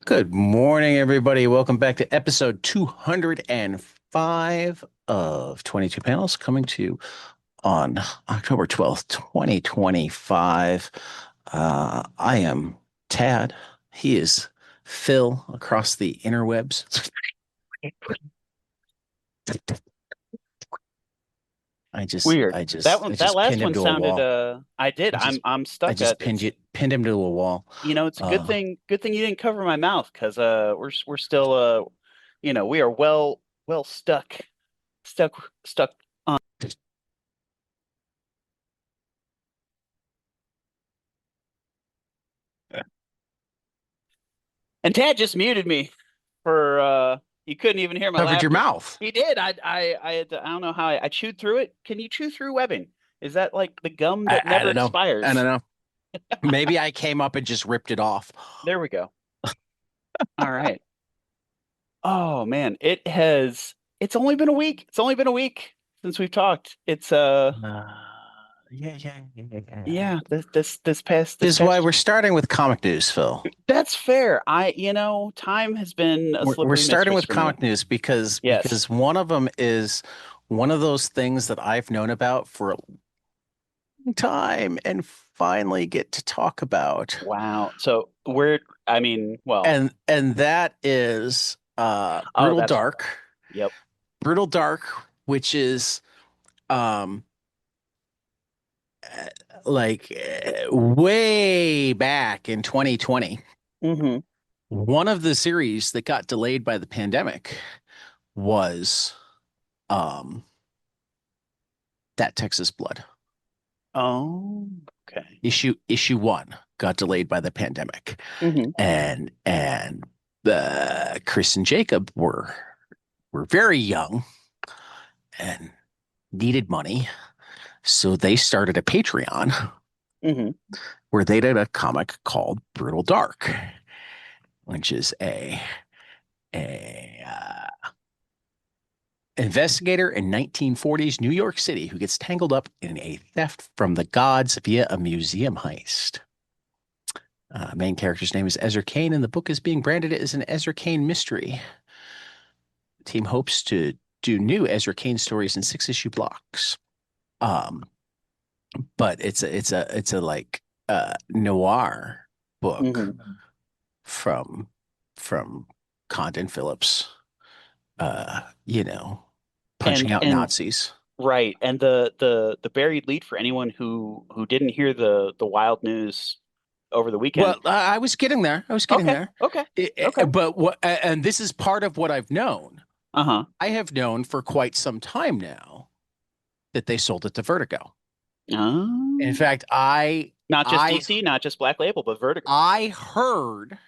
Good morning, everybody. Welcome back to episode 205 of 22 Panels, coming to you on October 12th, 2025. I am Tad. He is Phil across the interwebs. I just, Weird. I That just, one, I that just last pinned him one to a sounded wall. I did. I just, I'm I stuck just at pinned it's you, pinned him to a wall. it's a Uh, good thing you didn't cover my mouth because we're still we are well stuck on. And Tad just muted me for you couldn't even hear my Covered your laughter. mouth. He did. I don't know how I chewed through it. Can you chew through webbing? Is that like the gum I, that I never don't know. I don't expires? know. Maybe I came up and just ripped it off. There we go. All right. Oh man, it's only been a week. It's only been a week since we've talked. It's Uh, yeah. yeah, this Is why past we're starting with comic news, Phil. that's fair. Time has been a We're slippery starting mistress with for me. comic news because Yes. one of them is one of those things that I've known about for a long time and finally get to talk about. Wow. So we're I mean, well, And that is oh, Brutal that's Dark. yep. Brutal Dark, which is um way back in 2020. Hmm. One of the series that got delayed by the pandemic was um that Texas Blood. Oh, okay. Issue one got delayed by the pandemic. Hmm. And Chris and Jacob were very young and needed money. So they started a Patreon Hmm. where they did a comic called Brutal Dark, which is a investigator in 1940s New York City who gets tangled up in a theft from the gods via a museum heist. Main character's name is Ezra Kane, and the book is being branded as an Ezra Kane mystery. The team hopes to do new Ezra Kane stories in 6 issue blocks. Um, but it's a like noir book Hmm. from from Condon Phillips. You know, punching out And Nazis. right, and the buried lead for anyone who didn't hear the wild news over the Well, weekend. I was getting there. I was getting Okay, there. okay, okay. But what, and this is part of what I've known. Uh-huh. I have known for quite some time now that they sold it to Vertigo. In Um, fact, Not just I, DC, not just Black Label, but Vertigo. I heard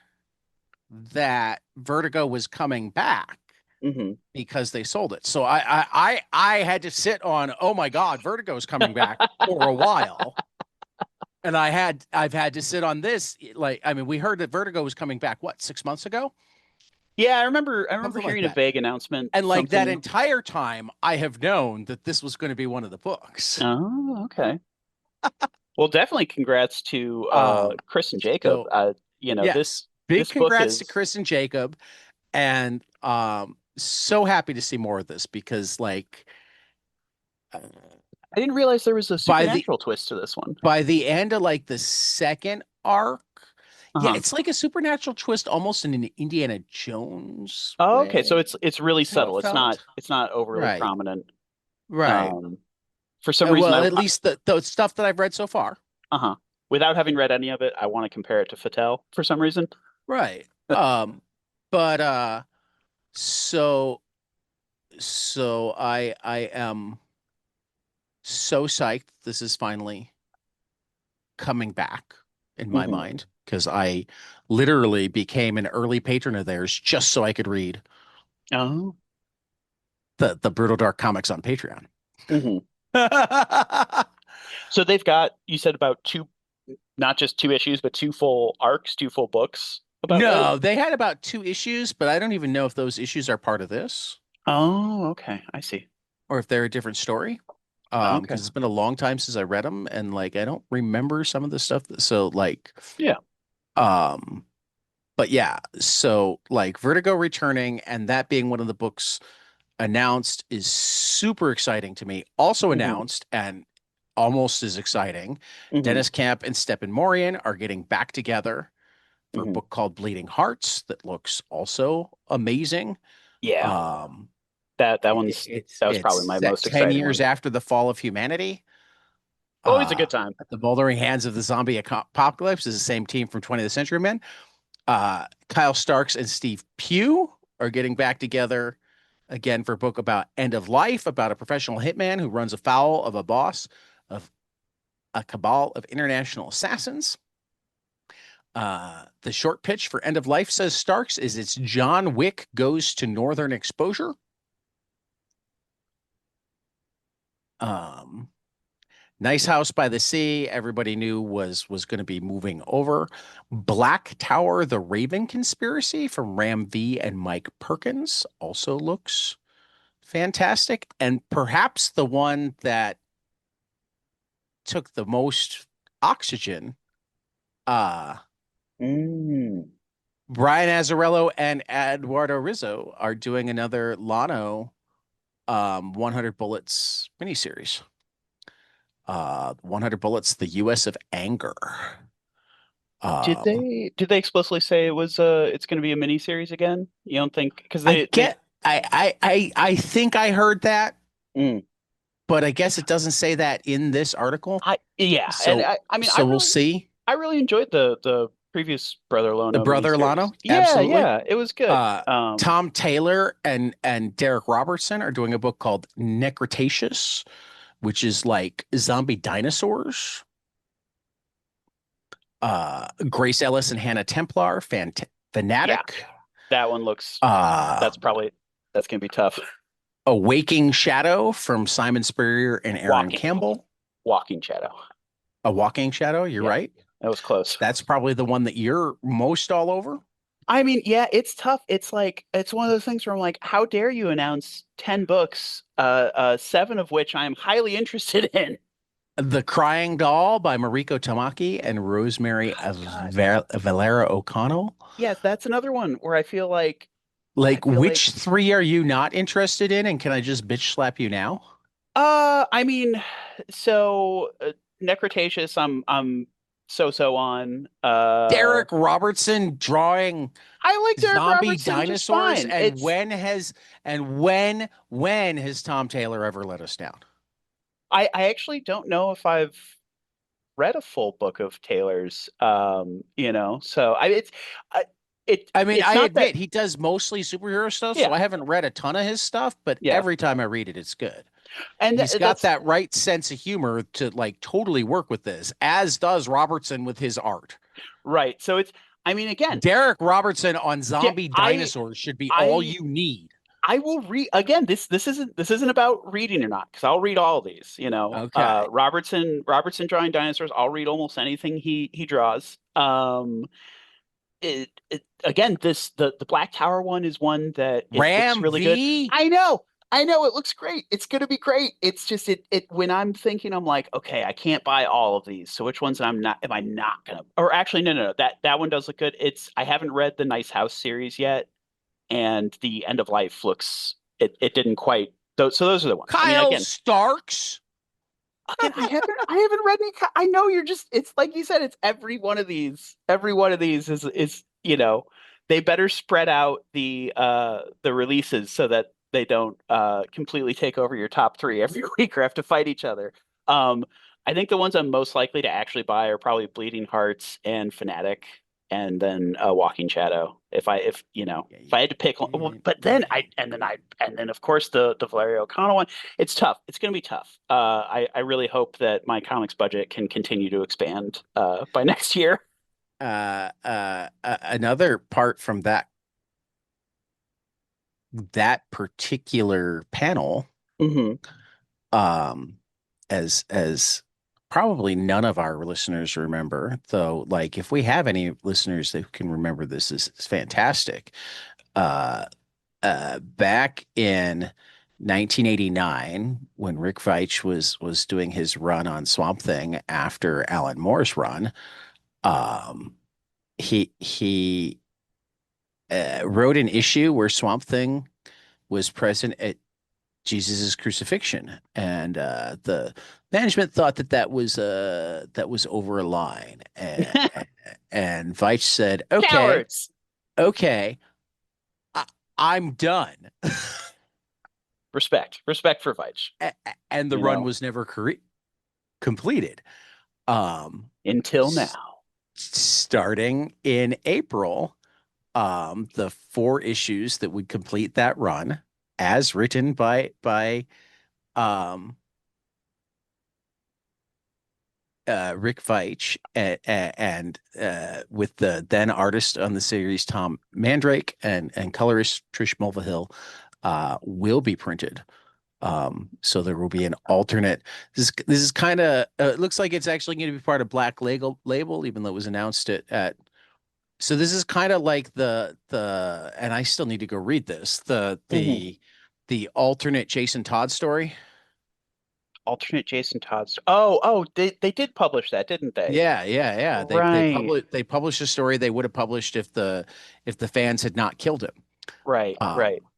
that Vertigo was coming back Hmm. because they sold it. So I had to sit on, oh my God, Vertigo's coming back for a while. And I've had to sit on this. Like, I mean, we heard that Vertigo was coming back, what, 6 months ago? Yeah, I remember Something like hearing a that. vague announcement, And like that something. entire time, I have known that this was going to be one of the books. Oh, okay. Well, definitely congrats to Um, Chris and Jacob. so This yes, big this book congrats to is Chris and Jacob, and so happy to see more of this because uh, I didn't realize there was a by the supernatural twist to this one. end of like the second arc, yeah, Uh-huh. it's like a supernatural twist, almost in an Indiana Jones Oh, okay, so way. it's really Is how it subtle. felt. It's not overly Right, prominent. right. Um, for some reason, Well, at least the stuff that I've read so far. uh-huh. Without having read any of it, I want to compare it to Fattel for some reason. Right. But so I am so psyched this is finally coming back in my Hmm. mind because I literally became an early patron of theirs just so I could read Oh. the Brutal Dark comics on Patreon. Hmm. So they've got, you said about two, not just two issues, but two full arcs, two full books about it. No, they had about 2 issues, but I don't even know if those issues are part of this Oh, okay. I see. or if they're a different story. Okay. Because it's been a long time since I read them, and like I don't remember some of the stuff. So like, Yeah. um, but yeah, so like Vertigo returning and that being one of the books announced is super exciting to me. Also Hmm. announced and almost as exciting, Hmm. Dennis Camp and Stephen Morian are getting back together for a Hmm. book called Bleeding Hearts that looks also amazing. Yeah, Um, that it, one's it's that was it's probably my set most 10 exciting years one. after the fall of humanity. Always a good Uh, time. at the moldering hands of the zombie apocalypse is the same team from 20th Century Men. Kyle Starks and Steve Pugh are getting back together again for a book about end of life, about a professional hitman who runs afoul of a boss of a cabal of international assassins. The short pitch for End of Life, says Starks, is it's John Wick goes to Northern Exposure. Um, Nice House by the Sea, everybody knew was going to be moving over. Black Tower, The Raven Conspiracy from Ram V and Mike Perkins also looks fantastic. And perhaps the one that took the most oxygen, uh, Mm. Brian Azzarello and Eduardo Rizzo are doing another Lano 100 Bullets miniseries. 100 Bullets, The US of Anger. Did Um, they explicitly say it was it's going to be a mini series again? You don't think because I they get I think I heard that, mm. but I guess it doesn't say that in this article. I yeah, and So I mean so we'll see. I really enjoyed the previous Brother The Lono brother miniseries. Lano, Yeah, absolutely. yeah, it was good. Uh Tom Taylor and Derek Robertson are doing a book called Necretaceous, which is like zombie dinosaurs. Grace Ellis and Hannah Templar, Yeah, Fanatic. that one looks Uh that's probably that's gonna be tough. A Waking Shadow from Simon Spurrier and Aaron Walking Campbell. Walking Shadow. A Walking Shadow, you're Yeah, right. that was close. That's probably the one that you're most all over. I mean, yeah, it's tough. It's like it's one of those things where I'm like, how dare you announce 10 books, seven of which I'm highly interested in. The Crying Doll by Mariko Tamaki and Rosemary Oh God. Valera O'Connell. Yes, that's another one where I Like, feel like which three are you not interested in? And can I just bitch slap you now? I mean, so Necrotaceous, I'm so on. Derek Robertson drawing I like Derek zombie Robertson just dinosaurs, fine. and when has Tom Taylor ever let us down? I actually don't know if I've read a full book of Taylor's. So I, I mean, it's I not that. admit he does mostly superhero stuff, so Yeah, I haven't read a ton of his stuff, but yeah, every time I read it, it's good. and He's got that's that right sense of humor to like totally work with this, as does Robertson with his art. right. So it's. I mean, again, Derek Robertson on yeah, zombie dinosaurs should be all I you need. I will read again. This isn't about reading or not because I'll read all of these. Okay. Robertson drawing dinosaurs. I'll read almost anything he draws. Again, the Black Tower one is one that it looks Ram really good. V. I know, it looks great. It's gonna be great. It's just it when I'm thinking, I'm like, okay, I can't buy all of these. So which ones am I not gonna? Or actually, no. That one does look good. I haven't read the Nice House series yet, and the End of Life looks it didn't quite. So those are the ones. I mean, Kyle again, Starks. I haven't read any. I know you're just. It's like you said. It's every one of these. Every one of these is they better spread out the releases so that they don't completely take over your top three every week or have to fight each other. Um, I think the ones I'm most likely to actually buy are probably Bleeding Hearts and Fanatic, and then Walking Shadow. If I had to pick one, well, but then of course the Valerio O'Connell one. It's tough. It's going to be tough. I really hope that my comics budget can continue to expand by next year. Another part from that particular panel, Hmm. um, as probably none of our listeners remember, though, like if we have any listeners that can remember this, is fantastic. Uh, Back in 1989, when Rick Veitch was doing his run on Swamp Thing after Alan Moore's run, um, he wrote an issue where Swamp Thing was present at Jesus's crucifixion, and the management thought that was over a line, and Veitch said, "Okay, Cowards. okay, I, I'm done." Respect for Veitch. And the You run know, was never completed. Um, until now. Starting in April, the 4 issues that would complete that run, as written by um, Rick Veitch and with the then artist on the series Tom Mandrake and colorist Trish Mulvihill, will be printed. So there will be an alternate. This is kind of it looks like it's actually going to be part of Black Label, even though it was announced at. So this is kind of like and I still need to go read this Mhm. the alternate Jason Todd story. Alternate Jason Todd's. Oh, they did publish that, didn't they? Yeah. Right, They published a story they would have published if the fans had not killed him. right.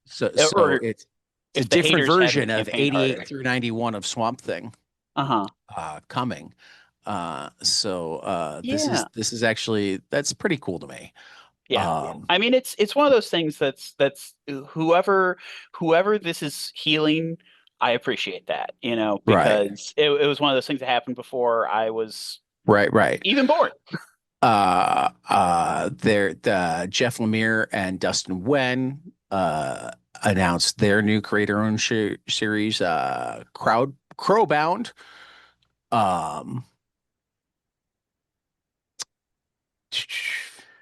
So Or it's a if the different haters hadn't version of campaigned harder. 88 through 91 of Swamp Thing Uh-huh. coming. Yeah. This is actually that's pretty cool to me. Yeah. Um, I mean, it's one of those things that's whoever this is healing, I appreciate that, right, because it was one of those things that happened before I was right. even born. Jeff Lemire and Dustin Wen announced their new creator-owned series, Crowbound. Um,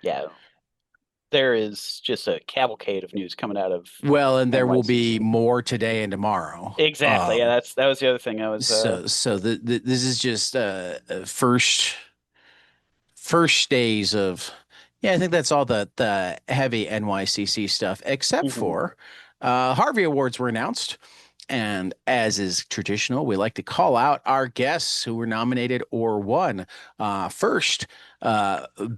Yeah, there is just a cavalcade of news coming out of well, and there will be NYCC. more today and tomorrow. Exactly. Yeah, that was the other thing I was This is just first days of yeah, I think that's all the heavy NYCC stuff, except mhm. for Harvey Awards were announced. And as is traditional, we like to call out our guests who were nominated or won. First,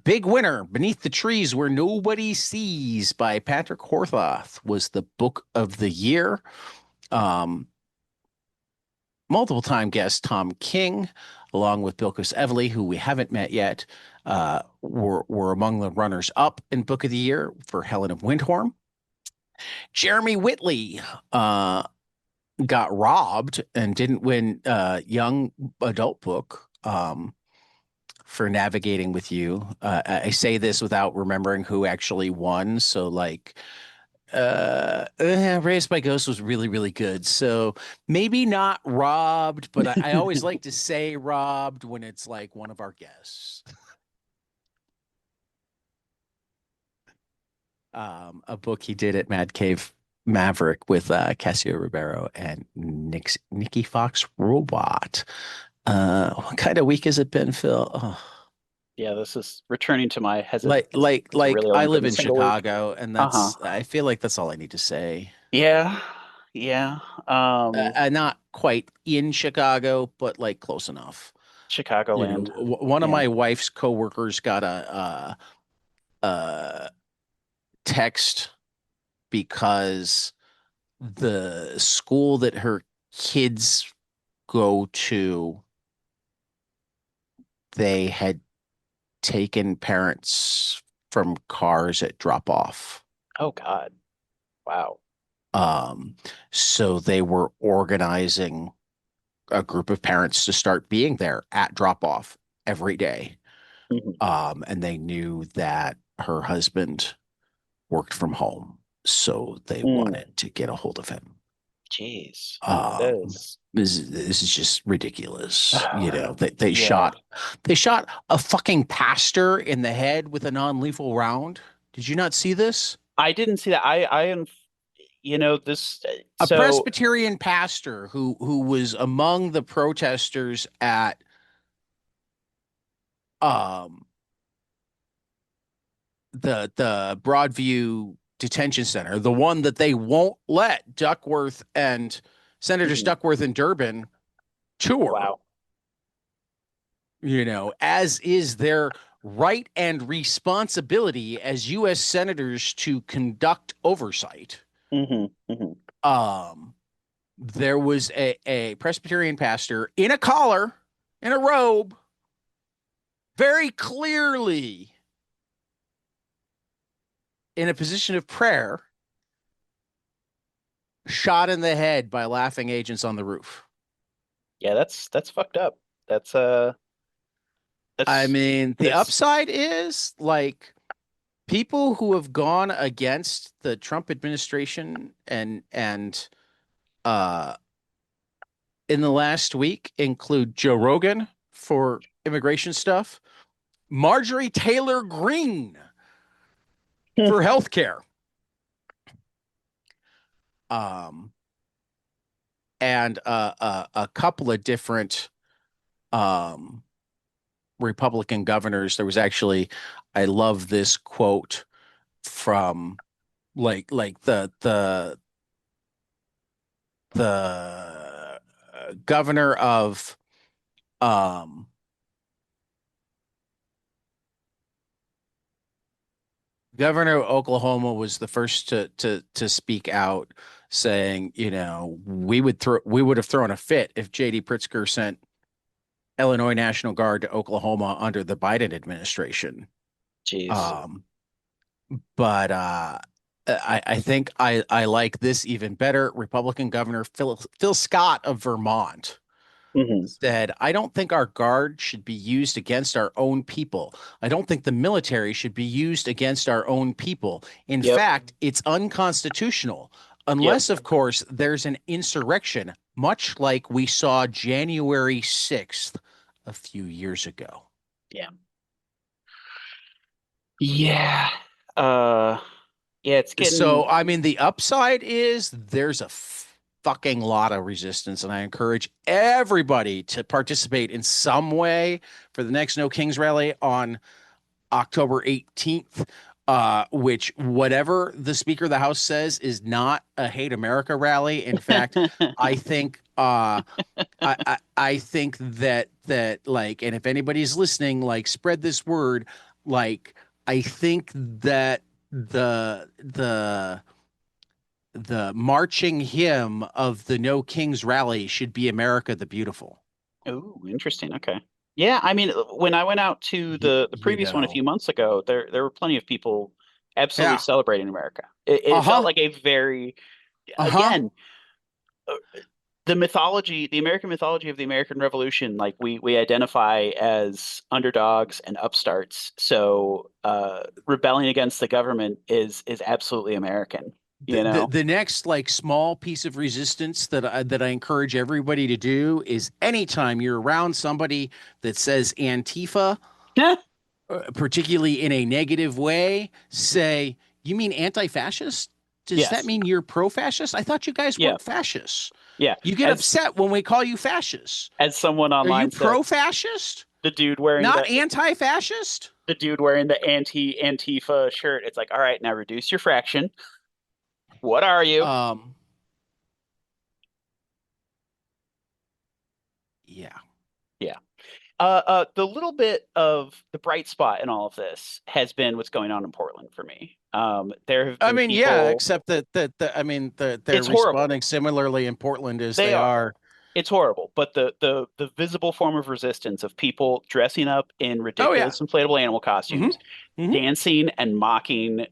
big winner, Beneath the Trees Where Nobody Sees by Patrick Horthoff was the book of the year. Um, Multiple time guest Tom King, along with Bilquis Evely, who we haven't met yet, were among the runners up in Book of the Year for Helen of Windhorn. Jeremy Whitley got robbed and didn't win young adult book for Navigating with You. I say this without remembering who actually won. So like Raised by Ghosts was really, really good. So maybe not robbed, but I always like to say robbed when it's like one of our guests. A book he did at Mad Cave Maverick with Cassio Ribeiro and Nikki Fox Robot. What kind of week has it been, Phil? Oh. Yeah, this is returning to my hesitancy because it Like really I only been live a in single week. Chicago, and Uh-huh. I feel like that's all I need to say. Yeah. Yeah. Not quite in Chicago, but like close enough. You know, Chicagoland. one of Yeah. my wife's coworkers got a text because the school that her kids go to, they had taken parents from cars at drop off. Oh God. Wow. Um, so they were organizing a group of parents to start being there at drop off every day. Mhm. And they knew that her husband worked from home, so they Mm. wanted to get a hold of him. Jeez. Um, This. this is just ridiculous. You know, they Yeah. shot a fucking pastor in the head with a non-lethal round. Did you not see this? I didn't see that. I am, this. A So Presbyterian pastor who was among the protesters at um the Broadview detention center, the one that they won't let Duckworth and Senators mhm. Duckworth and Durbin tour, Wow. you know, as is their right and responsibility as U.S. senators to conduct oversight. Um, there was a Presbyterian pastor in a collar, in a robe, very clearly in a position of prayer, shot in the head by laughing agents on the roof. Yeah, that's fucked up. That's I that's mean, the that's upside is like people who have gone against the Trump administration and uh in the last week include Joe Rogan for immigration stuff, Marjorie Taylor Greene for healthcare, um, and a couple of different um, Republican governors. There was actually, I love this quote from like the governor of um governor of Oklahoma was the first to speak out, saying, you know, we would have thrown a fit if JD Pritzker sent Illinois National Guard to Oklahoma under the Biden administration. jeez. Um, but I think I like this even better. Republican Governor Phil Scott of Vermont said, I don't think our guard should be used against our own people. I don't think the military should be used against our own people. In Yep. fact, it's unconstitutional, unless, of course, there's an insurrection, much like we saw January 6th a few years ago. Yeah. Yeah. Uh yeah, it's getting So, I mean, the upside is there's a fucking lot of resistance, and I encourage everybody to participate in some way for the next No Kings rally on October 18th, which whatever the Speaker of the House says is not a Hate America rally. In fact, I think I think that like, and if anybody's listening, like spread this word. Like, I think that the marching hymn of the No Kings rally should be America the Beautiful. Oh, interesting. Okay. Yeah, I mean, when I went out to the You previous one a few know. months ago, there were plenty of people absolutely Yeah. celebrating America. It felt Uh-huh. like a very, Uh-huh. again, uh, the mythology, the American mythology of the American Revolution, like we identify as underdogs and upstarts. So rebelling against the government is absolutely American, The, you the know? the next like small piece of resistance that I encourage everybody to do is anytime you're around somebody that says Antifa, particularly in a negative way, say, you mean anti-fascist? Does that Yes. mean you're pro-fascist? I thought you guys Yeah. weren't fascists. Yeah. You get upset when we call you fascists. As someone Are you online said, pro-fascist? the dude wearing Not anti-fascist? the dude wearing the anti-Antifa shirt. It's like, all right, now reduce your fraction. What are you? Um, yeah. Yeah. The little bit of the bright spot in all of this has been what's going on in Portland for me. There have I been mean, yeah, people. except that I mean, they're It's horrible. responding similarly in Portland as They they are. are. It's horrible. But the visible form of resistance of people dressing up in Oh yeah. ridiculous inflatable animal hmm costumes, hmm dancing and mocking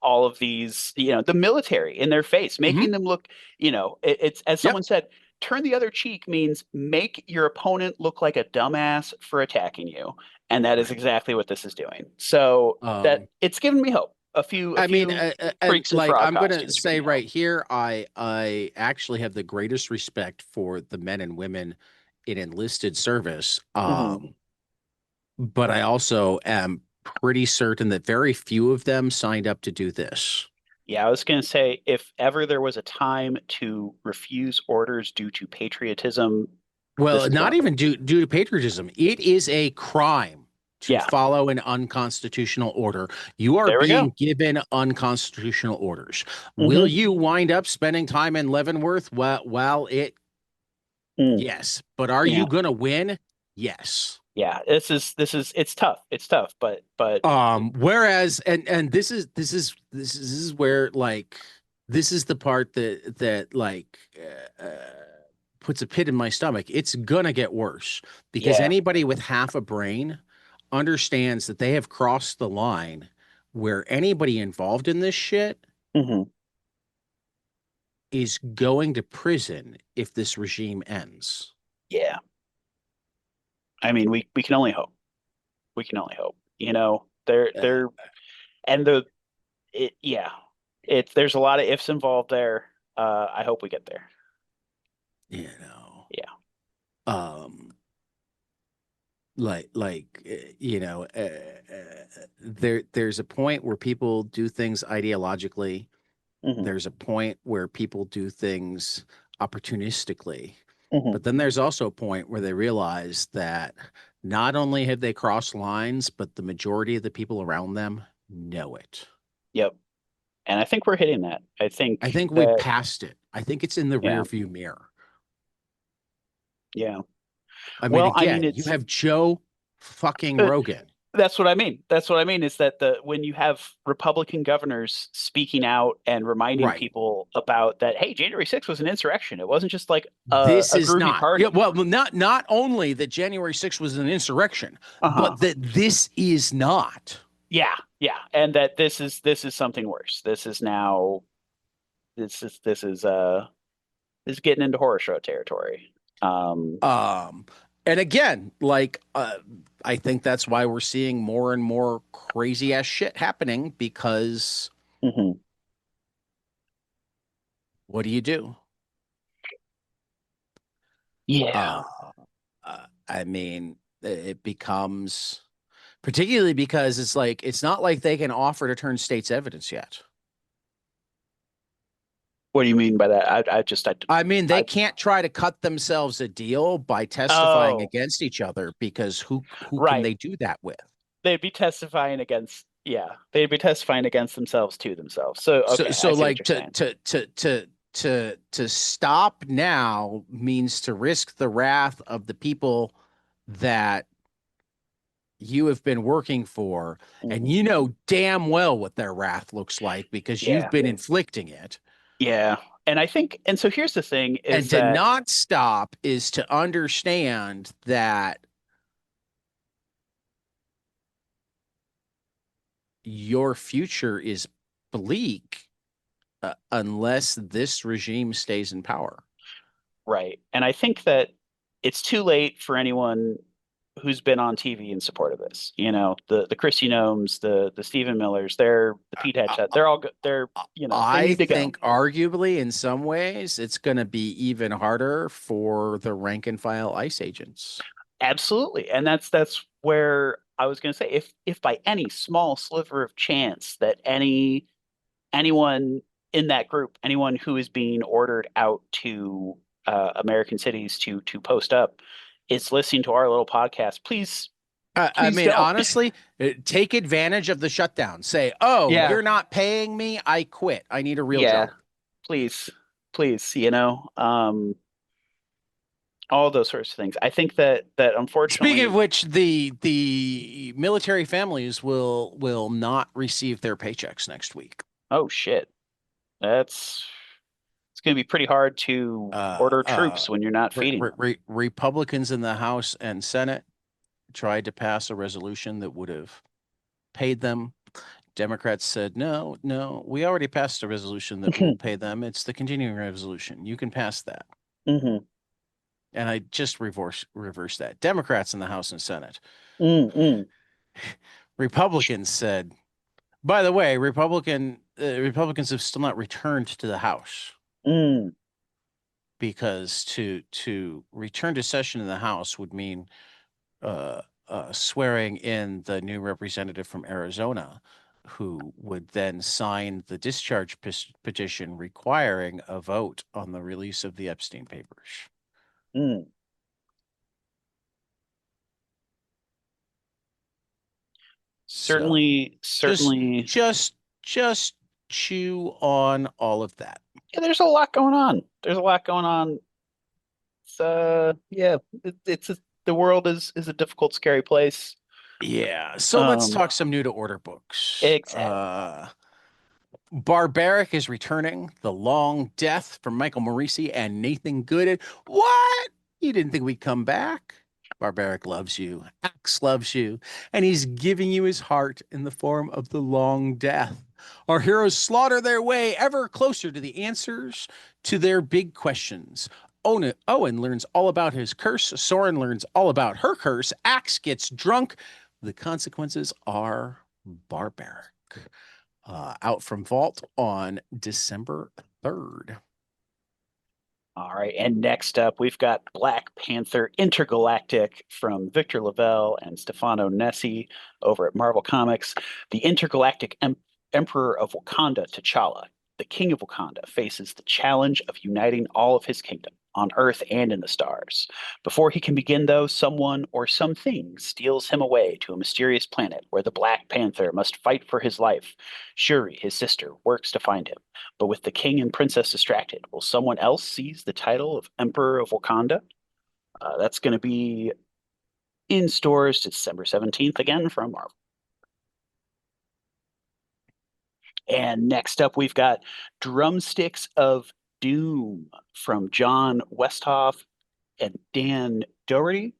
all of these, the military in their face, hmm making them look, it's as Yep. someone said, turn the other cheek means make your opponent look like a dumbass for attacking you. And that is Right. exactly what this is doing. So that it's given me hope. A I mean, few and freaks and like frog I'm gonna costumes give say me hope. right here, I actually have the greatest respect for the men and women in enlisted service. Hmm. But I also am pretty certain that very few of them signed up to do this. Yeah, I was going to say, if ever there was a time to refuse orders due to patriotism, this Well, is one not of them. even due to patriotism. It is a crime to Yeah, follow an unconstitutional order. You are there we go. being given unconstitutional orders. Will Hmm. you wind up spending time in Leavenworth? Well, Mm, yes. But are yeah. you going to win? Yes. Yeah, it's tough. It's tough, but Whereas, and this is where like this is the part that like puts a pit in my stomach. It's gonna get worse because yeah. anybody with half a brain understands that they have crossed the line where anybody involved in this shit Hmm. is going to prison if this regime ends. Yeah. I mean, we can only hope. We can only hope. You know, Uh, they're and the it yeah. There's a lot of ifs involved there. I hope we get there. you know, Yeah. um, you know, there's a point where people do things ideologically. Hmm. There's a point where people do things opportunistically, Hmm. but then there's also a point where they realize that not only have they crossed lines, but the majority of the people around them know it. Yep. And I think we're hitting that. I I think think we that passed it. I think it's in the yeah, rear view mirror. yeah. I mean, Well, I mean, again, you have Joe fucking uh, Rogan. that's what I mean. That's what I mean is that the when you have Republican governors speaking out and reminding Right. people about that, hey, January 6th was an insurrection. It wasn't just like This a is groovy not. Yeah, party. well, not only that January 6th was an insurrection, Uh-huh. but that this is not. Yeah, yeah. And that this is something worse. This is getting into horror show territory. Um, Um, and again, like I think that's why we're seeing more and more crazy ass shit happening because mhm. what do you do? Yeah. Uh, I mean, it becomes particularly because it's like it's not like they can offer to turn state's evidence yet. What do you mean by that? I mean, they I can't try to cut themselves a deal by testifying oh, against each other because who can right. they do that with? They'd be testifying against, yeah, they'd be testifying against themselves to themselves. So, So okay, I so see what like you're saying. to stop now means to risk the wrath of the people that you have been working for, and Hmm. you know damn well what their wrath looks like because you've Yeah. been inflicting it. Yeah. And I think, and so here's the thing And is to that, not stop is to understand that your future is bleak unless this regime stays in power. right. And I think that it's too late for anyone who's been on TV in support of this. You know, the Christy Gnomes, the Stephen Millers, they're the Pete I, Headshot. They're all good. They I need to go. think arguably in some ways it's going to be even harder for the rank and file ICE agents. Absolutely. And that's where I was going to say if by any small sliver of chance that anyone in that group, anyone who is being ordered out to American cities to post up, is listening to our little podcast, please, I please mean, don't. honestly, take advantage of the shutdown. Say, oh, Yeah, you're not paying me. I quit. I need a real yeah, job. please, please, all those sorts of things. I think that Speaking of unfortunately, which, the military families will not receive their paychecks next week. oh shit, that's it's going to be pretty hard to Uh, order uh, troops when you're not feeding them. Republicans in the House and Senate tried to pass a resolution that would have paid them. Democrats said, no, no, we already passed a resolution that will pay them. It's the continuing resolution. You can pass that. Hmm. And I just reverse that. Democrats in the House and Senate. Mm-hmm. Republicans said, by the way, Republicans have still not returned to the House Mm. because to return to session in the House would mean swearing in the new representative from Arizona, who would then sign the discharge petition requiring a vote on the release of the Epstein papers. Mm. So Certainly, just certainly. just just chew on all of that. Yeah, there's a lot going on. There's a lot going on. It's yeah, it's the world is a difficult, scary place. Yeah. So let's Um, talk some new to order books. exactly. Barbaric is returning. The Long Death from Michael Morisi and Nathan Gooden. What? You didn't think we'd come back? Barbaric loves you. Axe loves you. And he's giving you his heart in the form of the Long Death. Our heroes slaughter their way ever closer to the answers to their big questions. Owen learns all about his curse. Soren learns all about her curse. Axe gets drunk. The consequences are barbaric. Out from Vault on December 3rd. All right, and next up, we've got Black Panther Intergalactic from Victor Lavelle and Stefano Nessi over at Marvel Comics. The Intergalactic Emperor of Wakanda, T'Challa, the King of Wakanda, faces the challenge of uniting all of his kingdom on Earth and in the stars. Before he can begin, though, someone or something steals him away to a mysterious planet where the Black Panther must fight for his life. Shuri, his sister, works to find him. But with the king and princess distracted, will someone else seize the title of Emperor of Wakanda? That's going to be in stores December 17th again from Marvel. And next up, we've got Drumsticks of Doom from John Westhoff and Dan Doherty.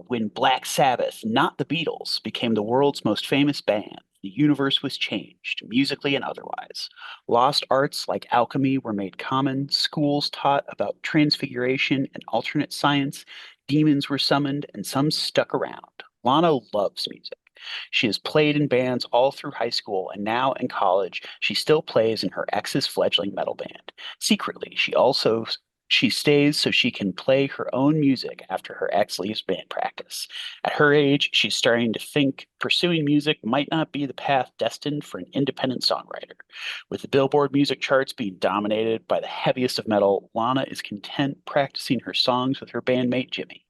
When Black Sabbath, not the Beatles, became the world's most famous band, the universe was changed, musically and otherwise. Lost arts like alchemy were made common, schools taught about transfiguration and alternate science, demons were summoned, and some stuck around. Lana loves music. She has played in bands all through high school, and now in college, she still plays in her ex's fledgling metal band. Secretly, she stays so she can play her own music after her ex leaves band practice. At her age, she's starting to think pursuing music might not be the path destined for an independent songwriter. With the Billboard music charts being dominated by the heaviest of metal, Lana is content practicing her songs with her bandmate Jimmy.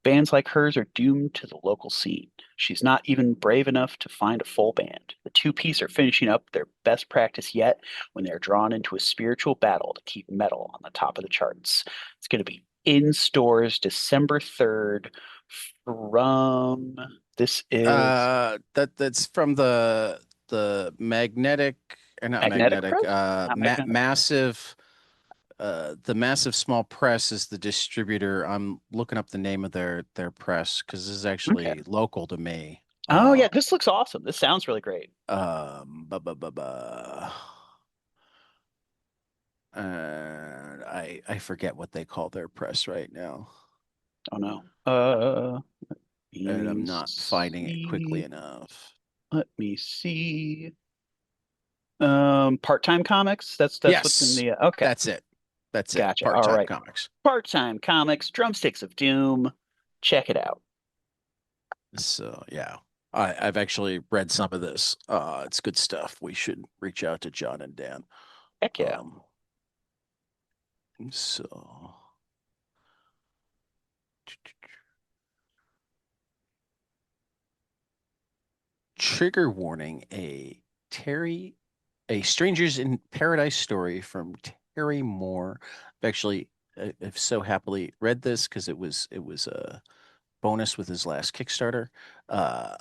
Bands like hers are doomed to the local scene. She's not even brave enough to find a full band. The two-piece are finishing up their best practice yet when they're drawn into a spiritual battle to keep metal on the top of the charts. It's going to be in stores December 3rd from this is That's from the magnetic or not Magnetic magnetic Press? Not Magnetic. massive the massive small press is the distributor. I'm looking up the name of their press because this is Okay. actually local to me. Oh yeah, this looks awesome. This sounds really great. Bu- bu- bu- bu- I forget what they call their press right now, Oh no. Let and me I'm not finding it quickly see. enough. Let me see. Part-time comics. That's what's in Yes, the okay. that's it. That's it. Gotcha. All Part-time right. comics. Part-time comics, Drumsticks of Doom. Check it out. So yeah, I've actually read some of this. It's good stuff. We should reach out to John and Dan. Heck yeah. Um, so trigger warning: a Strangers in Paradise story from Terry Moore. I've so happily read this because it was a bonus with his last Kickstarter. Uh,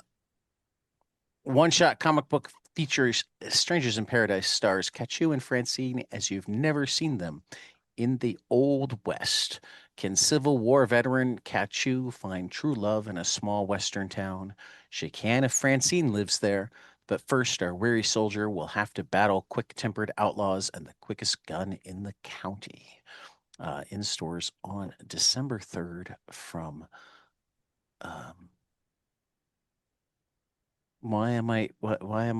One-shot comic book features Strangers in Paradise stars Cachu and Francine as you've never seen them in the Old West. Can Civil War veteran Cachu find true love in a small Western town? She can if Francine lives there, but first, our weary soldier will have to battle quick-tempered outlaws and the quickest gun in the county. In stores on December 3rd from um, why am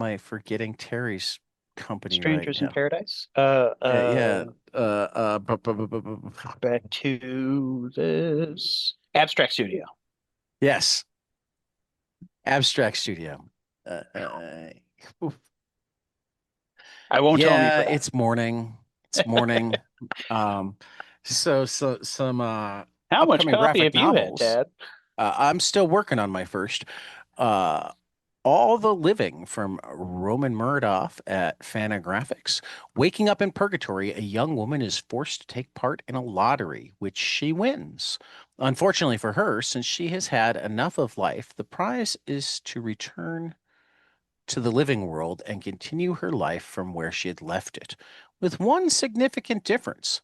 I forgetting Terry's company right Strangers in now? Paradise. Yeah. Back to this Abstract Studio. Yes. Abstract Studio. Uh, uh, I won't tell him you yeah, forgot. it's morning. It's morning. Um, so some How much upcoming coffee graphic have you had, novels. Tad? I'm still working on my first. Uh, All the Living from Roman Murdoff at Fantagraphics. Waking up in purgatory, a young woman is forced to take part in a lottery, which she wins. Unfortunately for her, since she has had enough of life, the prize is to return to the living world and continue her life from where she had left it, with one significant difference.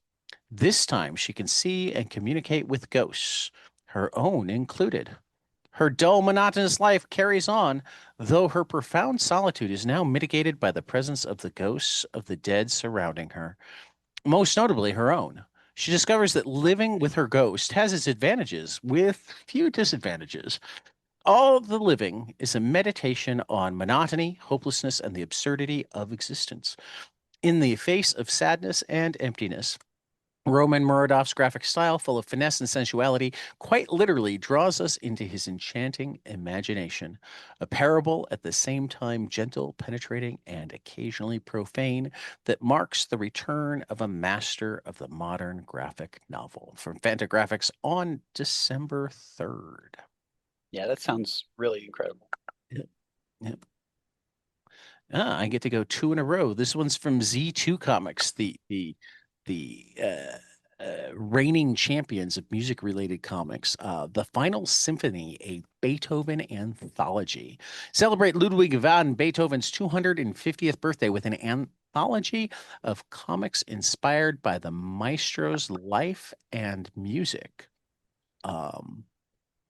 This time she can see and communicate with ghosts, her own included. Her dull, monotonous life carries on, though her profound solitude is now mitigated by the presence of the ghosts of the dead surrounding her, most notably her own. She discovers that living with her ghost has its advantages, with few disadvantages. All the Living is a meditation on monotony, hopelessness, and the absurdity of existence. In the face of sadness and emptiness, Roman Muradov's graphic style, full of finesse and sensuality, quite literally draws us into his enchanting imagination. A parable at the same time gentle, penetrating, and occasionally profane that marks the return of a master of the modern graphic novel. From Fantagraphics on December 3rd. Yeah, that sounds really incredible. Yep. Yep. I get to go two in a row. This one's from Z2 Comics, the reigning champions of music-related comics. The Final Symphony, a Beethoven anthology. Celebrate Ludwig van Beethoven's 250th birthday with an anthology of comics inspired by the maestro's life and music.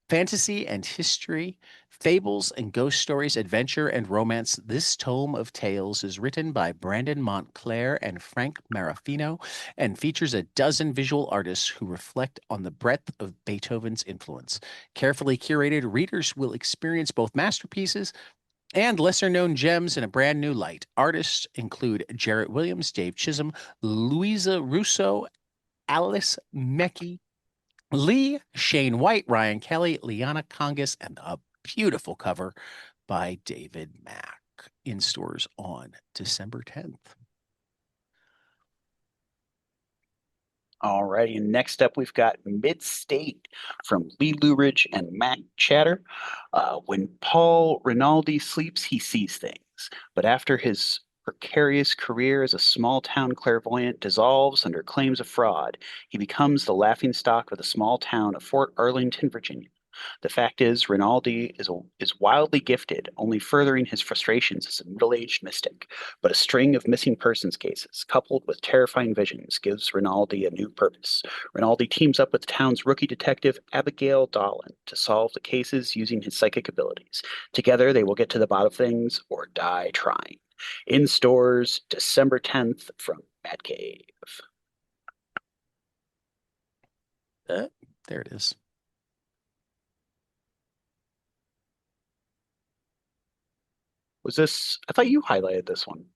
Fantasy and history, fables and ghost stories, adventure and romance. This tome of tales is written by Brandon Montclair and Frank Marafino and features a dozen visual artists who reflect on the breadth of Beethoven's influence. Carefully curated, readers will experience both masterpieces and lesser-known gems in a brand new light. Artists include Jarrett Williams, Dave Chisholm, Louisa Russo, Alice Mecki, Lee, Shane White, Ryan Kelly, Liana Congas, and a beautiful cover by David Mack in stores on December 10th. All right, and next up we've got Mid-State from Lee Luridge and Matt Chatter. When Paul Rinaldi sleeps, he sees things, but after his precarious career as a small-town clairvoyant dissolves under claims of fraud, he becomes the laughingstock of the small town of Fort Arlington, Virginia. The fact is, Rinaldi is wildly gifted, only furthering his frustrations as a middle-aged mystic. But a string of missing persons cases, coupled with terrifying visions, gives Rinaldi a new purpose. Rinaldi teams up with the town's rookie detective, Abigail Dolan, to solve the cases using his psychic abilities. Together, they will get to the bottom of things or die trying. In stores, December 10th from Batcave. There it is. Was this? I thought you highlighted this one.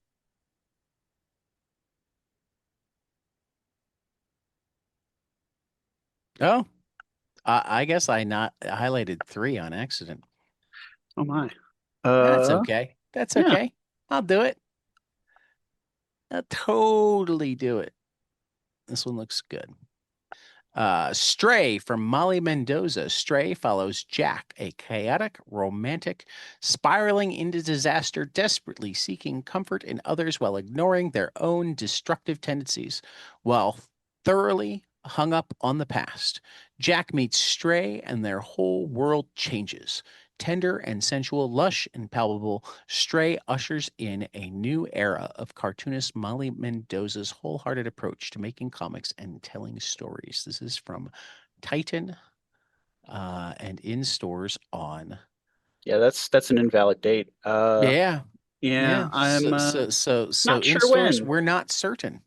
Oh, I guess I not highlighted 3 on accident. Oh my. That's okay. That's Yeah. okay. I'll do it. I'll totally do it. This one looks good. Stray from Molly Mendoza. Stray follows Jack, a chaotic, romantic, spiraling into disaster, desperately seeking comfort in others while ignoring their own destructive tendencies, while thoroughly hung up on the past. Jack meets Stray, and their whole world changes. Tender and sensual, lush and palpable, Stray ushers in a new era of cartoonist Molly Mendoza's wholehearted approach to making comics and telling stories. This is from Titan and in stores on. Yeah, that's an invalid date. Yeah. Yeah, I'm So not in sure stores, when, we're not certain.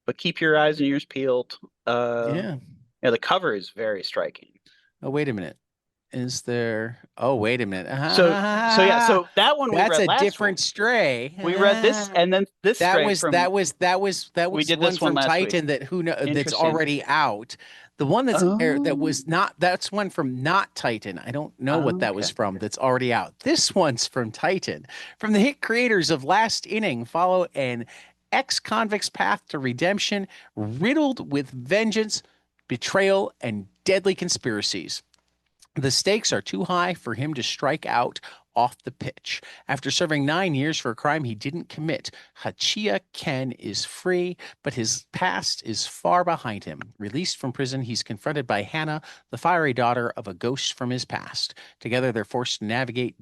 but keep your eyes and ears peeled. Yeah. Yeah, the cover is very striking. Oh, wait a minute. Is there? Oh, wait a minute. So yeah, so that one we That's read a last different week. Stray. We read this, and then this That Stray was from we did one this one from last week. Titan that that's Interesting. already out. The one that Oh, was not that's one from not Titan. I don't know what that was okay. from that's already out. This one's from Titan. From the hit creators of Last Inning, follow an ex-convict's path to redemption, riddled with vengeance, betrayal, and deadly conspiracies. The stakes are too high for him to strike out off the pitch. After serving 9 years for a crime he didn't commit, Hachia Ken is free, but his past is far behind him. Released from prison, he's confronted by Hannah, the fiery daughter of a ghost from his past. Together, they're forced to navigate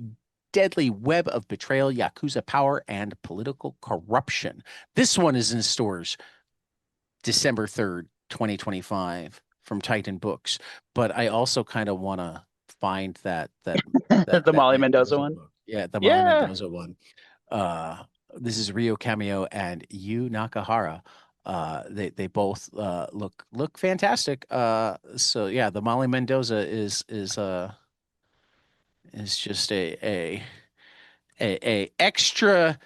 deadly web of betrayal, yakuza power, and political corruption. This one is in stores December 3rd, 2025 from Titan Books. But I also kind of want to find The that Molly Mendoza Mendoza one. book. Yeah, the Molly Yeah. Mendoza one. This is Rio Cameo and Yu Nakahara. They both look fantastic. So yeah, the Molly Mendoza is just a extra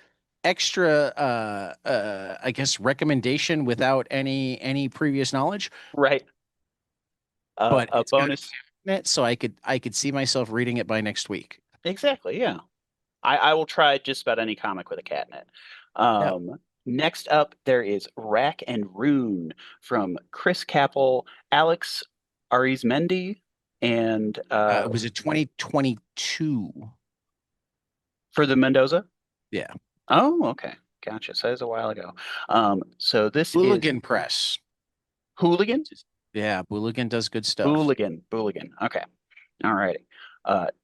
I guess recommendation without any previous knowledge, Right. but A it's got a bonus. cat in it, so I could see myself reading it by next week. Exactly. Yeah. I will try just about any comic with a cat in it. Yeah. Next up, there is Rack and Rune from Chris Capel, Alex Arizmendi, and It was a 2022. for the Mendoza. Yeah. Oh, okay. Gotcha. So that was a while ago. So this is Hooligan Press. Hooligan? Yeah, Hooligan does good stuff. Booligan. Okay. All righty.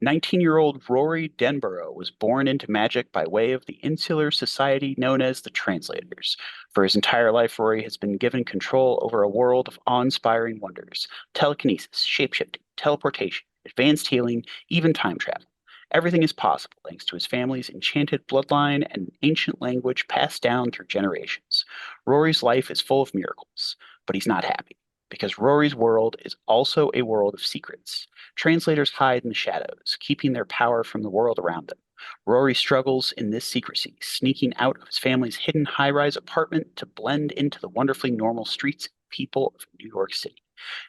19-year-old Rory Denborough was born into magic by way of the insular society known as the Translators. For his entire life, Rory has been given control over a world of awe-inspiring wonders: telekinesis, shapeshifting, teleportation, advanced healing, even time travel. Everything is possible thanks to his family's enchanted bloodline and ancient language passed down through generations. Rory's life is full of miracles, but he's not happy because Rory's world is also a world of secrets. Translators hide in the shadows, keeping their power from the world around them. Rory struggles in this secrecy, sneaking out of his family's hidden high-rise apartment to blend into the wonderfully normal streets and people of New York City.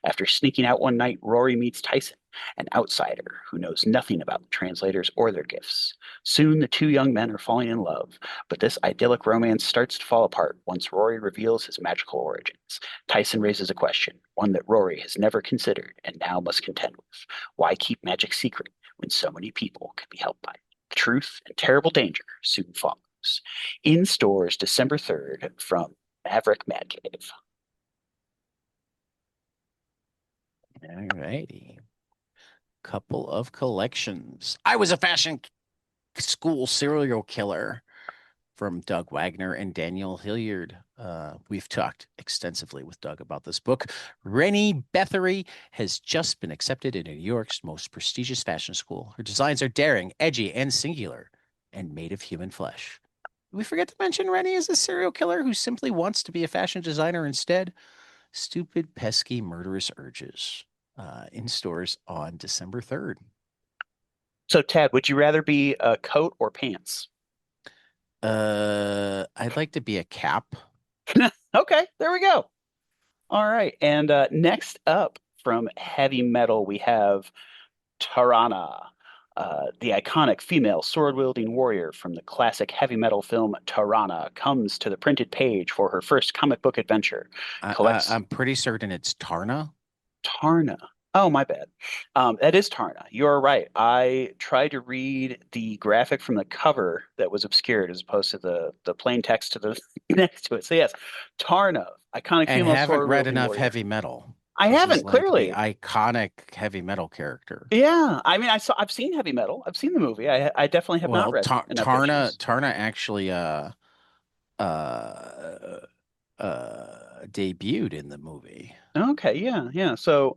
After sneaking out one night, Rory meets Tyson, an outsider who knows nothing about the translators or their gifts. Soon, the two young men are falling in love, but this idyllic romance starts to fall apart once Rory reveals his magical origins. Tyson raises a question, one that Rory has never considered and now must contend with. Why keep magic secret when so many people can be helped by it? Truth and terrible danger soon follows. In stores December 3rd from Maverick Mad Cave. All righty. Couple of collections. I was a fashion school serial killer from Doug Wagner and Daniel Hilliard. We've talked extensively with Doug about this book. Rennie Bethery has just been accepted into New York's most prestigious fashion school. Her designs are daring, edgy, and singular, and made of human flesh. Did we forget to mention Rennie is a serial killer who simply wants to be a fashion designer instead? Stupid, pesky, murderous urges. In stores on December 3rd. So, Ted, would you rather be a coat or pants? I'd like to be a cap. Okay, there we go. All right. And next up from heavy metal, we have Tarana, the iconic female sword wielding warrior from the classic heavy metal film Tarana, comes to the printed page for her first comic book adventure. Collects I'm pretty certain it's Tarna. Tarna. Oh, my bad. That is Tarna. You're right. I tried to read the graphic from the cover that was obscured as opposed to the plain text to the next to it. So yes, Tarna, iconic And female haven't sword read wielding enough warrior. heavy metal. I This is haven't like the clearly. iconic heavy metal character. Yeah, I mean, I've seen heavy metal. I've seen the movie. I definitely have not Well, read enough Tarna issues. actually uh debuted in the movie. Okay, yeah, yeah. So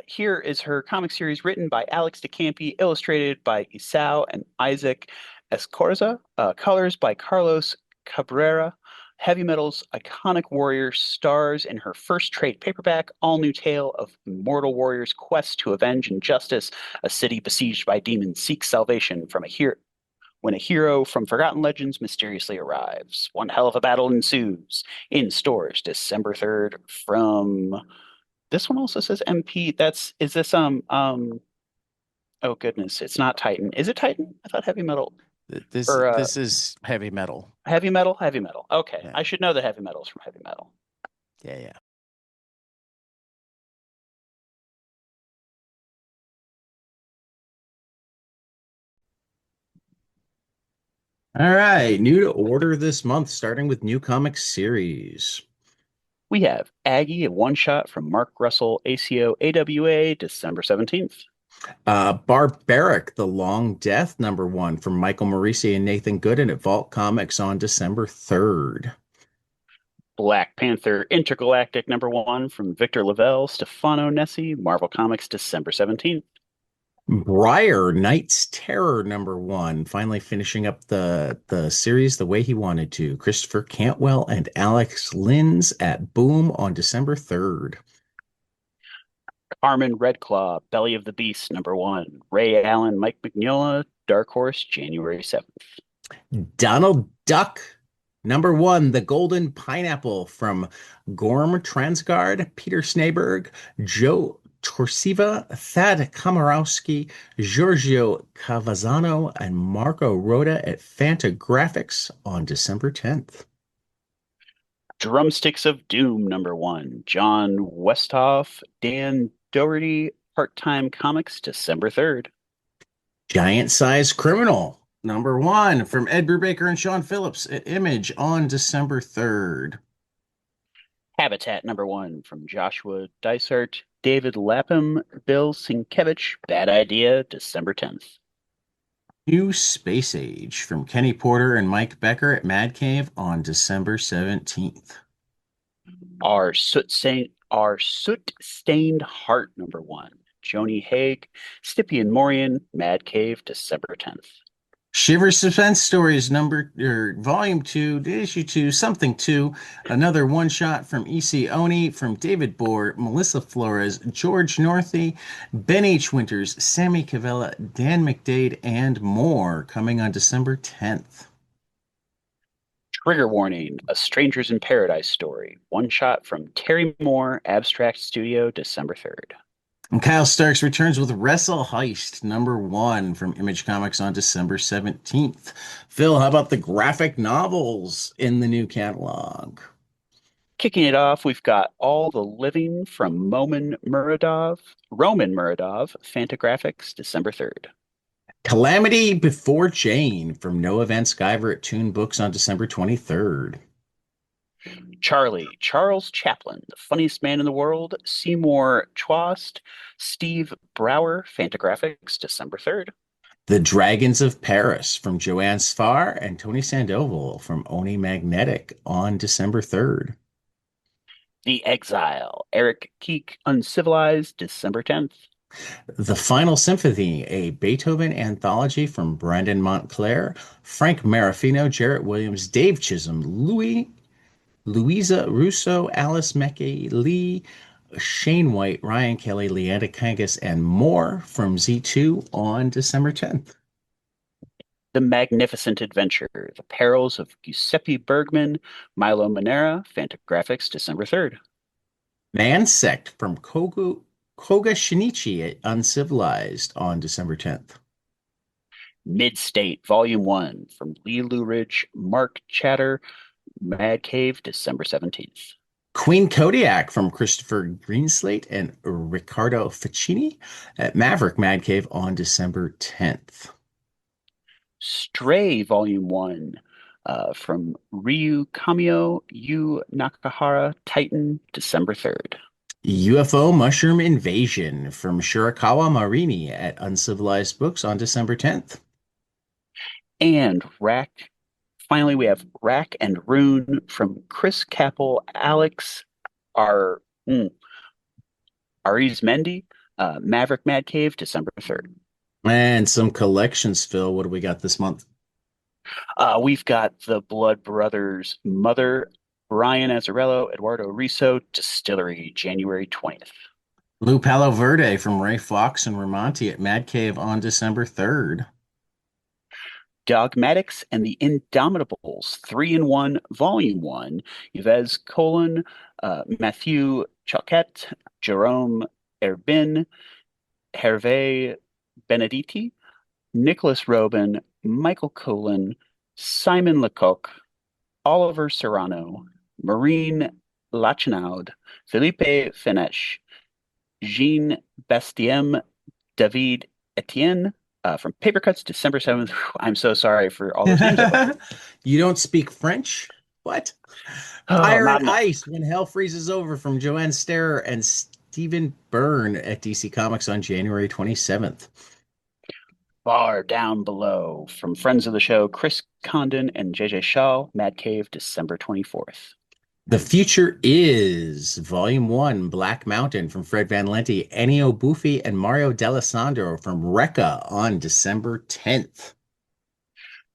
here is her comic series written by Alex DeCampi, illustrated by Isao and Isaac Escorza, colors by Carlos Cabrera. Heavy Metal's iconic warrior stars in her first trade paperback, all-new tale of immortal warriors' quest to avenge injustice. A city besieged by demons seeks salvation from a hero when a hero from Forgotten Legends mysteriously arrives. One hell of a battle ensues. In stores December 3rd from this one also says MP. That's is this oh goodness, it's not Titan. Is it Titan? I thought heavy metal This or this is heavy metal. heavy metal, heavy metal. Okay. Yeah, I should know the heavy metals from heavy metal. yeah, yeah. All right, new to order this month, starting with new comic series. We have Aggie, a one shot from Mark Russell, ACO AWA, December 17th. Barbaric, The Long Death, #1 from Michael Morisi and Nathan Gooden at Vault Comics on December 3rd. Black Panther Intergalactic #1 from Victor Lavelle, Stefano Nessi, Marvel Comics, December 17th. Briar, Knight's Terror #1, finally finishing up the series the way he wanted to. Christopher Cantwell and Alex Lins at Boom on December 3rd. Carmen Redclaw, Belly of the Beast #1. Ray Allen, Mike Mignola, Dark Horse, January 7th. Donald Duck, #1, The Golden Pineapple from Gorm Transgard, Peter Snaberg, Joe Torsiva, Thad Komorowski, Giorgio Cavazzano, and Marco Rota at Fantagraphics on December 10th. Drumsticks of Doom #1. John Westhoff, Dan Doherty, Part-Time Comics, December 3rd. Giant Size Criminal, #1 from Ed Brubaker and Sean Phillips at Image on December 3rd. Habitat #1 from Joshua Dysart, David Lapham, Bill Sienkiewicz, Bad Idea, December 10th. New Space Age from Kenny Porter and Mike Becker at Mad Cave on December 17th. Our Soot Stained Heart #1. Joni Haig, Stipian Morian, Mad Cave, December 10th. Shiver Suspense Stories Volume 2, Issue 2, Something 2, another one shot from E.C. Oni, from David Bohr, Melissa Flores, George Northey, Ben H. Winters, Sammy Cavella, Dan McDade, and more, coming on December 10th. Trigger Warning, A Strangers in Paradise story. One shot from Terry Moore, Abstract Studio, December 3rd. And Kyle Starks returns with Wrestle Heist #1 from Image Comics on December 17th. Phil, how about the graphic novels in the new catalog? Kicking it off, we've got All the Living from Roman Muradov, Fantagraphics, December 3rd. Calamity Before Jane from Noah Van Sciver at Toon Books on December 23rd. Charles Chaplin, The Funniest Man in the World, Seymour Chwast, Steve Brower, Fantagraphics, December 3rd. The Dragons of Paris from Joanne Sfar and Tony Sandoval from Oni Magnetic on December 3rd. The Exile, Eric Keek, Uncivilized, December 10th. The Final Symphony, a Beethoven anthology from Brandon Montclair, Frank Marafino, Jarrett Williams, Dave Chisholm, Louisa Russo, Alice Mckay Lee, Shane White, Ryan Kelly, Leanda Kangas, and more from Z2 on December 10th. The Magnificent Adventure, The Perils of Giuseppe Bergman, Milo Manera, Fantagraphics, December 3rd. Mansect from Koga Shinichi at Uncivilized on December 10th. Mid-State, Volume 1, from Lee Louridge, Mark Chatter, Mad Cave, December 17th. Queen Kodiak from Christopher Greenslate and Riccardo Ficini at Maverick Mad Cave on December 10th. Stray, Volume 1, from Ryu Kamio, Yu Nakahara, Titan, December 3rd. UFO Mushroom Invasion from Shirakawa Marini at Uncivilized Books on December 10th. And finally, we have Rack and Rune from Chris Capel, Alex Ar, Arizmendi, Maverick Mad Cave, December 3rd. And some collections, Phil. What do we got this month? We've got the Blood Brothers Mother, Brian Azzarello, Eduardo Riso, Distillery, January 20th. Lou Palo Verde from Ray Fox and Ramonti at Mad Cave on December 3rd. Dogmatics and the Indomitables, 3-in-1, Volume 1, Yves Colon, Matthew Choquette, Jerome Erbin, Hervé Benedetti, Nicholas Robin, Michael Colon, Simon Lecoq, Oliver Serrano, Maureen Lachinaud, Philippe Fenesch, Jean Bastiem, David Etienne, From Paper Cuts, December 7th. I'm so sorry for all those names I butchered. You don't speak French? What? Oh, Fire not and enough. Ice, When Hell Freezes Over from Joanne Sterer and Stephen Byrne at DC Comics on January 27th. Far Down Below from friends of the show, Chris Condon and JJ Shaw, Mad Cave, December 24th. The Future Is, Volume 1, Black Mountain from Fred Van Lente, Ennio Buffi, and Mario D'Alessandro from Recca on December 10th.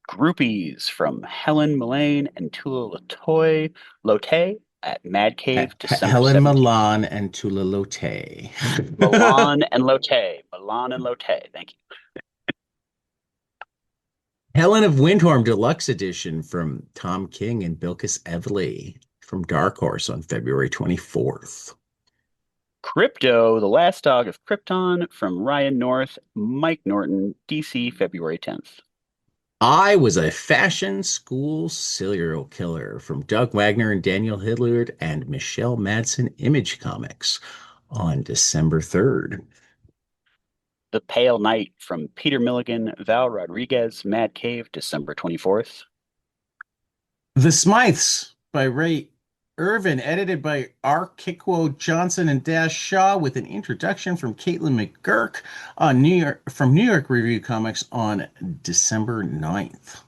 Groupies from Helen Mullane and Tula Lotte at Mad Cave, December Helen 17th. Milan and Tula Lotte. Milan and Lotte. Milan and Lotte. Thank you. Helen of Windhorn Deluxe Edition from Tom King and Bilkis Evely from Dark Horse on February 24th. Crypto, The Last Dog of Krypton from Ryan North, Mike Norton, DC, February 10th. I Was a Fashion School Serial Killer from Doug Wagner and Daniel Hilliard and Michelle Madsen Image Comics on December 3rd. The Pale Knight from Peter Milligan, Val Rodriguez, Mad Cave, December 24th. The Smythes by Ray Irvin, edited by R. Kikwo Johnson and Dash Shaw, with an introduction from Caitlin McGurk on New York Review Comics on December 9th.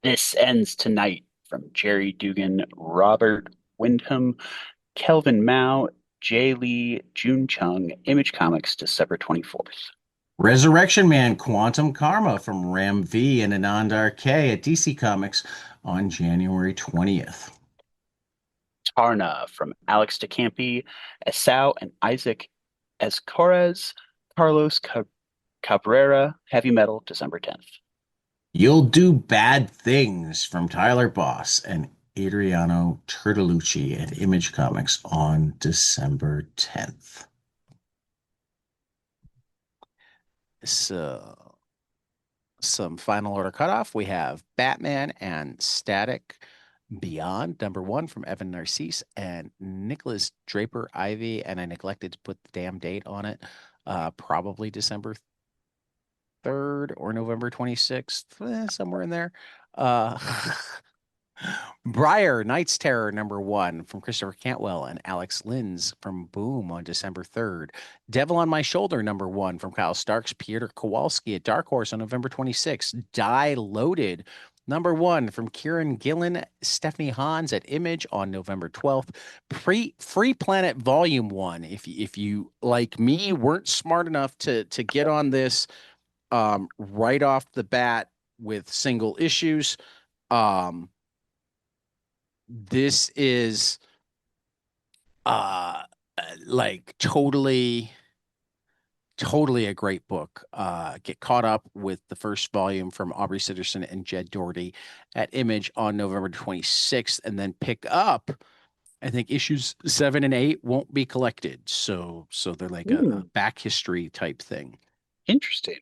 This Ends Tonight from Jerry Dugan, Robert Wyndham, Kelvin Mao, Jay Lee, June Chung, Image Comics, December 24th. Resurrection Man Quantum Karma from Ram V and Anand RK at DC Comics on January 20th. Tarna from Alex DeCampi, Esau and Isaac Escorez, Carlos Cabrera, Heavy Metal, December 10th. You'll Do Bad Things from Tyler Boss and Adriano Turtolucci at Image Comics on December 10th. So, some final order cutoff. We have Batman and Static Beyond, #1 from Evan Narcisse and Nicholas Draper Ivy. And I neglected to put the damn date on it. Probably December 3rd or November 26th, somewhere in there. Briar, Knight's Terror #1 from Christopher Cantwell and Alex Linz from Boom on December 3rd. Devil on My Shoulder #1 from Kyle Starks, Peter Kowalski at Dark Horse on November 26th. Die Loaded #1 from Kieran Gillen, Stephanie Hans at Image on November 12th. Free Planet Volume 1. If you, like me, weren't smart enough to get on this right off the bat with single issues, this is like totally a great book. Get caught up with the first volume from Aubrey Sitterson and Jed Doherty at Image on November 26th, and then pick up, I think, issues 7 and 8 won't be collected, so they're like a back history type thing. Interesting.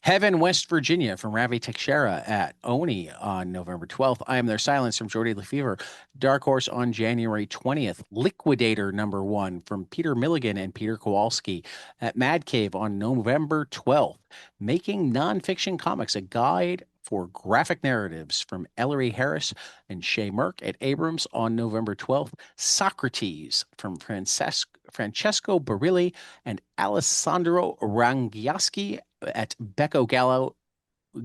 Heaven, West Virginia from Ravi Teixeira at Oni on November 12th. I Am Their Silence from Jordi Lefevre. Dark Horse on January 20th. Liquidator #1 from Peter Milligan and Peter Kowalski at Mad Cave on November 12th. Making Nonfiction Comics, a guide for graphic narratives from Ellery Harris and Shay Merck at Abrams on November 12th. Socrates from Francesco Barilli and Alessandro Rangiaschi at Becco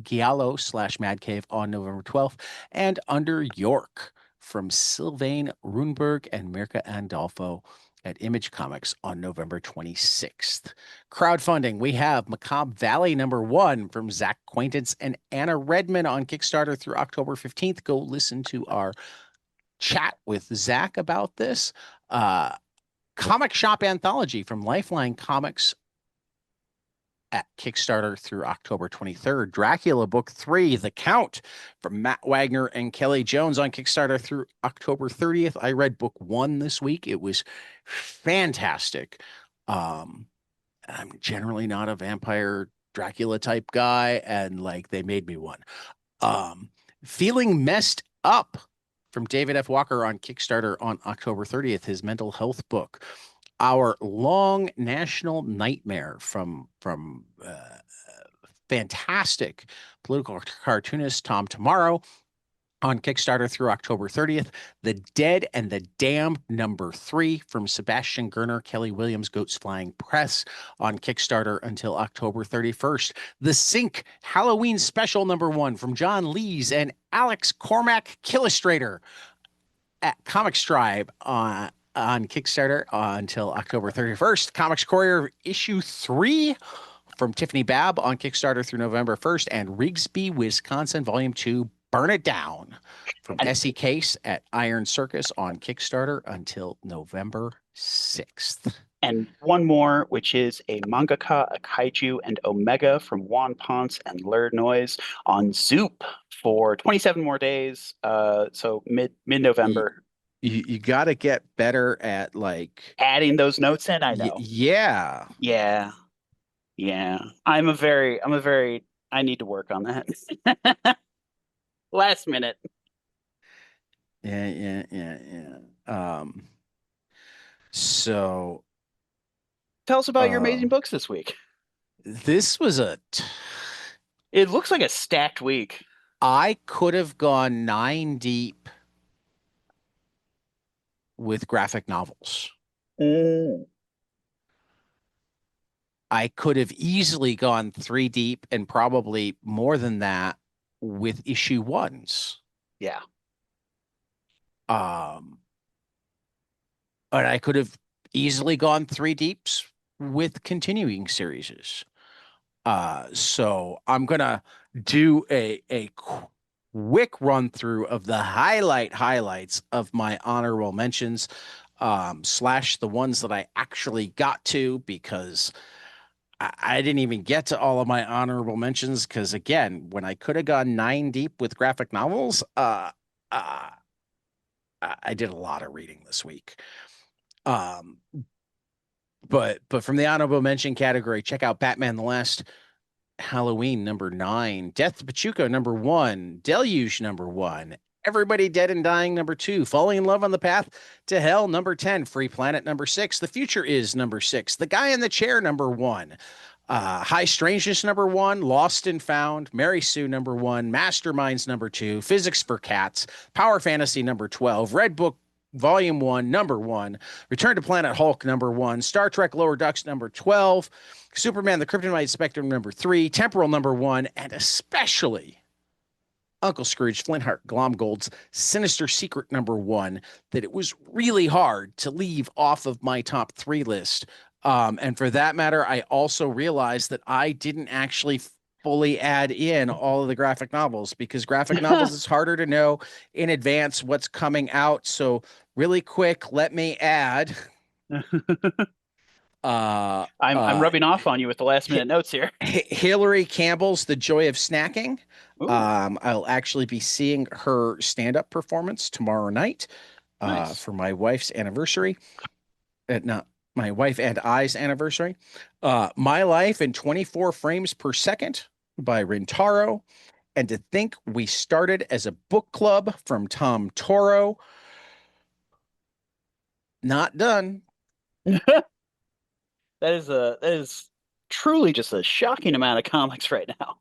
Giallo / Mad Cave on November 12th. And Under York from Sylvain Runberg and Mirka Andolfo at Image Comics on November 26th. Crowdfunding, we have Macabre Valley #1 from Zach Quaintance and Anna Redman on Kickstarter through October 15th. Go listen to our chat with Zach about this. Comic Shop Anthology from Lifeline Comics at Kickstarter through October 23rd. Dracula Book 3, The Count from Matt Wagner and Kelly Jones on Kickstarter through October 30th. I read Book 1 this week. It was fantastic. I'm generally not a vampire Dracula type guy, and like they made me one. Feeling Messed Up from David F. Walker on Kickstarter on October 30th, his mental health book. Our Long National Nightmare from fantastic political cartoonist Tom Tomorrow on Kickstarter through October 30th. The Dead and the Damned #3 from Sebastian Gerner, Kelly Williams, Goats Flying Press on Kickstarter until October 31st. The Sink Halloween Special #1 from John Lees and Alex Cormack Killustrator at Comic Stripe on Kickstarter until October 31st. Comics Courier issue 3 from Tiffany Babb on Kickstarter through November 1st, and Rigsby, Wisconsin, Volume 2, Burn It Down from And S.E. Case at Iron Circus on Kickstarter until November 6th. and one more, which is a mangaka, a kaiju, and Omega from Juan Ponce and Lurd Noise on Zoop for 27 more days. So mid-November. You got to get better at like Adding those notes in, I know. Yeah. Yeah. Yeah. I need to work on that. Last minute. Yeah. So Tell us about your amazing books this week. this was It looks like a stacked week. I could have gone 9 deep with graphic novels. Mm. I could have easily gone 3 deep and probably more than that with issue 1s. Yeah. But I could have easily gone 3 deeps with continuing series. So I'm gonna do a quick run through of the highlights of my honorable mentions, slash the ones that I actually got to, because I didn't even get to all of my honorable mentions, because again, when I could have gone 9 deep with graphic novels, I did a lot of reading this week. But from the honorable mention category, check out Batman: The Last Halloween #9, Death to Pachuca #1, Deluge #1, Everybody Dead and Dying #2, Falling in Love on the Path to Hell #10, Free Planet #6, The Future Is #6, The Guy in the Chair #1, High Strangeness #1, Lost and Found, Mary Sue #1, Masterminds #2, Physics for Cats, Power Fantasy #12, Red Book Volume 1 #1, Return to Planet Hulk #1, Star Trek Lower Ducks #12, Superman the Kryptonite Spectrum #3, Temporal #1, and especially Uncle Scrooge Flintheart Glomgold's Sinister Secret #1, that it was really hard to leave off of my top 3 list. And for that matter, I also realized that I didn't actually fully add in all of the graphic novels, because graphic novels is harder to know in advance what's coming out. So really quick, let me add. I'm rubbing off on you with the last minute notes here. Hillary Campbell's The Joy of Snacking. Ooh. I'll actually be seeing her stand-up performance tomorrow night Nice. for my wife's anniversary. Not my wife and I's anniversary. My Life in 24 Frames Per Second by Rintaro. And to think we started as a book club from Tom Toro. Not done. That is truly just a shocking amount of comics right now.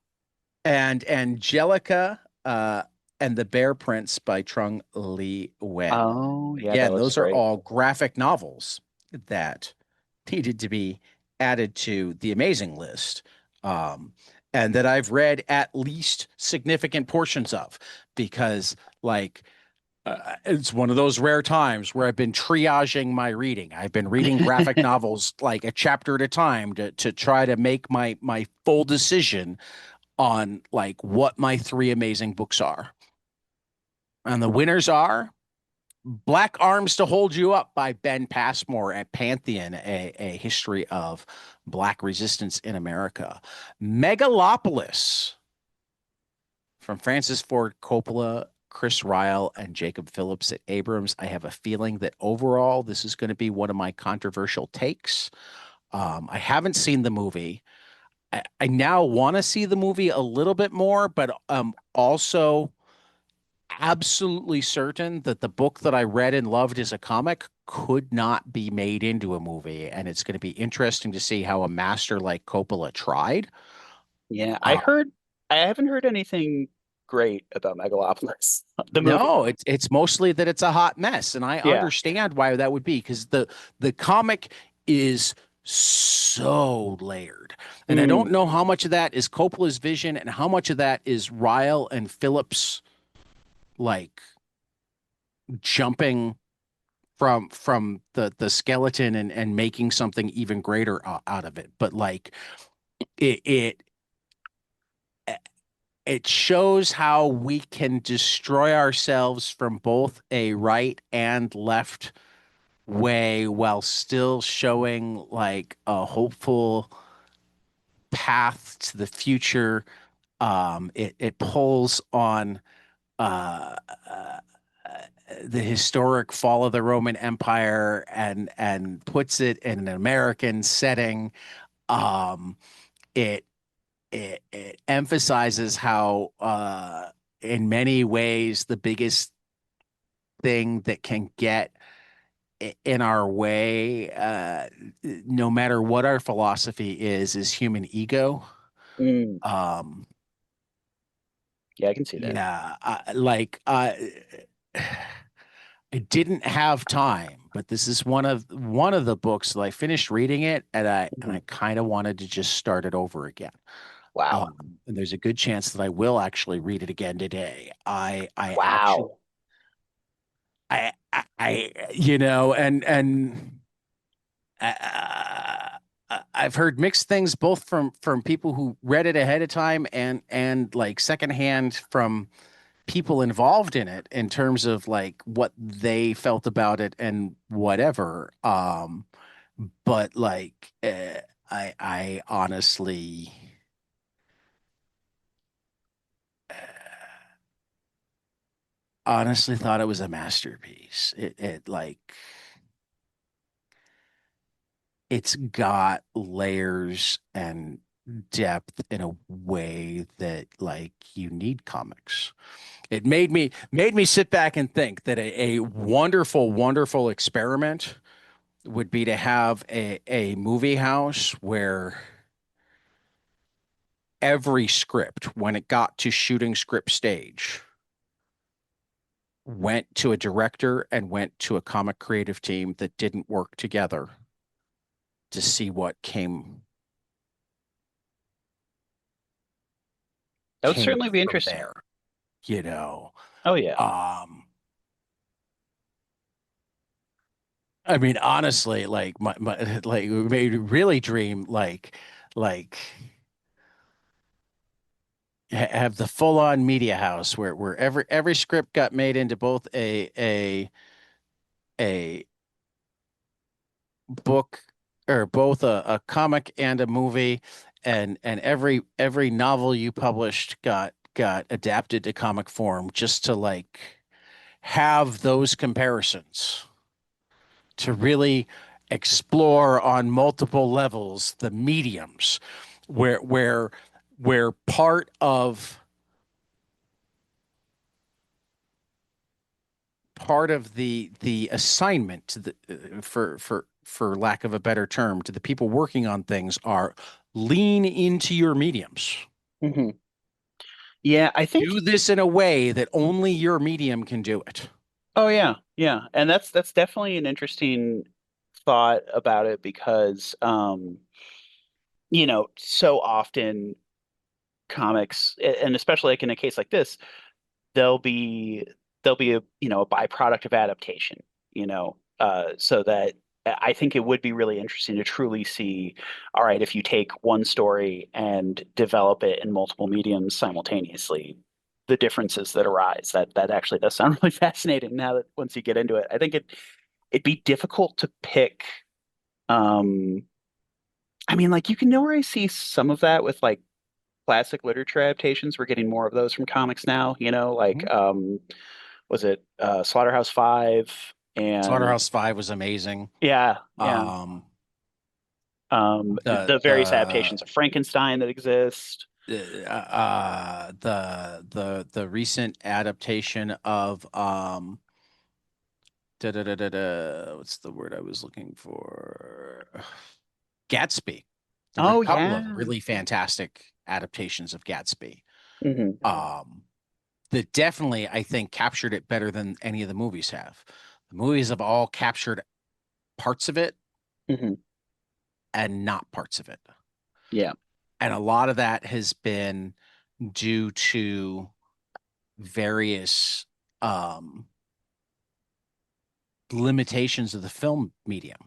And Angelica and the Bear Prince by Trung Lee Wen. Oh, yeah. Again, those are all graphic novels that needed to be added to the amazing list, and that I've read at least significant portions of, because like it's one of those rare times where I've been triaging my reading. I've been reading graphic novels like a chapter at a time to try to make my full decision on like what my 3 amazing books are. And the winners are Black Arms to Hold You Up by Ben Passmore at Pantheon, a history of Black resistance in America. Megalopolis from Francis Ford Coppola, Chris Ryle, and Jacob Phillips at Abrams. I have a feeling that overall this is going to be one of my controversial takes. I haven't seen the movie. I now want to see the movie a little bit more, but also absolutely certain that the book that I read and loved as a comic could not be made into a movie. And it's going to be interesting to see how a master like Coppola tried. Yeah, Uh, I haven't heard anything great about Megalopolis, the movie. no, it's mostly that it's a hot mess, and I Yeah. understand why that would be because the comic is so layered, and I don't Mm, know how much of that is Coppola's vision and how much of that is Ryle and Phillips like jumping from the skeleton and making something even greater out of it. But like it it it shows how we can destroy ourselves from both a right and left way while still showing like a hopeful path to the future. It pulls on uh, uh, the historic fall of the Roman Empire and puts it in an American setting. Um, it it emphasizes how in many ways the biggest thing that can get in our way, no matter what our philosophy is human ego. mm, Um, yeah, I can see that. yeah, I didn't have time, but this is one of the books that I finished reading it, and I Mhm. kind of wanted to just start it over again. Wow. And there's a good chance that I will actually read it again today. I actually Wow. you know, and I've heard mixed things both from people who read it ahead of time and like secondhand from people involved in it in terms of like what they felt about it and whatever. But like I honestly thought it was a masterpiece. It like it's got layers and depth in a way that like you need comics. It made me sit back and think that a wonderful, wonderful experiment would be to have a movie house where every script, when it got to shooting script stage, went to a director and went to a comic creative team that didn't work together to see what That would came certainly be from interesting. there, you know. Oh yeah. Um, I mean, honestly, like my like it made me really dream like have the full on media house where every script got made into both a book or both a comic and a movie and every novel you published got adapted to comic form just to like have those comparisons to really explore on multiple levels the mediums where part of the assignment to the for lack of a better term to the people working on things are lean into your mediums. Hmm. Yeah, I think. Do this in a way that only your medium can do it. Oh yeah, yeah, and that's definitely an interesting thought about it because so often comics, and especially like in a case like this, they'll be they'll be a byproduct of adaptation, so that I think it would be really interesting to truly see, all right, if you take one story and develop it in multiple mediums simultaneously, the differences that arise. That actually does sound really fascinating now that once you get into it. I think it'd be difficult to pick. Um, I mean, like you can already see some of that with like classic literature adaptations. We're getting more of those from comics now, like Mhm. was it Slaughterhouse-Five and Slaughterhouse-Five was amazing. yeah, yeah. Um, The various the adaptations of Frankenstein that exist. the recent adaptation of what's the word I was looking for? Gatsby. There were a Oh couple of yeah. really fantastic adaptations of Gatsby. Hmm. That definitely, I think, captured it better than any of the movies have. The movies have all captured parts of it Hmm. and not parts of it. Yeah. And a lot of that has been due to various limitations of the film medium.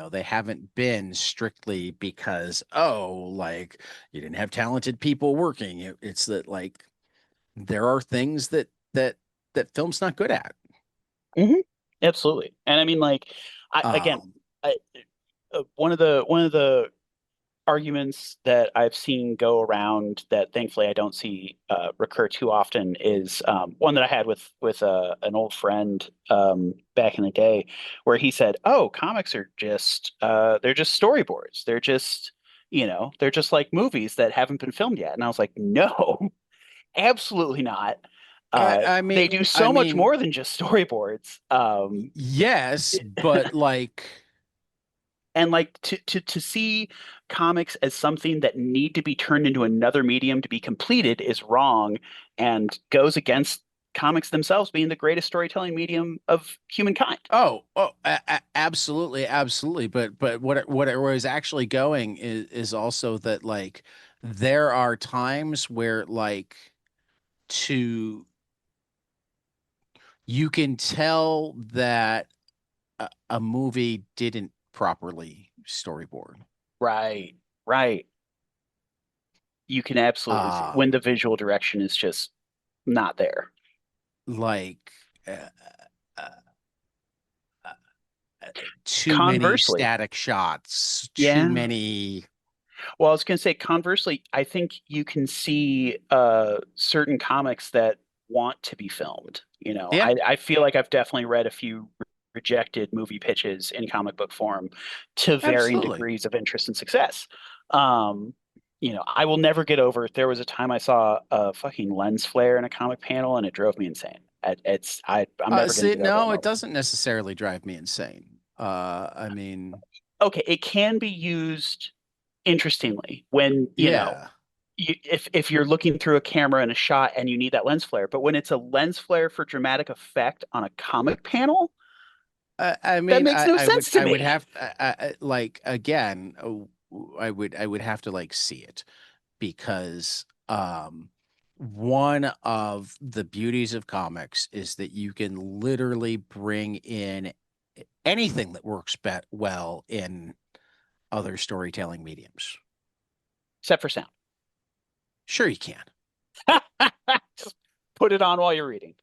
They haven't been strictly because, oh, like you didn't have talented people working. It's that like there are things that film's not good at. Hmm. Absolutely. And I mean, like, again, Um, I, one of the arguments that I've seen go around that thankfully I don't see recur too often is one that I had with an old friend back in the day, where he said, "Oh, comics are just they're just storyboards. They're just like movies that haven't been filmed yet." And I was like, "No, absolutely not. I They mean, do so much more than just storyboards." yes, but like, And like to see comics as something that need to be turned into another medium to be completed is wrong and goes against comics themselves being the greatest storytelling medium of humankind. absolutely, absolutely. But what it was actually going is also that like there are times where like to you can tell that a movie didn't properly storyboard. Right, right. You can absolutely see Uh when the visual direction is just not there. like uh, uh, uh, too many Conversely, static shots, too yeah. many. Well, I was going to say, conversely, I think you can see certain comics that want to be filmed. Yeah, I feel like I've definitely read a few rejected movie pitches in comic book form to varying absolutely. degrees of interest and success. Um, I will never get over. There was a time I saw a fucking lens flare in a comic panel, and it drove me insane. I'm never going to See, get over that no, it moment. doesn't necessarily drive me insane. I mean, Okay, it can be used interestingly when yeah. if you're looking through a camera in a shot and you need that lens flare, but when it's a lens flare for dramatic effect on a comic panel, I that mean, makes no sense to I would me. have, like, again, I would have to like see it because, one of the beauties of comics is that you can literally bring in anything that works well in other storytelling mediums. Except for sound. Sure, you can. Just put it on while you're reading.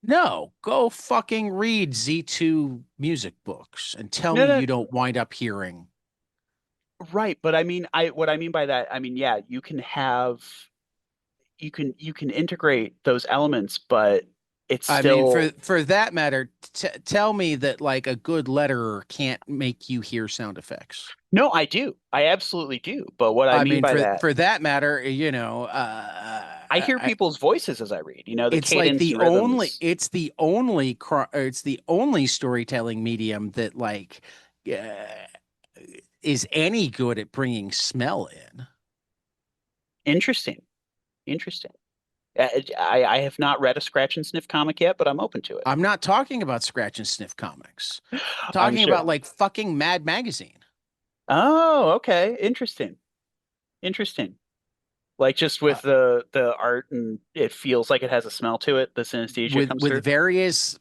No, go fucking read Z2 music books and tell No, me no, you don't wind up hearing. right. But I mean, I what I mean by that, I mean, yeah, you can integrate those elements, but it's I mean, still for that matter, tell me that like a good letterer can't make you hear sound effects. no, I do. I absolutely do. But what I I mean mean, by that, for that matter, I hear people's voices as I read, the it's like cadence and rhythms. it's the only storytelling medium that like uh, is any good at bringing smell in. Interesting. Interesting. I have not read a scratch and sniff comic yet, but I'm open to it. I'm not talking about scratch and sniff comics. I'm I'm talking sure. about like fucking Mad Magazine. Oh, okay. Interesting. Interesting. Like just Uh, with the art and it feels like it has a smell to it. The synesthesia comes through.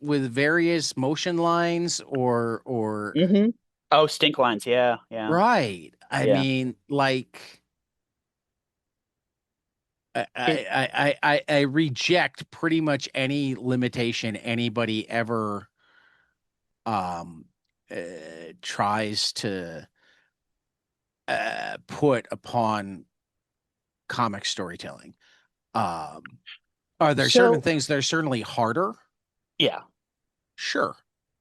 with various motion lines or Hmm. Oh, stink lines. Yeah, yeah, right. I yeah. mean, like It I reject pretty much any limitation anybody ever um uh, tries to put upon comic storytelling. Um, are there certain so things that are certainly harder? yeah, Sure.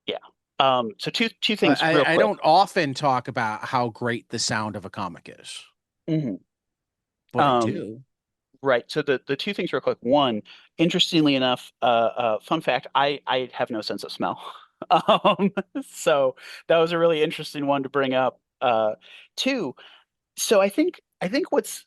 yeah. So two things real I quick. don't often talk about how great the sound of a comic is, Hmm. but I Um, do. right. So the two things real quick. One, interestingly enough, fun fact, I have no sense of smell. Um, so that was a really interesting one to bring up. Two, so I think what's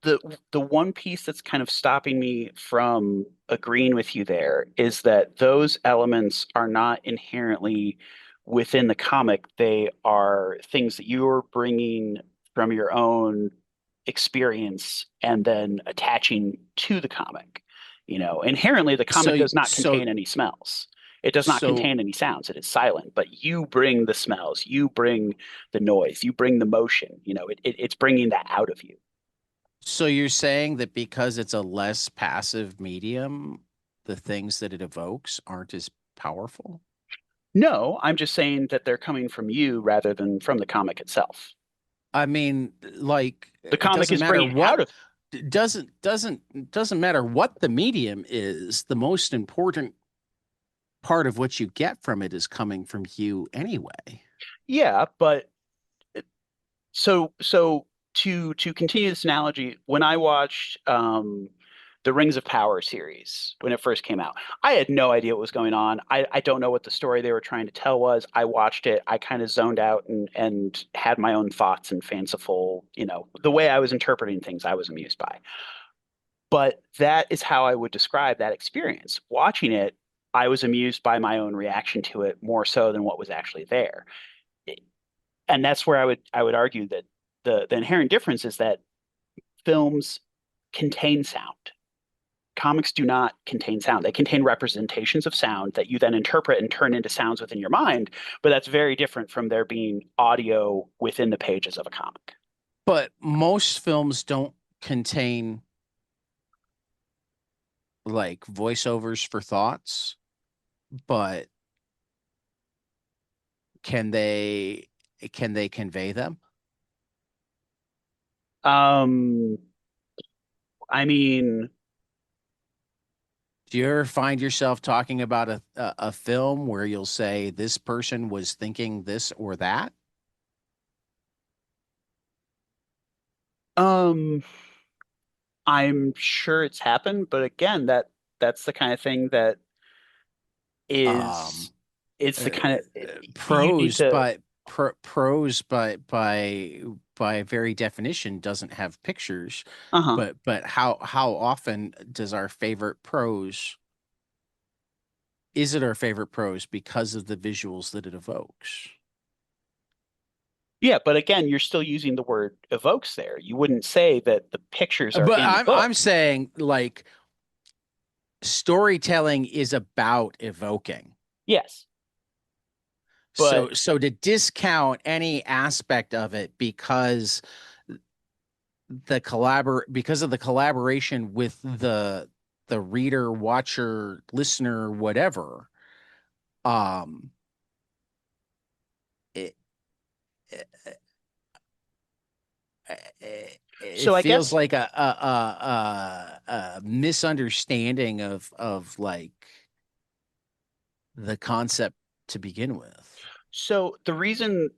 the one piece that's kind of stopping me from agreeing with you there is that those elements are not inherently within the comic. They are things that you're bringing from your own experience and then attaching to the comic. Inherently, the So comic does not so contain any smells. It does not so contain any sounds. It is silent, but you bring the smells, you bring the noise, you bring the motion. It's bringing that out of you. so you're saying that because it's a less passive medium, the things that it evokes aren't as powerful? No, I'm just saying that they're coming from you rather than from the comic itself. I mean, like The it comic doesn't is matter bringing it out what of doesn't matter what the medium is. The most important part of what you get from it is coming from you anyway. yeah, but so to continue this analogy, when I watched the Rings of Power series when it first came out, I had no idea what was going on. I don't know what the story they were trying to tell was. I watched it, I kind of zoned out and had my own thoughts and fanciful, the way I was interpreting things, I was amused by. But that is how I would describe that experience. Watching it, I was amused by my own reaction to it more so than what was actually there. And that's where I would argue that the inherent difference is that films contain sound. Comics do not contain sound. They contain representations of sound that you then interpret and turn into sounds within your mind, but that's very different from there being audio within the pages of a comic. But most films don't contain like voiceovers for thoughts, but can they can they convey them? Um, I mean, Do you ever find yourself talking about a film where you'll say this person was thinking this or that? um, I'm sure it's happened, but again, that's the kind of thing that Um, is it's uh, the kind of you need prose, to. but prose by very definition doesn't have pictures. Uh-huh. But how often does our favorite prose is it our favorite prose because of the visuals that it evokes? Yeah, but again, you're still using the word evokes there. You wouldn't say that the pictures are But in the I'm book. saying like storytelling is about evoking. Yes, but So to discount any aspect of it because of the collaboration with the reader, watcher, listener, whatever, um, it, it so I feels guess like a misunderstanding of like the concept to begin with. so the reason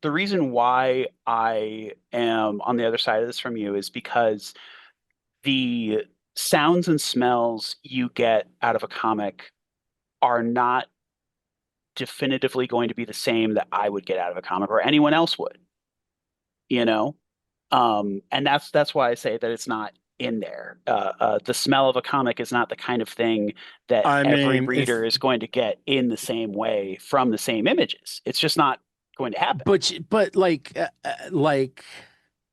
why I am on the other side of this from you is because the sounds and smells you get out of a comic are not definitively going to be the same that I would get out of a comic or anyone else would, you know? And that's why I say that it's not in there. The smell of a comic is not the kind of thing that I every mean, if reader is going to get in the same way from the same images. It's just not going to happen. but like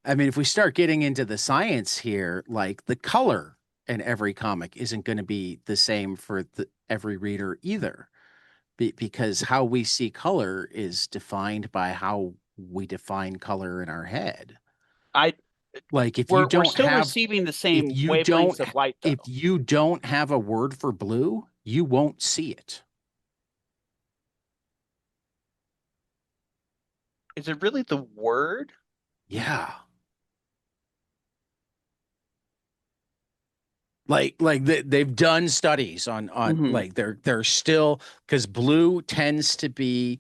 I mean, if we start getting into the science here, like the color in every comic isn't going to be the same for every reader either, because how we see color is defined by how we define color in our head. I Like if you we're don't still have receiving the if same you wavelengths don't of light if though. you don't have a word for blue, you won't see it. Is it really the word? Yeah. They've done studies on Hmm. like they're still because blue tends to be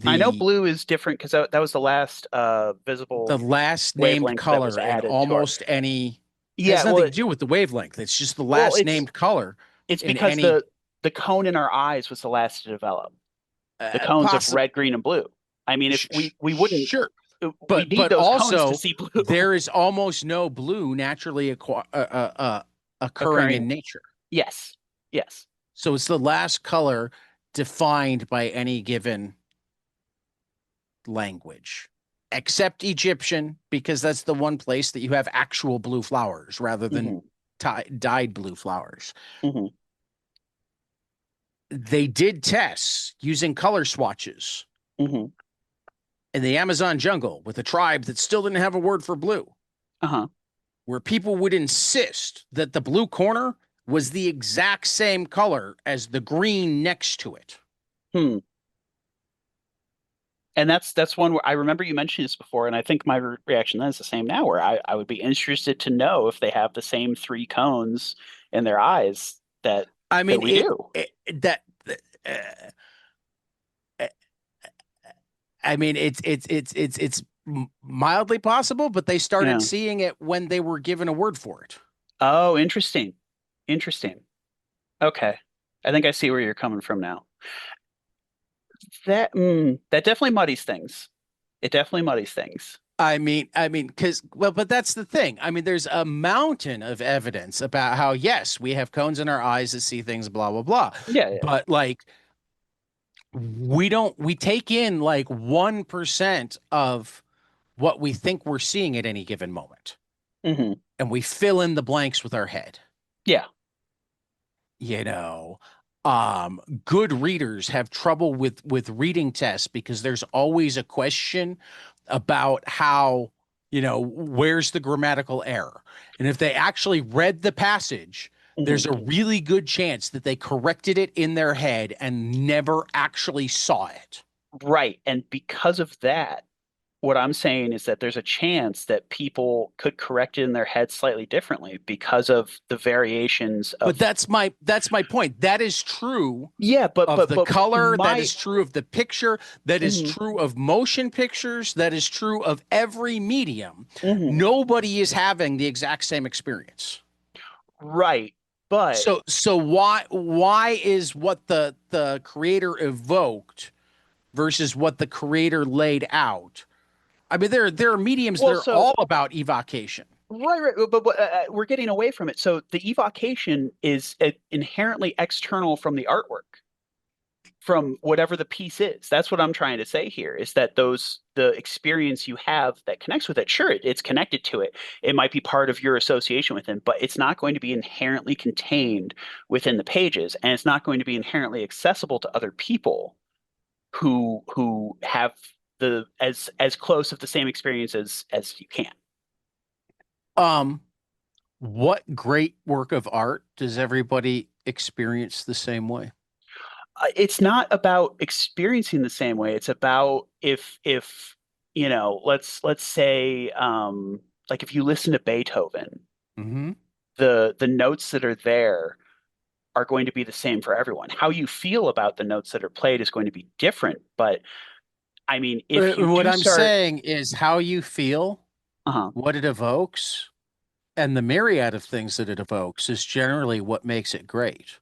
I know the blue is different because that was the last the visible last named wavelength that was color in added to our. almost any has Yeah, nothing well, to do with the wavelength. It's just the well, last named color it's in because any the cone in our eyes was the last to develop. The cones of possible. red, green, and blue. I mean, if we wouldn't Sure, we But need those cones to also see blue there is almost no blue naturally occurring occurring. in nature. Yes. Yes. So it's the last color defined by any given language, except Egyptian, because that's the one place that you have actual blue flowers rather than Hmm. dyed blue flowers. Hmm. They did tests using color swatches Hmm. in the Amazon jungle with a tribe that still didn't have a word for blue, Uh-huh. where people would insist that the blue corner was the exact same color as the green next to it. Hmm. And that's one where I remember you mentioned this before, and I think my reaction then is the same now, where I would be interested to know if they have the same three cones in their eyes I that mean, we do. that uh, I mean, it's mildly possible, but they started Yeah. seeing it when they were given a word for it. Oh, interesting. Interesting. Okay. I think I see where you're coming from now. That definitely muddies things. It definitely muddies things. Because well, but that's the thing. I mean, there's a mountain of evidence about how yes, we have cones in our eyes that see things, blah blah blah. Yeah, yeah. But like, we take in like 1% of what we think we're seeing at any given moment, Hmm. and we fill in the blanks with our head. Yeah. you know Good readers have trouble with reading tests because there's always a question about how, where's the grammatical error, and if they actually read the passage, Hmm. there's a really good chance that they corrected it in their head and never actually saw it. Right. And because of that, what I'm saying is that there's a chance that people could correct it in their head slightly differently because of the variations But of. that's my point. That is true Yeah, but of but the but color, that my. is true of the picture, that is Mhm, true of motion pictures, that is true of every medium. mhm. Nobody is having the exact same experience. Right. But So why is what the creator evoked versus what the creator laid out? I mean, there are mediums that well, are so all about evocation. right, but we're getting away from it. So the evocation is inherently external from the artwork, from whatever the piece is. That's what I'm trying to say here is that the experience you have that connects with it, sure, it's connected to it. It might be part of your association with it, but it's not going to be inherently contained within the pages, and it's not going to be inherently accessible to other people who have the as close of the same experience as you can. Um, what great work of art does everybody experience the same way? It's not about experiencing the same way. It's about if let's say like if you listen to Beethoven, Hmm. the notes that are there are going to be the same for everyone. How you feel about the notes that are played is going to be different. But I mean, if you What do I'm start, saying is how you feel, uh-huh. what it evokes, and the myriad of things that it evokes is generally what makes it great.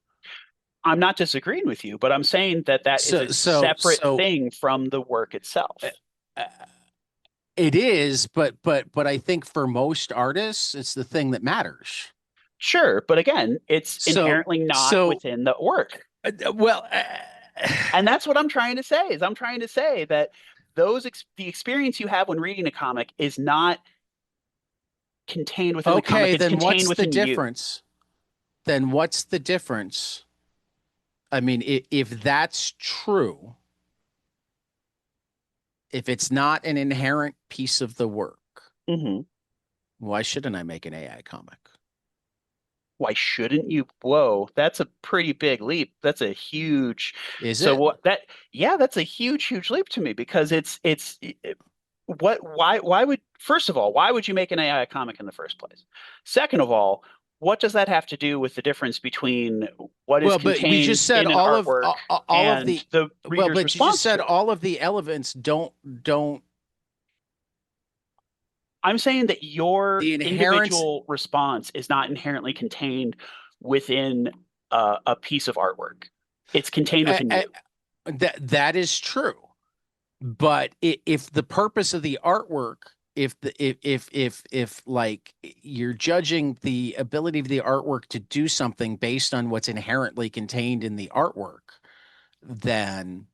I'm not disagreeing with you, but I'm saying that that is So, a so, separate so thing from the work uh, itself. uh, it is, but I think for most artists, it's the thing that matters. Sure, but again, it's So, inherently not so, within the work. well, And that's what I'm trying to say is I'm trying to say that the experience you have when reading a comic is not contained within the comic. okay, It's then contained what's the within you. difference? Then what's the difference? I mean, if that's true, if it's not an inherent piece of the work, Hmm. why shouldn't I make an AI comic? Why shouldn't you? Whoa, that's a pretty big leap. That's a huge. Is So it? what that, yeah, that's a huge leap to me because what why would first of all, why would you make an AI comic in the first place? Second of all, what does that have to do with the difference between what is Well, but you contained just said in an artwork all of and the the well, reader's but you just response said to it? all of the elements don't I'm saying that your the inherent individual response is not inherently contained within a piece of artwork. It's contained uh, within uh, you. that is true. But if the purpose of the artwork, if the if like you're judging the ability of the artwork to do something based on what's inherently contained in the artwork, then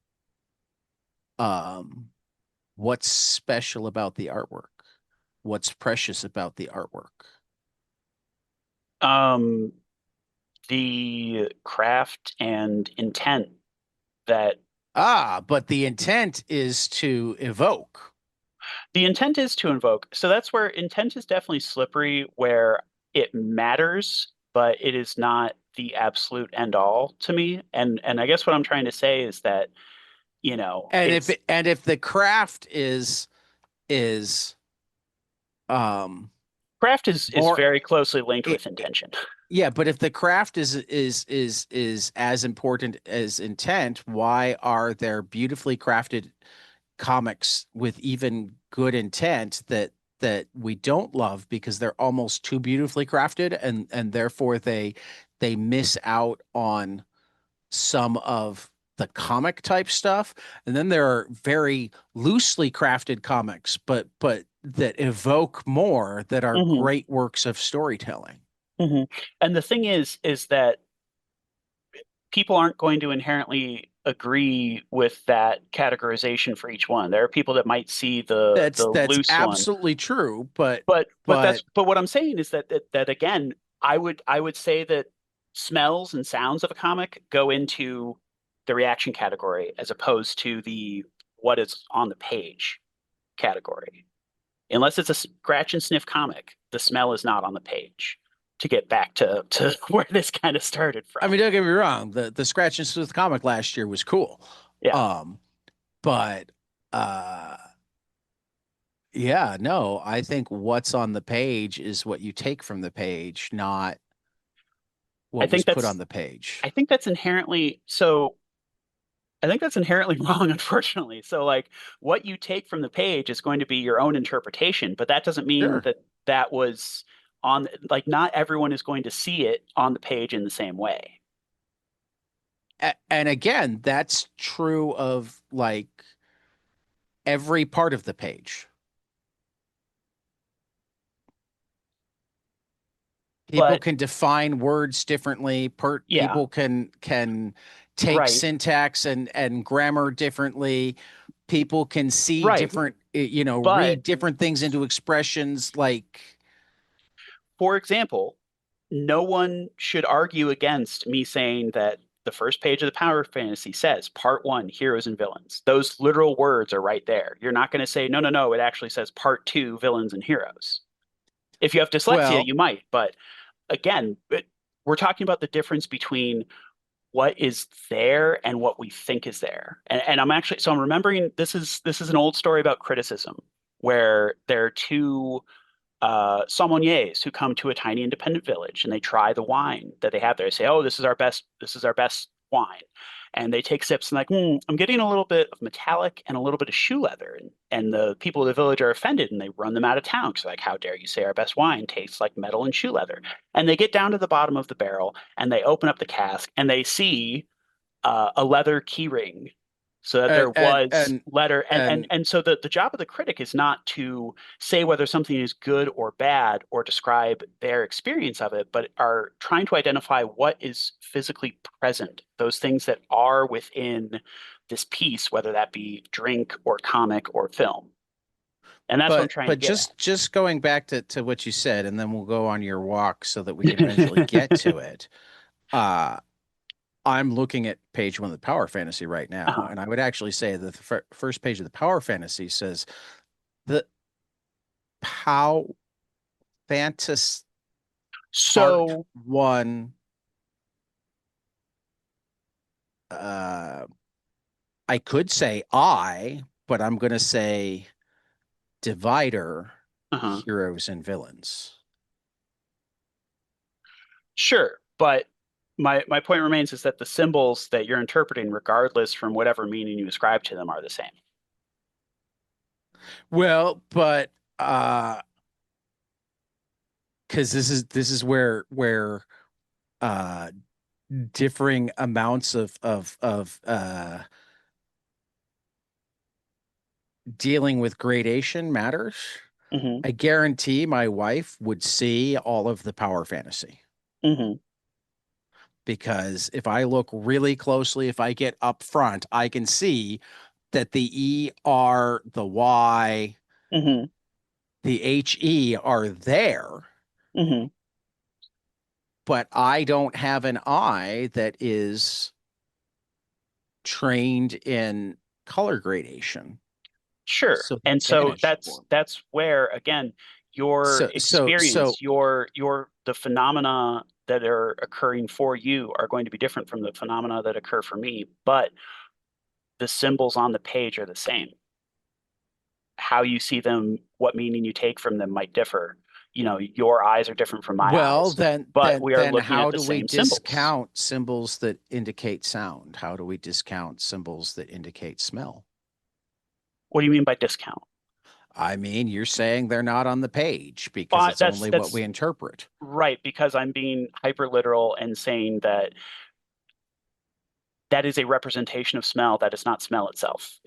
um what's special about the artwork? What's precious about the artwork? Um, the craft and intent that Ah, but the intent is to evoke. the intent is to invoke. So that's where intent is definitely slippery, where it matters, but it is not the absolute end all to me. And I guess what I'm trying to say is that, it's And if the craft is um craft is more very closely linked it, with intention. yeah, but if the craft is as important as intent, why are there beautifully crafted comics with even good intent that we don't love because they're almost too beautifully crafted, and therefore they miss out on some of the comic type stuff. And then there are very loosely crafted comics, but that evoke more, that are Hmm. great works of storytelling. Hmm. And the thing is that people aren't going to inherently agree with that categorization for each one. There are people that might see the That's loose one. absolutely true, But but but what I'm saying is that again, I would say that smells and sounds of a comic go into the reaction category as opposed to the what is on the page category. Unless it's a scratch and sniff comic, the smell is not on the page. To get back to where this kind of started I from. mean, don't get me wrong, the Scratch and Smith comic last year was cool. Yeah. Um, but uh yeah, no, I think what's on the page is what you take from the page, not I what was think put on that's the page. I think that's inherently so I think that's inherently wrong, unfortunately. So, like, what you take from the page is going to be your own interpretation, but that doesn't mean Sure. that that was on, like, not everyone is going to see it on the page in the same way. And again, that's true of like every part of the page. People But can define words differently. yeah, People can take right, syntax and grammar differently. People can see right. different, But read different things into expressions. Like, for example, no one should argue against me saying that the first page of the Power Fantasy says part one, heroes and villains. Those literal words are right there. You're not going to say, no, no, no, it actually says part two, villains and heroes. If you have dyslexia, well, you might, but again, we're talking about the difference between what is there and what we think is there. And I'm actually so I'm remembering this is an old story about criticism where there are two sommeliers who come to a tiny independent village and they try the wine that they have there. They say, "Oh, this is our best wine," and they take sips and like, I'm getting a little bit of metallic and a little bit of shoe leather, and the people of the village are offended and they run them out of town because like, how dare you say our best wine tastes like metal and shoe leather? And they get down to the bottom of the barrel and they open up the cask and they see a leather key ring so that and there was letter and and so the job of the critic is not to say whether something is good or bad or describe their experience of it, but are trying to identify what is physically present, those things that are within this piece, whether that be drink or comic or film. And that's what I'm trying to but get just going back to what you said, and then we'll go on your walk so that we can eventually get at. to it. Uh, I'm looking at page one of the Power Fantasy right now, Uh-huh. and I would actually say that the first page of the Power Fantasy says the Pow Fantas Part So, One. Uh, I could say but I'm going to say Divider, uh-huh. Heroes and Villains. Sure, but my point remains is that the symbols that you're interpreting, regardless from whatever meaning you ascribe to them, are the same. Well, but because this is where uh differing amounts of dealing with gradation matters. Hmm. I guarantee my wife would see all of the power fantasy Hmm. because if I look really closely, if I get up front, I can see that the E, R, the Y, Hmm. the HE are there, Hmm. but I don't have an eye that is trained in color gradation. Sure. So they And so vanish for that's me. that's where again your So experience, your the phenomena that are occurring for you are going to be different from the phenomena that occur for me, but the symbols on the page are the same. How you see them, what meaning you take from them might differ. You know, your eyes are different from my well, eyes, then but then we are then looking at how the do we same symbols. discount symbols that indicate sound? How do we discount symbols that indicate smell? What do you mean by discount? I mean, you're saying they're not on the page because it's That's only what we that's interpret. right, because I'm being hyper literal and saying that that is a representation of smell. That is not smell itself.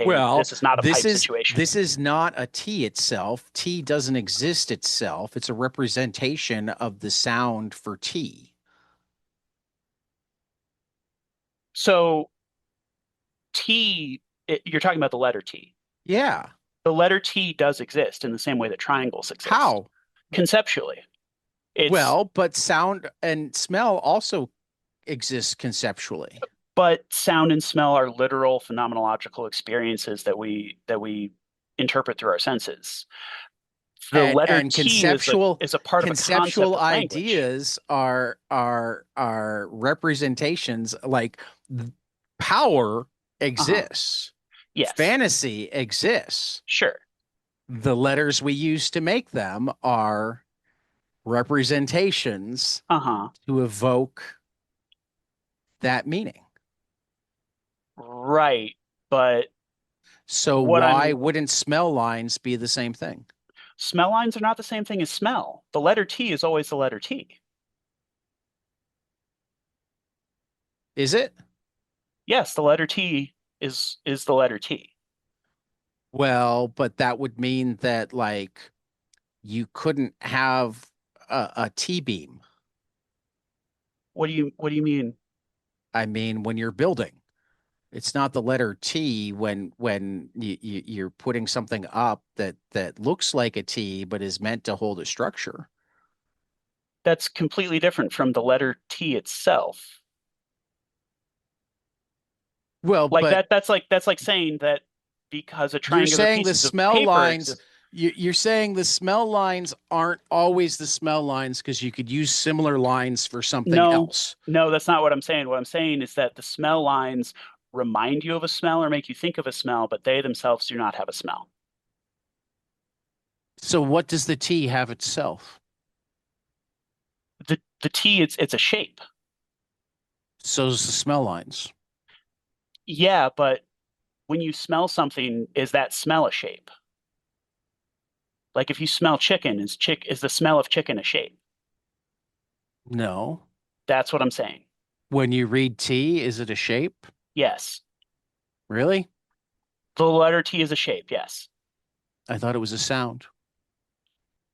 Well, This is not a pipe situation. this is not a T itself. T doesn't exist itself. It's a representation of the sound for T. So you're talking about the letter T. Yeah. The letter T does exist in the same way that triangles exist. How? Conceptually, it's Well, but sound and smell also exist conceptually. but sound and smell are literal phenomenological experiences that we interpret through our senses. The letter And T is a part of a concept conceptual of language. ideas are representations like power Uh-huh. exists, Yes. fantasy exists. Sure. The letters we use to make them are representations Uh-huh. to evoke that meaning. Right. But So what why I'm wouldn't smell lines be the same thing? smell lines are not the same thing as smell. The letter T is always the letter T. Is it? Yes, the letter T is the letter T. Well, but that would mean that like you couldn't have a T beam. What do you mean? I mean, when you're building, it's not the letter T when you're putting something up that looks like a T but is meant to hold a structure. That's completely different from the letter T itself. Well, Like but that's like saying that because a you're triangular saying the pieces of smell paper lines, exist. you're saying the smell lines aren't always the smell lines because you could use similar lines for something No, else. no, that's not what I'm saying. What I'm saying is that the smell lines remind you of a smell or make you think of a smell, but they themselves do not have a smell. So what does the T have itself? The T, it's a shape. So does the smell lines. Yeah, but when you smell something, is that smell a shape? Like if you smell chicken, is the smell of chicken a shape? No. That's what I'm saying. When you read T, is it a shape? Yes. Really? The letter T is a shape, yes. I thought it was a sound.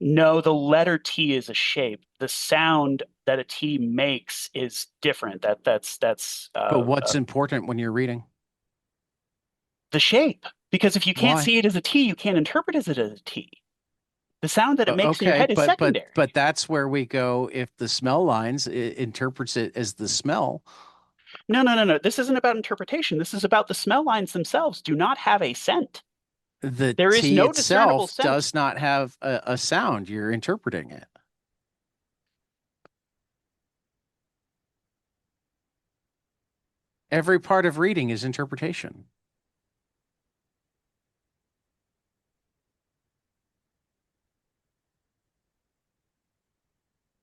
No, the letter T is a shape. The sound that a T makes is different. That's But what's important when you're reading? the shape. Because if you can't Why? see it as a T, you can't interpret it as a T. The sound that it makes in your Okay, head is but secondary. that's where we go if the smell lines interprets it as the smell. No, no, no, no. This isn't about interpretation. This is about the smell lines themselves do not have a scent. The There is T no discernible itself scent. does not have a sound. You're interpreting it. Every part of reading is interpretation.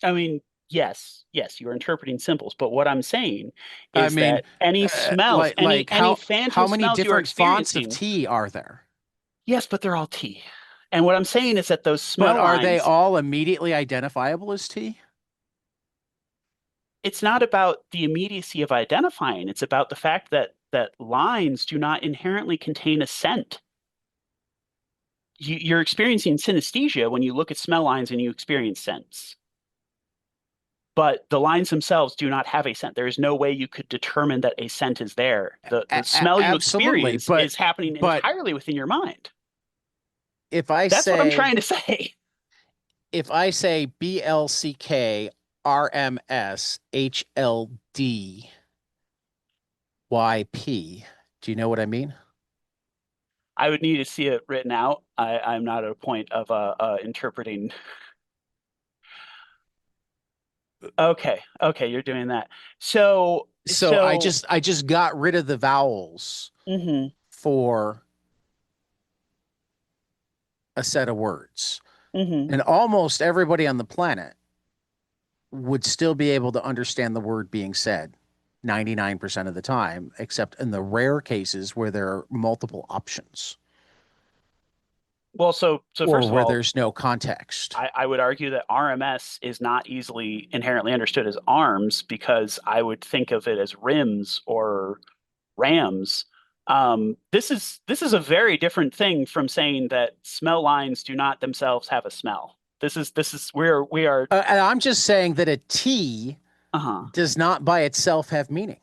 I mean, yes, yes, you're interpreting symbols, but what I'm saying I is mean, that any smells, like any how phantom many smells you are different fonts of experiencing, T are there? yes, but they're all T. And what I'm saying is that those But smell are they lines, all immediately identifiable as T? it's not about the immediacy of identifying. It's about the fact that lines do not inherently contain a scent. you're experiencing synesthesia when you look at smell lines and you experience scents. But the lines themselves do not have a scent. There is no way you could determine that a scent is there. The smell you Absolutely, experience is happening but entirely within your mind. if I That's what I'm say trying to say. BLCKRMSHLDYP, do you know what I mean? I would need to see it written out. I'm not at a point of interpreting. Okay, okay, you're doing that. So, So so, I just got rid of the vowels hmm for a set of words. hmm And almost everybody on the planet would still be able to understand the word being said 99% of the time, except in the rare cases where there are multiple options Well, so or first of where all, there's no context. I would argue that RMS is not easily inherently understood as arms because I would think of it as rims or rams. This is a very different thing from saying that smell lines do not themselves have a smell. This is we are And I'm just saying that a T uh-huh. does not by itself have meaning.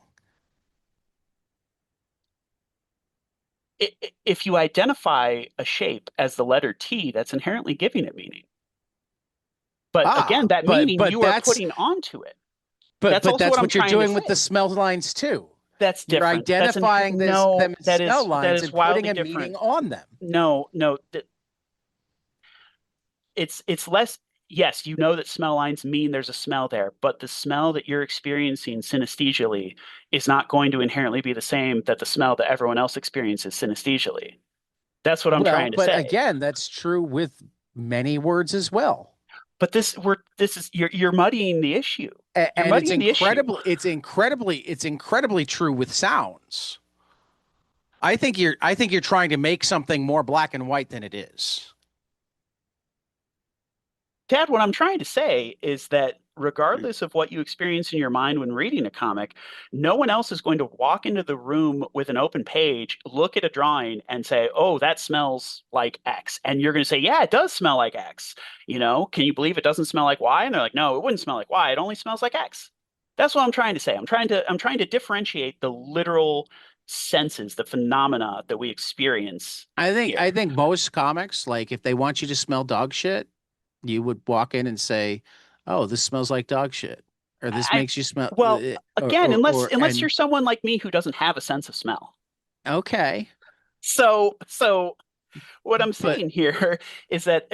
If you identify a shape as the letter T, that's inherently giving it meaning. But again, Ah, that but meaning but you are that's putting onto it. but That's but also what that's I'm what you're trying to doing with the say. smell lines too. That's You're different. That's in identifying this no, them as smell that lines is and putting wildly a different. meaning on them. No, no, it's less. Yes, you know that smell lines mean there's a smell there, but the smell that you're experiencing synesthesially is not going to inherently be the same that the smell that everyone else experiences synesthesially. That's what I'm Well, trying to but say. again, that's true with many words as well. But this is you're muddying the issue. You're And it's muddying the issue. incredibly true with sounds. I think you're trying to make something more black and white than it is. Dad, what I'm trying to say is that regardless of what you experience in your mind when reading a comic, no one else is going to walk into the room with an open page, look at a drawing, and say, "Oh, that smells like X." And you're going to say, "Yeah, it does smell like X." Can you believe it doesn't smell like Y? And they're like, "No, it wouldn't smell like Y. It only smells like X." That's what I'm trying to say. I'm trying to differentiate the literal senses, the phenomena that we experience I here. think most comics, like if they want you to smell dog shit, you would walk in and say, "Oh, this smells like dog shit," or "This I makes you smell," well, again, unless you're and someone like me who doesn't have a sense of smell. okay, So what I'm but saying here is that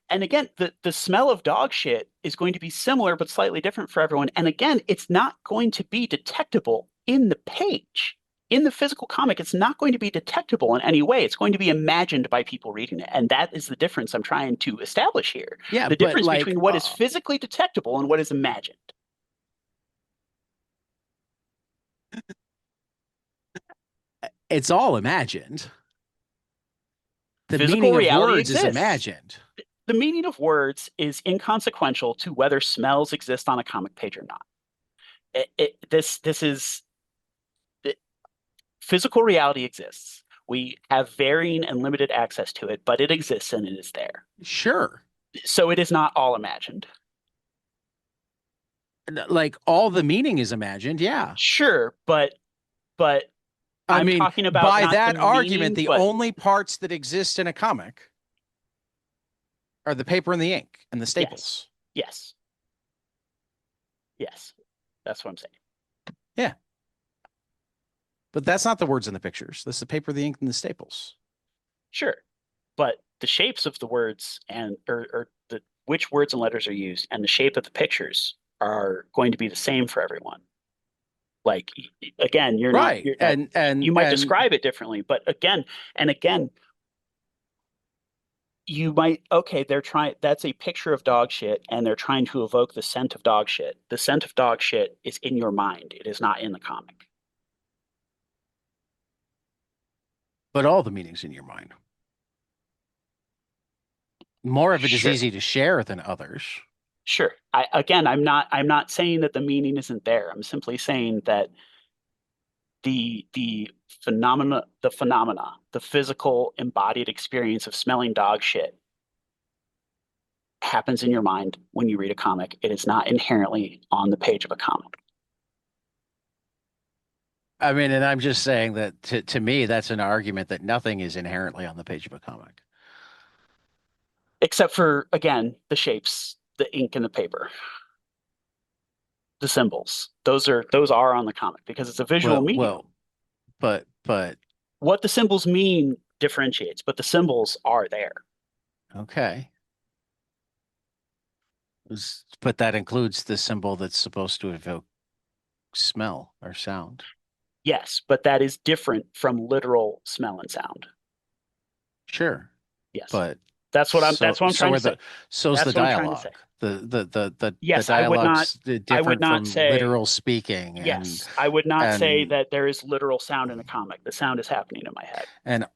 and again, the smell of dog shit is going to be similar but slightly different for everyone. And again, it's not going to be detectable in the page. In the physical comic, it's not going to be detectable in any way. It's going to be imagined by people reading it. And that is the difference I'm trying to establish here. yeah, The but difference like between what is physically detectable and what is imagined. it's all imagined. The Physical meaning of reality words is exists. imagined. The meaning of words is inconsequential to whether smells exist on a comic page or not. This is physical reality exists. We have varying and limited access to it, but it exists and it is there. Sure. So it is not all imagined. Like all the meaning is imagined, yeah. Sure, but I I'm mean, talking about by not the that argument, meaning, the but only parts that exist in a comic are the paper and the ink and the yes, staples. yes, yes. That's what I'm saying. Yeah. But that's not the words in the pictures. That's the paper, the ink, and the staples. Sure, but the shapes of the words and or the which words and letters are used and the shape of the pictures are going to be the same for everyone. Like again, Right. you might describe it differently, but again and again, you might okay, they're trying that's a picture of dog shit and they're trying to evoke the scent of dog shit. The scent of dog shit is in your mind. It is not in the comic. but all the meaning's in your mind. More of it is Sure. easy to share than others. Sure. I'm not saying that the meaning isn't there. I'm simply saying that the phenomena, the physical embodied experience of smelling dog shit happens in your mind when you read a comic. It is not inherently on the page of a comic. I mean, and I'm just saying that to me, that's an argument that nothing is inherently on the page of a comic. Except for, again, the shapes, the ink and the paper, the symbols. Those are on the comic because it's a visual medium. Well, but What the symbols mean differentiates, but the symbols are there. okay. But that includes the symbol that's supposed to evoke smell or sound. Yes, but that is different from literal smell and sound. Sure, Yes. but That's what I'm trying to say. so's the That's what I'm trying to say. dialogue. The Yes, I would not dialogue's I would different not from say literal speaking, yes. I would not say and that there is literal sound in a comic. The sound is happening in my head.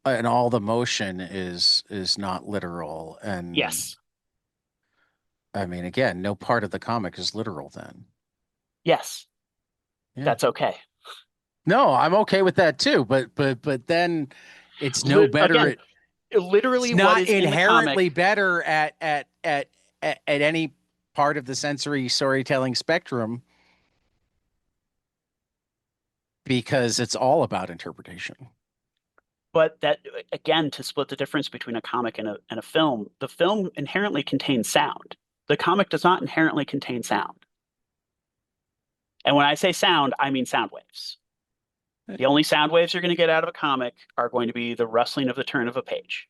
and all the motion is not literal. And Yes. I mean, again, no part of the comic is literal then. Yes. Yeah. That's okay. No, I'm okay with that too, but then it's no better Again, at it's literally what not is in the comic. inherently better at any part of the sensory storytelling spectrum because it's all about interpretation. But that, again, to split the difference between a comic and a film, the film inherently contains sound. The comic does not inherently contain sound. And when I say sound, I mean sound waves. The only sound waves you're going to get out of a comic are going to be the rustling of the turn of a page.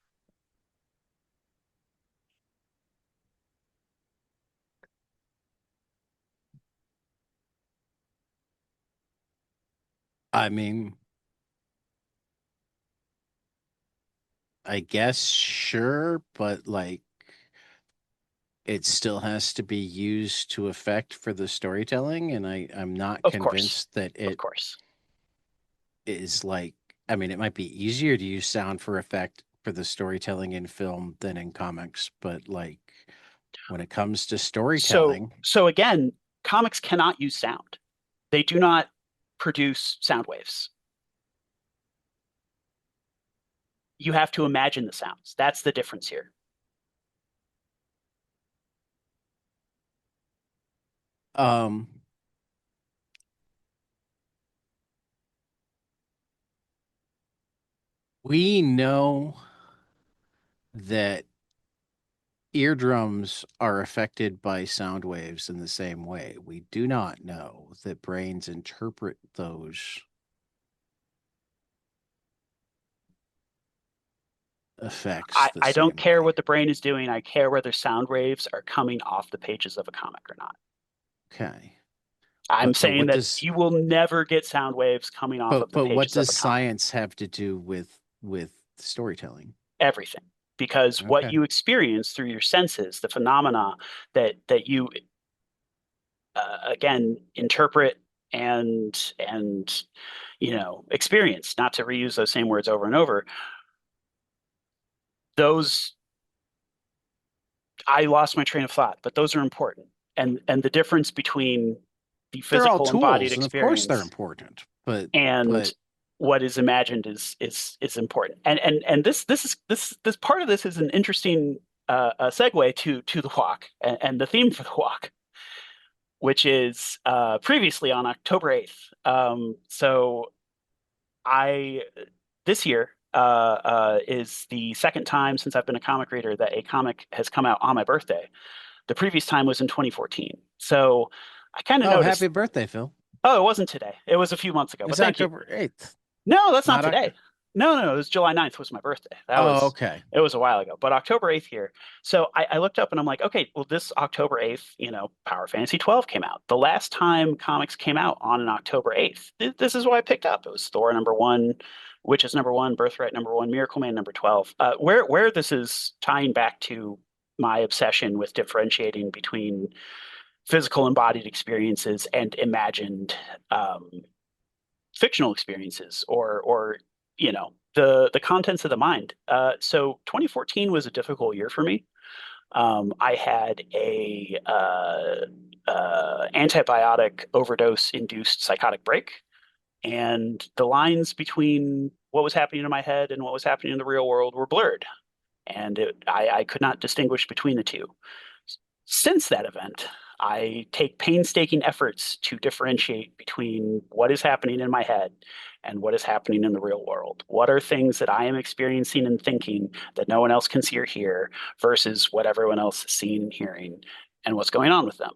I mean, I guess sure, but like it still has to be used to effect for the storytelling, and I'm not Of course. convinced that Of it course. is like I mean, it might be easier to use sound for effect for the storytelling in film than in comics, but like when it comes to So, storytelling, so again, comics cannot use sound. They do not produce sound waves. You have to imagine the sounds. That's the difference here. um we know that eardrums are affected by sound waves in the same way. We do not know that brains interpret those effects the I don't same care way. what the brain is doing. I care whether sound waves are coming off the pages of a comic or not. Okay. I'm But saying that you will never get sound waves coming off of the what pages of does a comic. science have to do with storytelling? Everything. Because what Okay. you experience through your senses, the phenomena that you again interpret and experience, not to reuse those same words over and over, those I lost my train of thought, but those are important. And the difference between the They're all physical embodied tools, and of course they're experience important. But and but what is imagined is important. And this part of this is an interesting segue to the walk and the theme for the walk, which is previously on October 8th. So I this year is the second time since I've been a comic reader that a comic has come out on my birthday. The previous time was in 2014. So I kind of oh, noticed, happy birthday, Phil. oh, it wasn't today. It was a few months ago, but It's thank you. October 8th. No, that's not Not today. October. No, it was July 9th was my birthday. Oh, okay. It was a while ago, but October 8th here. So I looked up and I'm like, okay, well, this October 8th, Power Fantasy 12 came out. The last time comics came out on an October 8th, this is what I picked up. It was Thor #1, Witches #1, Birthright #1, Miracle Man #12. Where this is tying back to my obsession with differentiating between physical embodied experiences and imagined fictional experiences or the contents of the mind. So 2014 was a difficult year for me. I had a antibiotic overdose induced psychotic break. and the lines between what was happening in my head and what was happening in the real world were blurred, and I could not distinguish between the two. Since that event, I take painstaking efforts to differentiate between what is happening in my head and what is happening in the real world. What are things that I am experiencing and thinking that no one else can see or hear versus what everyone else is seeing and hearing and what's going on with them.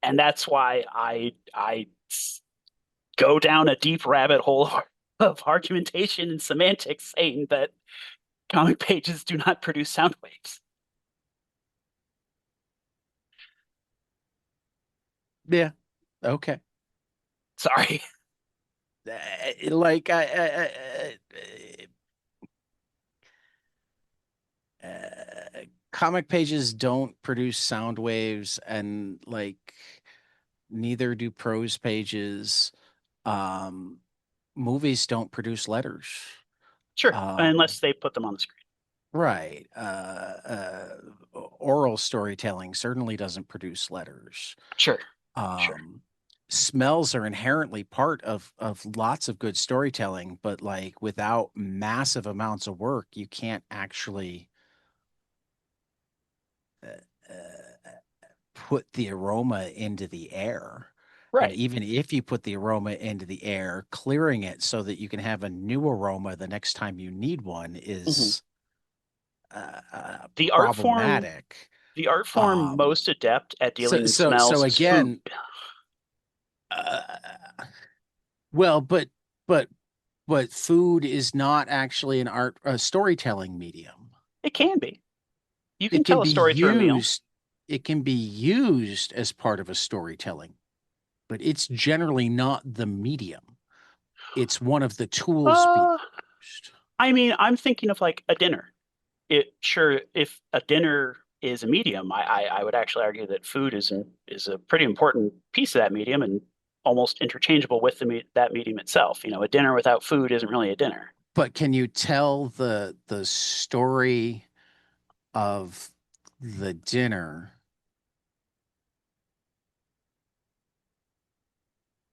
And that's why I go down a deep rabbit hole of argumentation and semantics saying that comic pages do not produce sound waves. Yeah. Okay. Sorry. Like comic pages don't produce sound waves, and like neither do prose pages. Um, Movies don't produce letters. Sure, Um, unless they put them on the screen. right. Oral storytelling certainly doesn't produce letters. Sure, sure. Um, Smells are inherently part of lots of good storytelling, but like without massive amounts of work, you can't actually uh, uh, put the aroma into the air. And Right. even if you put the aroma into the air, clearing it so that you can have a new aroma the next time you need one Hmm. is The art form, problematic. the art form Um, most adept at so dealing in so so smells is food. again, uh, well, but but food is not actually an art a storytelling medium. It can be. You can It can tell a be story through a meal. used, it can be used as part of a storytelling, but it's generally not the medium. It's one of the tools being Uh, used. I mean, I'm thinking of like a dinner. It sure if a dinner is a medium, I would actually argue that food is a pretty important piece of that medium and almost interchangeable with that medium itself. You know, a dinner without food isn't really a dinner. But can you tell the story of the dinner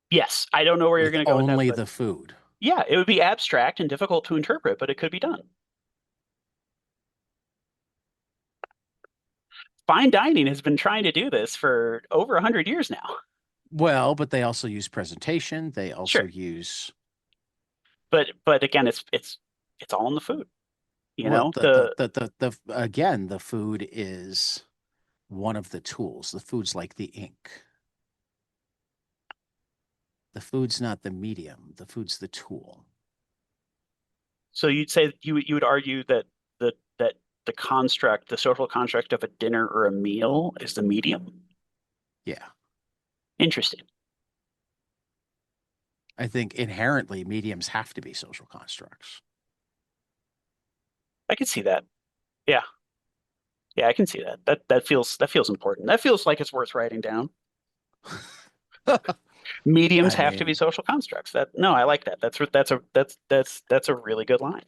Yes, I don't know where you're with going to go with that, only but the food? yeah, it would be abstract and difficult to interpret, but it could be done. Fine dining has been trying to do this for over 100 years now. Well, but they also use presentation. They also Sure, use but again, it's all in the food. You well, know, the the again, the food is one of the tools. The food's like the ink. The food's not the medium. The food's the tool. so you'd say you would argue that the construct, the social construct of a dinner or a meal is the medium. Yeah. Interesting. I think inherently mediums have to be social constructs. I can see that. Yeah, yeah, I can see that. That feels important. That feels like it's worth writing down. Mediums I have to be mean, social constructs. That no, I like that. That's a really good line.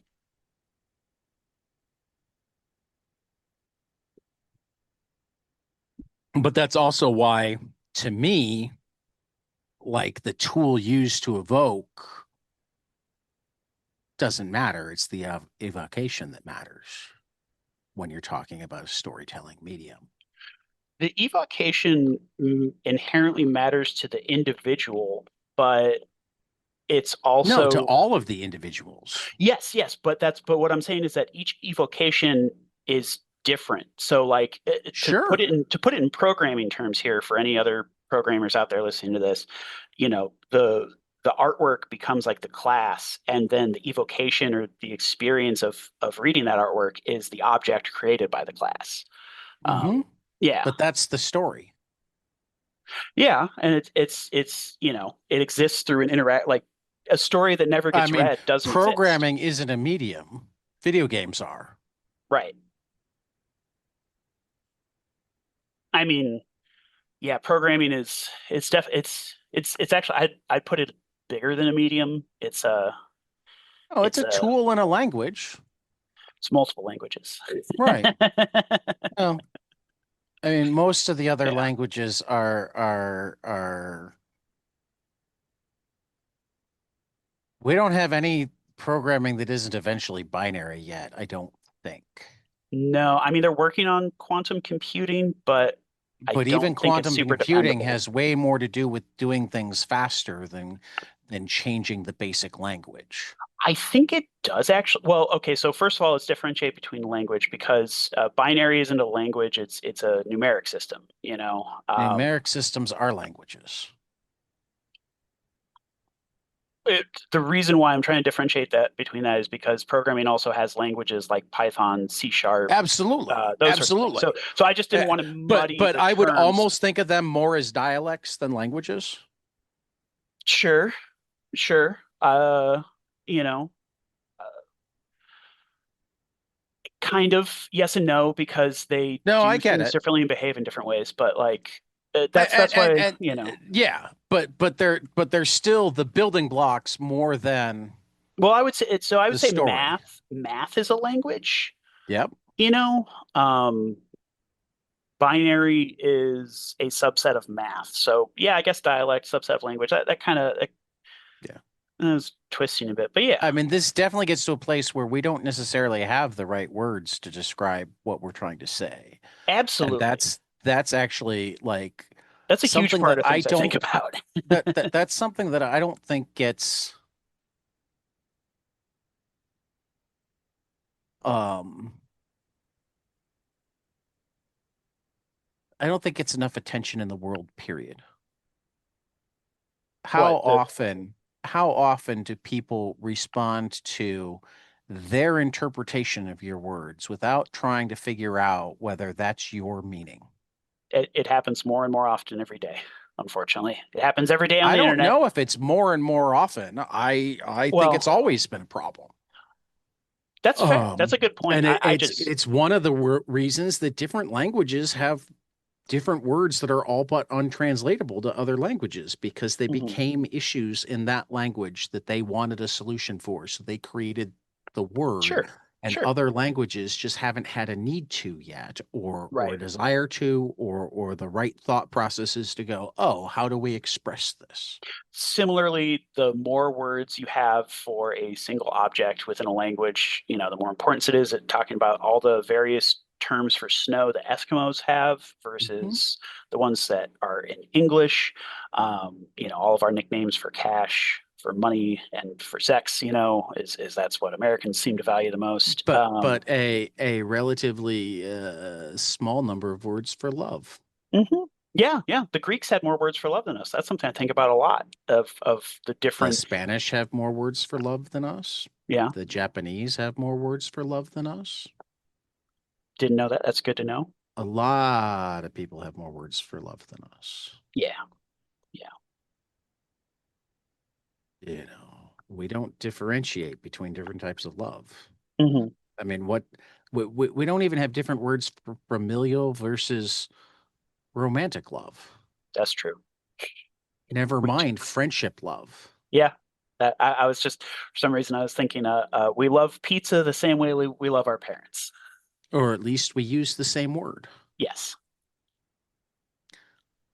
but that's also why, to me, like the tool used to evoke doesn't matter. It's the evocation that matters when you're talking about a storytelling medium. The evocation inherently matters to the individual, but it's No, to also all of the individuals. yes, but what I'm saying is that each evocation is different. So like Sure. to put it in programming terms here for any other programmers out there listening to this, you know, the artwork becomes like the class, and then the evocation or the experience of reading that artwork is the object created by the class. Hmm. Yeah, But that's the story. yeah, and it's it exists through an interact like a story that never I gets mean, read doesn't exist. programming isn't a medium. Video games are. Right. I mean, yeah, programming is it's actually I'd put it bigger than a medium. Oh, it's It's a a tool in a language. it's multiple languages. Right. Well, I mean, most of the other Yeah. languages are We don't have any programming that isn't eventually binary yet, I don't think. No, I mean they're working on quantum computing, but I But even don't think it's quantum super computing dependable. has way more to do with doing things faster than changing the basic language. I think it does actually. Well, okay, so first of all, let's differentiate between language because binary isn't a language; it's a numeric system. Numeric systems are languages. The reason why I'm trying to differentiate that between that is because programming also has languages like Python, C sharp, Absolutely. those sorts of things. So, Absolutely. so I just Uh, didn't want to but muddy but the I would terms. almost think of them more as dialects than languages. Sure, sure. You know, kind of yes and no because they No, I do get things it. differently and behave in different ways. But like that's And, why yeah, but they're still the building blocks more than Well, I would say it's so I would the say story. math is a language. Yep. You know, um, binary is a subset of math. So yeah, I guess dialect, subset of language. That kind of Yeah. is twisting a bit, but yeah, I mean, this definitely gets to a place where we don't necessarily have the right words to describe what we're trying to say. And absolutely. that's actually like That's a huge something part that of I things I think don't about. that's something that I don't think gets um I don't think it's enough attention in the world, period. How What the often how often do people respond to their interpretation of your words without trying to figure out whether that's your meaning? it happens more and more often every day. Unfortunately, it happens every day on I the don't internet. know if it's more and more often. I think it's Well, always been a problem. that's fair. That's a good point. And I it's just it's one of the reasons that different languages have different words that are all but untranslatable to other languages because they mhm. became issues in that language that they wanted a solution for. So they created the word, Sure, and sure, other languages just haven't had a need to yet, or right. a desire to, or the right thought processes to go, oh, how do we express this? Similarly, the more words you have for a single object within a language, the more importance it is at talking about all the various terms for snow that Eskimos have Mhm. versus the ones that are in English. All of our nicknames for cash, for money, and for sex, is that's what Americans seem to value the most. But a relatively small number of words for love. Mhm. Yeah, yeah. The Greeks had more words for love than us. That's something I think about a lot of the The different. Spanish have more words for love than us. Yeah, The Japanese have more words for love than us. didn't know that. That's good to know. A lot of people have more words for love than us. Yeah, yeah. We don't differentiate between different types of love. Hmm. I mean, we don't even have different words for familial versus romantic love. That's true. Never Which, mind friendship love, yeah, I was just for some reason I was thinking, we love pizza the same way we love our parents. or at least we use the same word. Yes.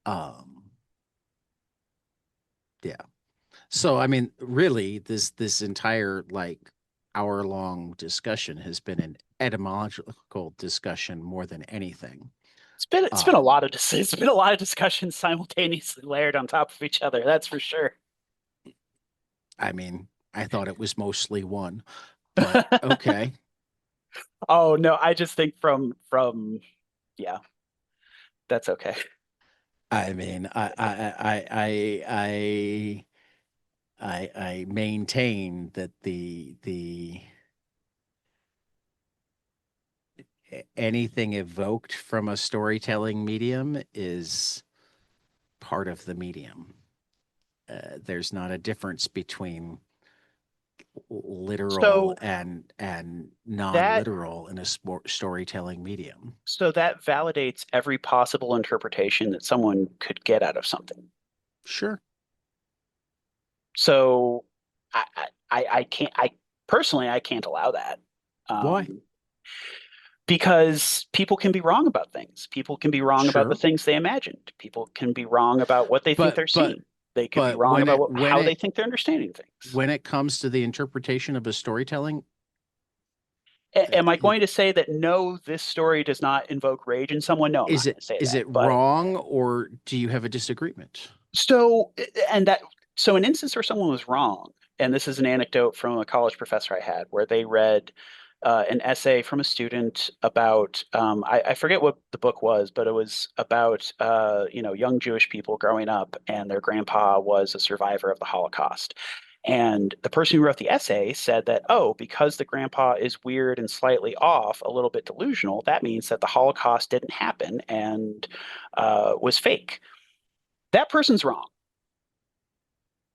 Um, yeah. So, I mean, really, this entire like hour-long discussion has been an etymological discussion more than anything. It's been a Um, lot of it's been a lot of discussions simultaneously layered on top of each other. That's for sure. I mean, I thought it was mostly one, but okay. Oh no, I just think from yeah, that's okay. I mean, I maintain that the anything evoked from a storytelling medium is part of the medium. There's not a difference between literal So and that non-literal in a storytelling medium. that validates every possible interpretation that someone could get out of something. Sure. So I can't I personally I can't allow that. Why? Um, because people can be wrong about things. People can be wrong about the Sure. things they imagined. People can be wrong about what they think But they're but seeing. They could be But wrong when about it when how they it think they're understanding things. when it comes to the interpretation of a storytelling, Am I going to say that no, this story does not invoke rage in someone? No, I'm not is going it to say is that. it But wrong, or do you have a disagreement? so, and that, so an instance where someone was wrong, and this is an anecdote from a college professor I had, where they read an essay from a student about, I forget what the book was, but it was about, young Jewish people growing up, and their grandpa was a survivor of the Holocaust. And the person who wrote the essay said that, oh, because the grandpa is weird and slightly off, a little bit delusional, that means that the Holocaust didn't happen and was fake. That person's wrong.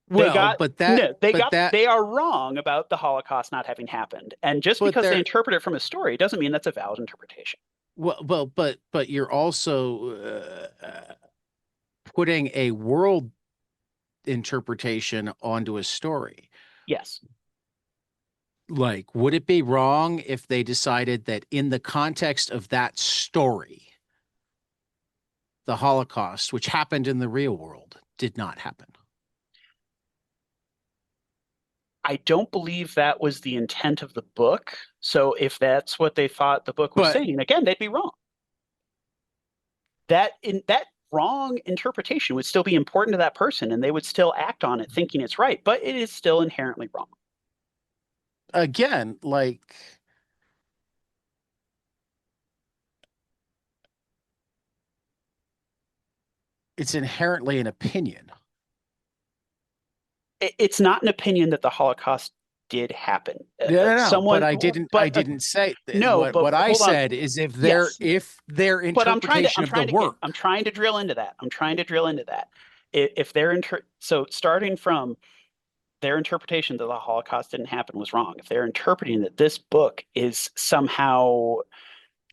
They Well, got but that no, but that they are wrong about the Holocaust not having happened. And just but because they there interpret it from a story doesn't mean that's a valid interpretation. but you're also putting a world interpretation onto a story. Yes. Like, would it be wrong if they decided that in the context of that story, the Holocaust, which happened in the real world, did not happen? I don't believe that was the intent of the book. So if that's what they thought the book was But saying, again, they'd be wrong. That wrong interpretation would still be important to that person and they would still act on it thinking it's right, but it is still inherently wrong. again, like, it's inherently an opinion. It's not an opinion that the Holocaust did happen. No. But Someone, I but didn't say no, what but I hold on. said is Yes, if their but interpretation of the I'm work. trying to drill into that. I'm trying to drill into that. If they're so starting from their interpretation that the Holocaust didn't happen was wrong. If they're interpreting that this book is somehow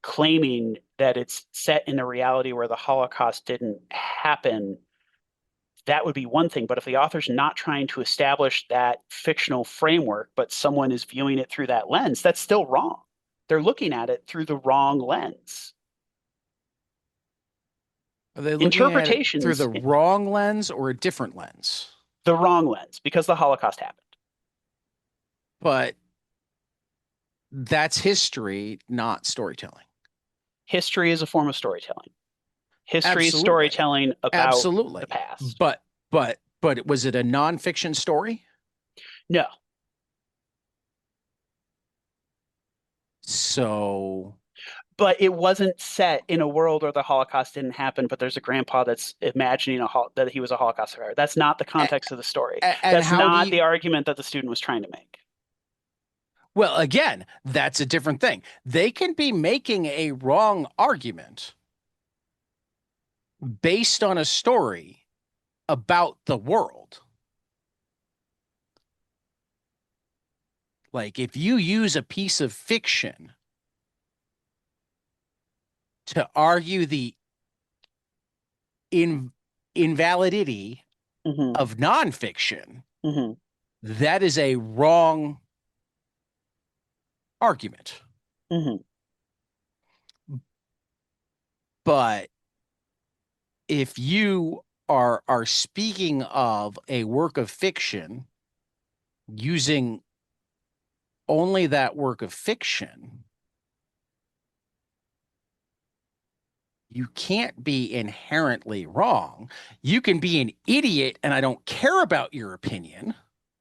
claiming that it's set in a reality where the Holocaust didn't happen, that would be one thing. But if the author's not trying to establish that fictional framework, but someone is viewing it through that lens, that's still wrong. They're looking at it through the wrong lens. Are they looking at it through Interpretations, the wrong lens or a different lens? the wrong lens, because the Holocaust happened. But that's history, not storytelling. History is a form of storytelling. History is Absolutely. storytelling about the Absolutely. past. But was it a nonfiction story? No, So, but it wasn't set in a world where the Holocaust didn't happen, but there's a grandpa that's imagining that he was a Holocaust survivor. That's not the context of the story. and That's how do not you, the argument that the student was trying to make. well, again, that's a different thing. They can be making a wrong argument based on a story about the world. Like, if you use a piece of fiction to argue the in invalidity Hmm. of nonfiction, Hmm. that is a wrong argument. Hmm. But if you are speaking of a work of fiction using only that work of fiction, you can't be inherently wrong. You can be an idiot and I don't care about your opinion.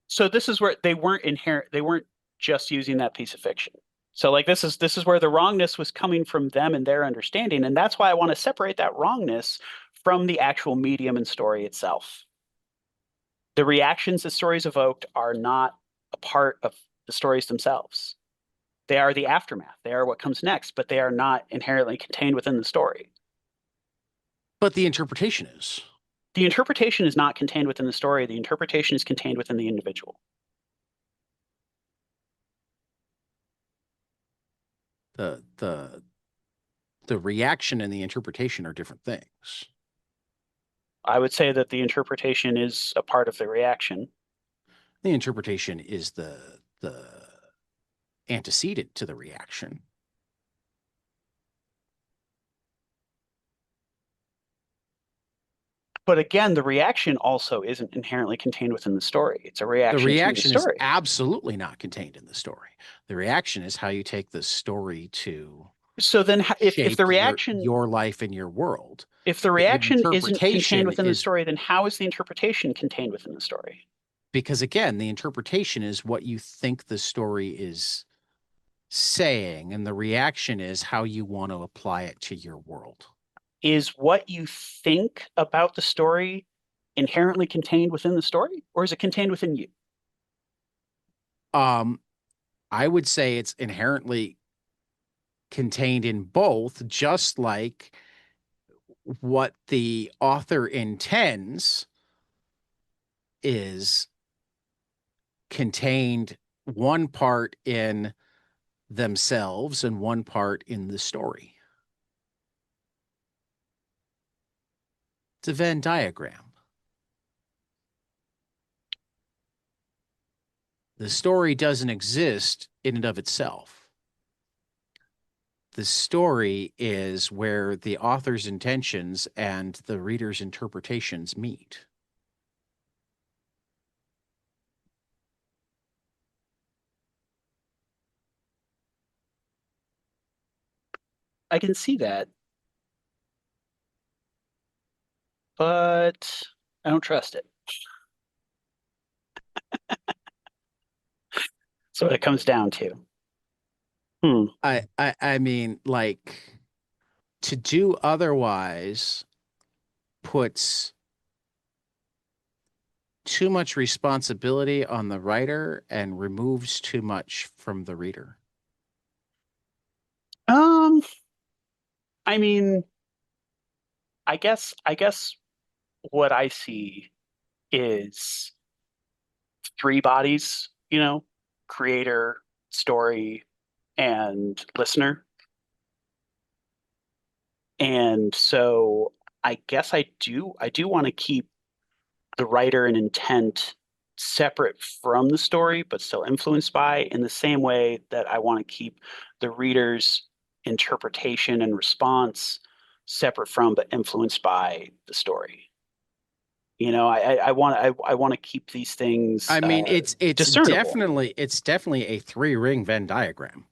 So this is where they weren't inherent. They weren't just using that piece of fiction. So like this is where the wrongness was coming from them and their understanding, and that's why I want to separate that wrongness from the actual medium and story itself. The reactions the stories evoked are not a part of the stories themselves. They are the aftermath. They are what comes next, but they are not inherently contained within the story. But the interpretation is. The interpretation is not contained within the story. The interpretation is contained within the individual. The the the reaction and the interpretation are different things. I would say that the interpretation is a part of the reaction. The interpretation is the antecedent to the reaction. But again, the reaction also isn't inherently contained within the story. It's a The reaction to the reaction is story. absolutely not contained in the story. The reaction is how you take the story to So then if the shape reaction your life and your world. if the The reaction isn't contained interpretation within the is story, then how is the interpretation contained within the story? because again, the interpretation is what you think the story is saying, and the reaction is how you want to apply it to your world. Is what you think about the story inherently contained within the story, or is it contained within you? Um, I would say it's inherently contained in both, just like what the author intends is contained one part in themselves and one part in the story. It's a Venn diagram. The story doesn't exist in and of itself. The story is where the author's intentions and the reader's interpretations meet. I can see that, but I don't trust it. So what it comes down to. Hmm. I mean, like, to do otherwise puts too much responsibility on the writer and removes too much from the reader. Um, I mean, I guess what I see is three bodies, creator, story, and listener. And so I guess I do want to keep the writer and intent separate from the story, but still influenced by, in the same way that I want to keep the reader's interpretation and response separate from, but influenced by the story. I want to keep these things I mean, discernible. it's definitely a three-ring Venn diagram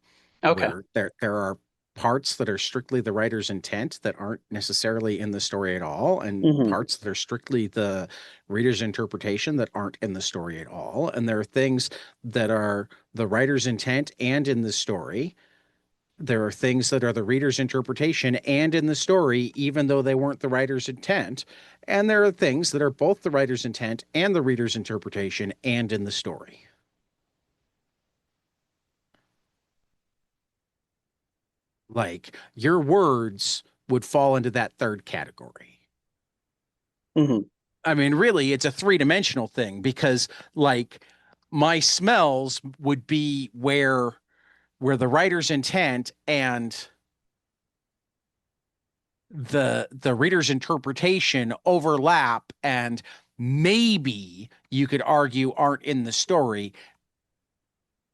Okay. where there are parts that are strictly the writer's intent that aren't necessarily in the story at all, and Hmm. parts that are strictly the reader's interpretation that aren't in the story at all. And there are things that are the writer's intent and in the story. There are things that are the reader's interpretation and in the story, even though they weren't the writer's intent. And there are things that are both the writer's intent and the reader's interpretation and in the story. Like your words would fall into that third category. Hmm. I mean, really, it's a three-dimensional thing because, like, my smells would be where the writer's intent and the reader's interpretation overlap, and maybe you could argue aren't in the story.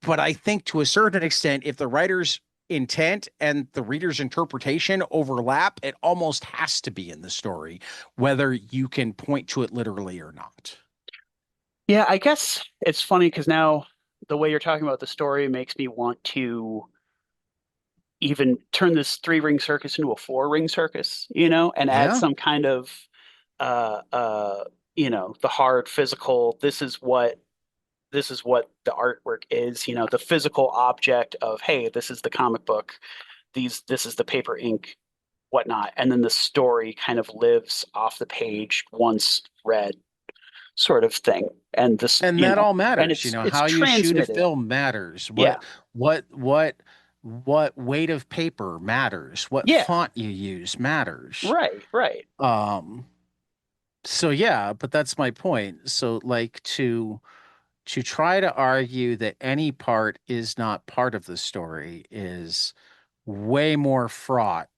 But I think to a certain extent, if the writer's intent and the reader's interpretation overlap, it almost has to be in the story, whether you can point to it literally or not. Yeah, I guess it's funny because now the way you're talking about the story makes me want to even turn this three-ring circus into a four-ring circus, and add Yeah. some kind of uh uh the hard physical, this is what the artwork is, the physical object of, hey, this is the comic book, this is the paper ink, whatnot, and then the story kind of lives off the page once read, sort of thing. And this, And that all and matters. it's How you shoot a transmitted. film matters. Yeah. What what what weight of paper matters. What Yeah. font you use matters. Right. Right. Um, so yeah, but that's my point. So like to try to argue that any part is not part of the story is way more fraught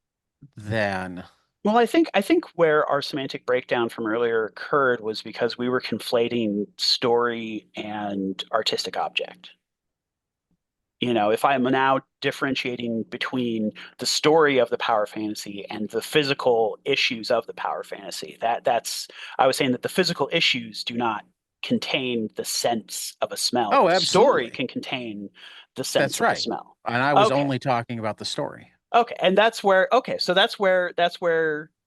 than Well, I think where our semantic breakdown from earlier occurred was because we were conflating story and artistic object. if I'm now differentiating between the story of the power fantasy and the physical issues of the power fantasy, that's I was saying that the physical issues do not contain the sense of a smell, Oh, but the story absolutely. can contain the sense That's of a right. smell. And I was Okay. only talking about the story. Okay. And so that's where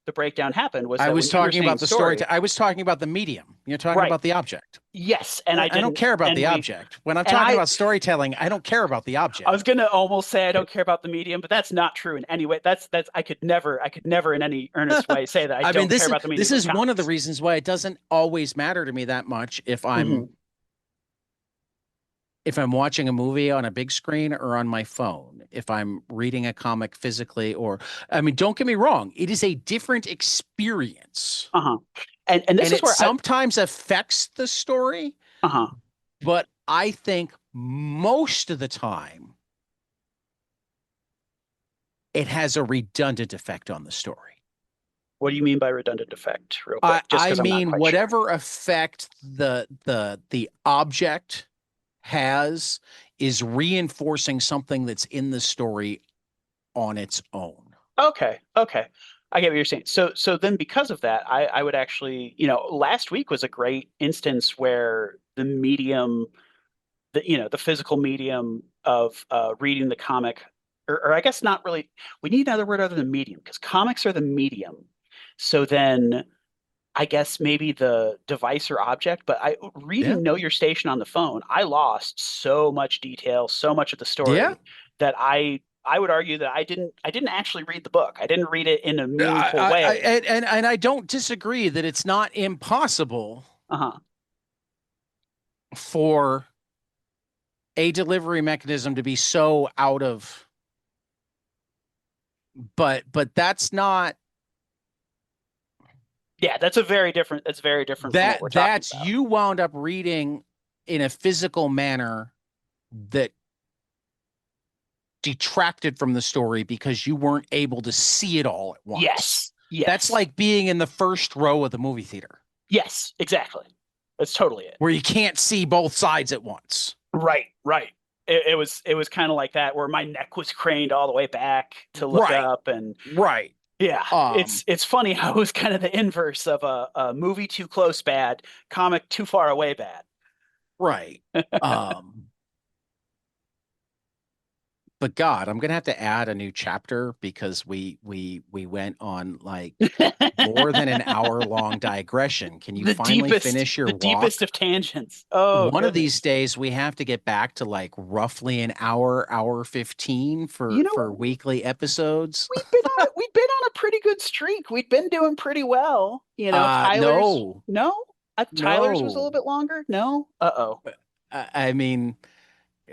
the breakdown happened was I that was when you were talking saying about the story. story, I was talking about the medium. You're talking right. about the object. Yes, and I I don't didn't care about and the we object. When I'm and talking I about storytelling, I don't care about the I was object. gonna almost say I don't care about the medium, but that's not true in any way. That's I could never in any earnest way say that I I mean, don't care this is about the this medium of is one of the comics. reasons why it doesn't always matter to me that much Hmm. if I'm watching a movie on a big screen or on my phone, if I'm reading a comic physically, or, I mean, don't get me wrong, it is a different experience. Uh-huh. And this And is it where I sometimes affects the story, uh-huh. but I think most of the time it has a redundant effect on the story. What do you mean by redundant effect, real I quick? Just I because I'm not mean quite sure. whatever effect the object has is reinforcing something that's in the story on its own. Okay, okay. I get what you're saying. So then because of that, I would actually, last week was a great instance where the physical medium of reading the comic, or I guess not really, we need another word other than medium, because comics are the medium. So then I guess maybe the device or object, but Yeah. reading Know Your Station on the phone, I lost so much detail, so much of the Yeah. story that I would argue that I didn't actually read the book. I didn't read it in a meaningful way. And I don't disagree that it's not impossible Uh-huh. for a delivery mechanism to be so out of, but that's not Yeah, that's very different from what we're talking that's about. you wound up reading in a physical manner that detracted from the story because you weren't able to see it all at once. Yes. That's Yes. like being in the first row of the movie theater Yes, exactly. That's totally it. where you can't see both sides at once. Right, right. It was kind of like that where my neck was craned all the way back to look Right. up, and Right. yeah, Um, it's funny how it was kind of the inverse of a movie too close bad, comic too far away bad. right. Um, but God, I'm gonna have to add a new chapter because we went on like more than an hour long digression. Can you The finally deepest, finish your the deepest walk? of tangents. Oh One of goodness. these days we have to get back to like roughly an hour, hour 15 You for know, weekly episodes. we'd been on a pretty good streak. We'd been doing pretty well. Tyler's No, no, Tyler's was a little no. bit longer. No, uh-oh, I mean,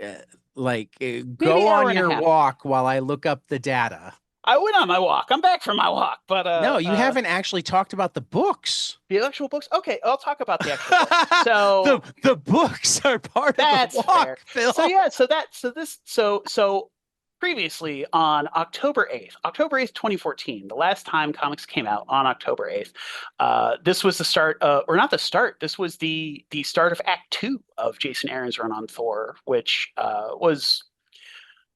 uh, like maybe go hour on and a your half. walk while I look up the data. I went on my walk. I'm back from my walk, but No, you haven't actually talked about the books. the actual books. Okay, I'll talk about the actual books. So The books are part of the that's fair. walk, Phil. So yeah, so previously on October 8th, 2014, the last time comics came out on October 8th. This was the start, or not the start. This was the start of Act Two of Jason Aaron's run on Thor, which was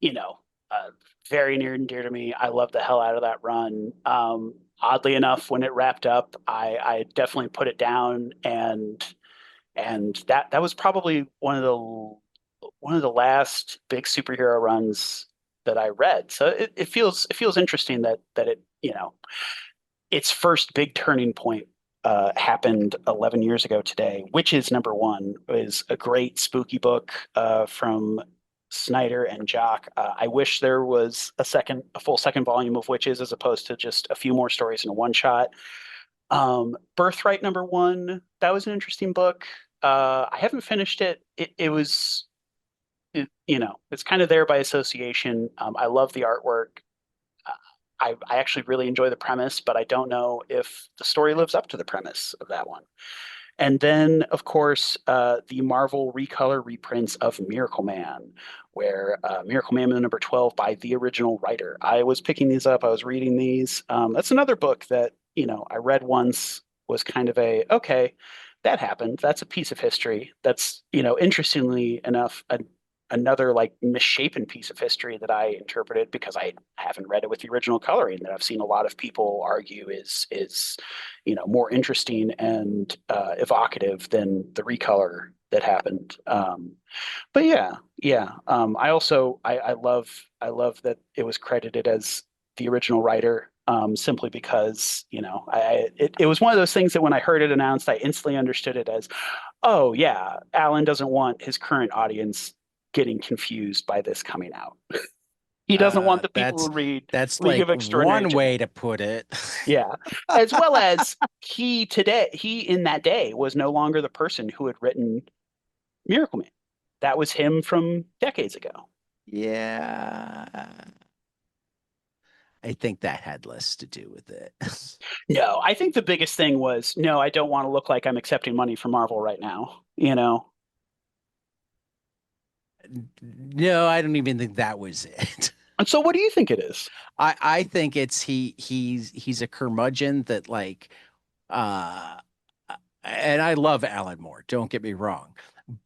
you know, uh, very near and dear to me. I love the hell out of that run. Oddly enough, when it wrapped up, I definitely put it down, and that was probably one of the last big superhero runs that I read. So it feels interesting that its first big turning point happened 11 years ago today. Witches number one is a great spooky book from Snyder and Jock. I wish there was a full second volume of Witches as opposed to just a few more stories in a one shot. Birthright number one, that was an interesting book. I haven't finished it. It's kind of there by association. I love the artwork. I actually really enjoy the premise, but I don't know if the story lives up to the premise of that one. And then, of course, the Marvel recolor reprints of Miracle Man, where Miracle Man number 12 by the original writer. I was picking these up, I was reading these. That's another book that, I read once, was kind of okay, that happened. That's a piece of history. That's, interestingly enough, another like misshapen piece of history that I interpreted because I haven't read it with the original coloring that I've seen a lot of people argue is more interesting and evocative than the recolor that happened. But yeah. I also I love that it was credited as the original writer, simply because it was one of those things that when I heard it announced, I instantly understood it as, oh yeah, Alan doesn't want his current audience getting confused by this coming out. He doesn't want the people That's who read that's League of like Extraordinary one way Gentlemen. to put it. Yeah. As well as he in that day was no longer the person who had written Miracle Man. That was him from decades ago. Yeah. I think that had less to do with it. No, I think the biggest thing was, no, I don't want to look like I'm accepting money from Marvel right now, you know? No, I don't even think that was it. And so what do you think it is? I think it's he's a curmudgeon that like uh and I love Alan Moore, don't get me wrong.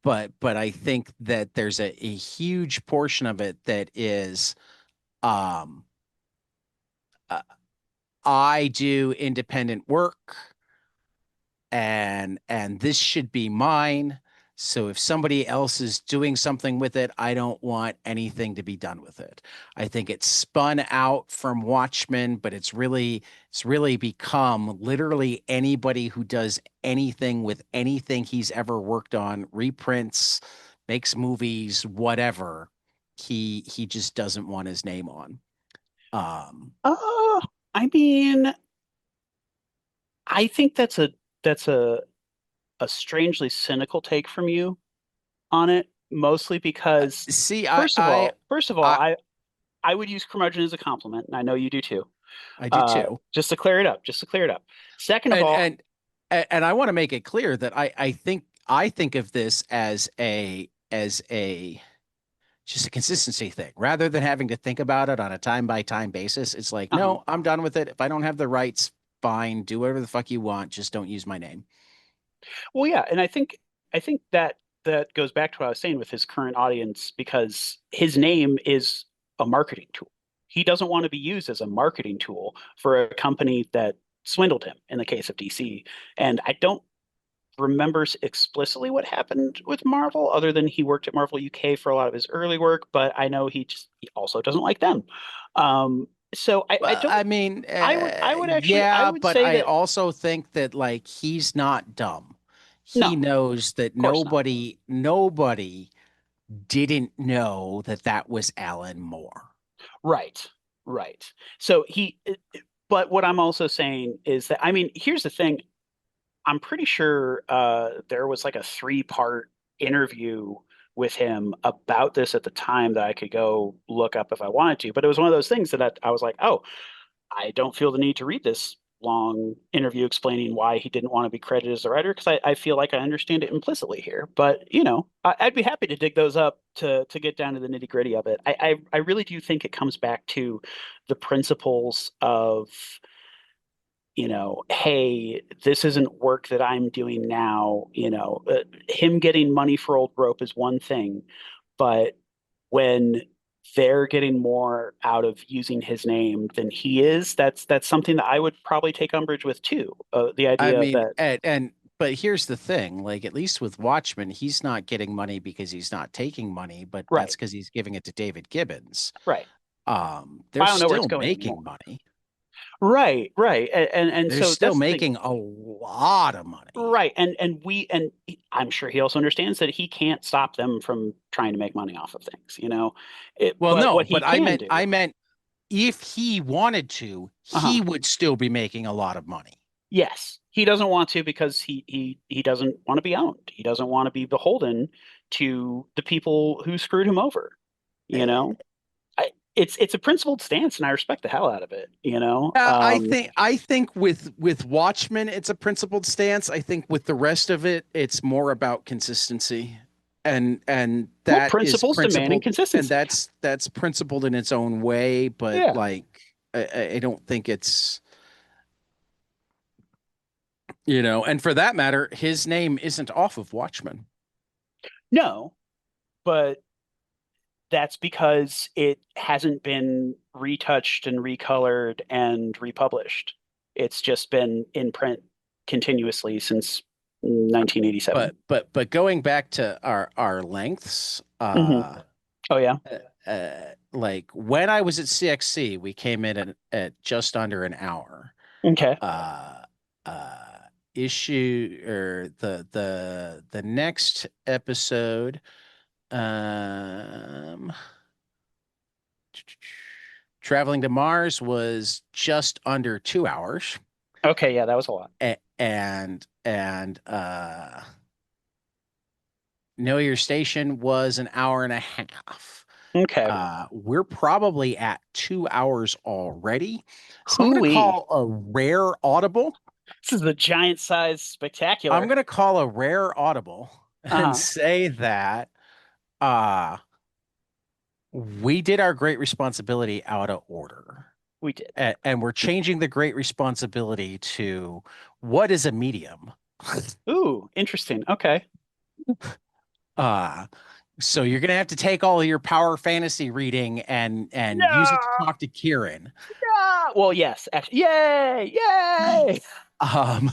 But I think that there's a huge portion of it that is um uh, I do independent work and this should be mine. So if somebody else is doing something with it, I don't want anything to be done with it. I think it's spun out from Watchmen, but it's really become literally anybody who does anything with anything he's ever worked on, reprints, makes movies, whatever. He just doesn't want his name on. Um, Uh, I mean, I think that's a strangely cynical take from you on it, mostly because see, first of all, I I would use curmudgeon as a compliment, and I know you do too. I do too. Just to clear it up, just to clear it up. Second of and all, and and I want to make it clear that I think of this as a just a consistency thing rather than having to think about it on a time by time basis. It's like, uh-huh. no, I'm done with it. If I don't have the rights, fine, do whatever the fuck you want. Just don't use my name. Well, yeah, and I think that goes back to what I was saying with his current audience because his name is a marketing tool. He doesn't want to be used as a marketing tool for a company that swindled him in the case of DC. And I don't remember explicitly what happened with Marvel, other than he worked at Marvel UK for a lot of his early work, but I know he also doesn't like them. So I Well, don't I mean, I yeah, would but say I that also think that like he's not dumb. no, He of knows that course not. nobody didn't know that that was Alan Moore. Right. Right. So but what I'm also saying is that, I mean, here's the thing. I'm pretty sure there was like a three-part interview with him about this at the time that I could go look up if I wanted to. But it was one of those things that I was like, oh, I don't feel the need to read this long interview explaining why he didn't want to be credited as the writer because I feel like I understand it implicitly here. But I'd be happy to dig those up to get down to the nitty gritty of it. I really do think it comes back to the principles of hey, this isn't work that I'm doing now. Him getting money for old rope is one thing, but when they're getting more out of using his name than he is, that's something that I would probably take umbrage with too. The I idea mean, that and but here's the thing, like at least with Watchmen, he's not getting money because he's not taking money, but that's right, because he's giving it to David Gibbons. right. They're I don't know where it's still going anymore. making money. Right, and They're so still that's the thing. making a lot of money. Right, I'm sure he also understands that he can't stop them from trying to make money off of things. Well, But no, what he but I can meant do, I meant if he wanted to, uh-huh. he would still be making a lot of money. Yes, he doesn't want to because he doesn't want to be owned. He doesn't want to be beholden to the people who screwed him over. You Eh, know, it's a principled stance, and I respect the hell out of it. I think with Watchmen, it's a principled stance. I think with the rest of it, it's more about consistency, and Well, that is principles demanding principled, and consistency. that's principled in its own way. But Yeah, like, I don't think it's. And for that matter, his name isn't off of Watchmen. no, but That's because it hasn't been retouched and recolored and republished. It's just been in print continuously since 1987. But going back to our lengths, Hmm. Oh yeah. like when I was at CXC, we came in at just under an hour. Okay. Uh, uh, issue or the next episode, um, Traveling to Mars was just under 2 hours, Okay. Yeah, that was a lot. and Know Your Station was an hour and a half. Okay. We're probably at 2 hours already. So I'm going to Hooey. call a rare audible. This is the giant size I'm spectacular. going to call a rare audible and Uh-huh. say that uh, we did our great responsibility out of order. We did. And we're changing the great responsibility to what is a medium? Ooh, interesting. Okay. Uh, so you're gonna have to take all of your power fantasy reading and use it to No. talk to Kieran. No. Well, yes, actually. Yay! Yay! Um,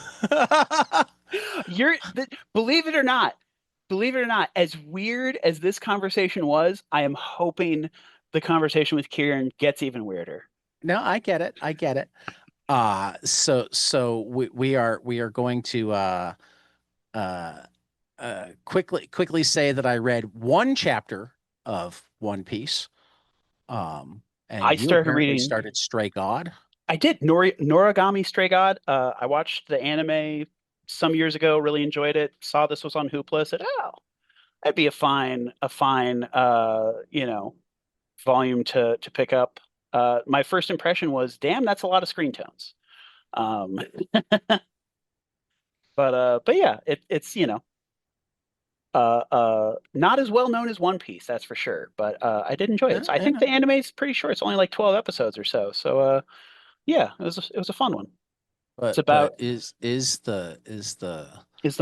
Believe it or not, believe it or not, as weird as this conversation was, I am hoping the conversation with Kieran gets even weirder. no, I get it. I get it. So we are going to uh quickly say that I read one chapter of One Piece. And I you started apparently reading. started Stray God. I did Noragami Stray God. I watched the anime some years ago, really enjoyed it. Saw this was on Hoopla, said, "Oh, that'd be a fine, volume to pick up." My first impression was, "Damn, that's a lot of screen tones." Um, but yeah, it's not as well known as One Piece, that's for sure. But I did enjoy it. So I think the anime is pretty short. It's only like 12 episodes or so. So yeah, it was a fun one. It's But about is the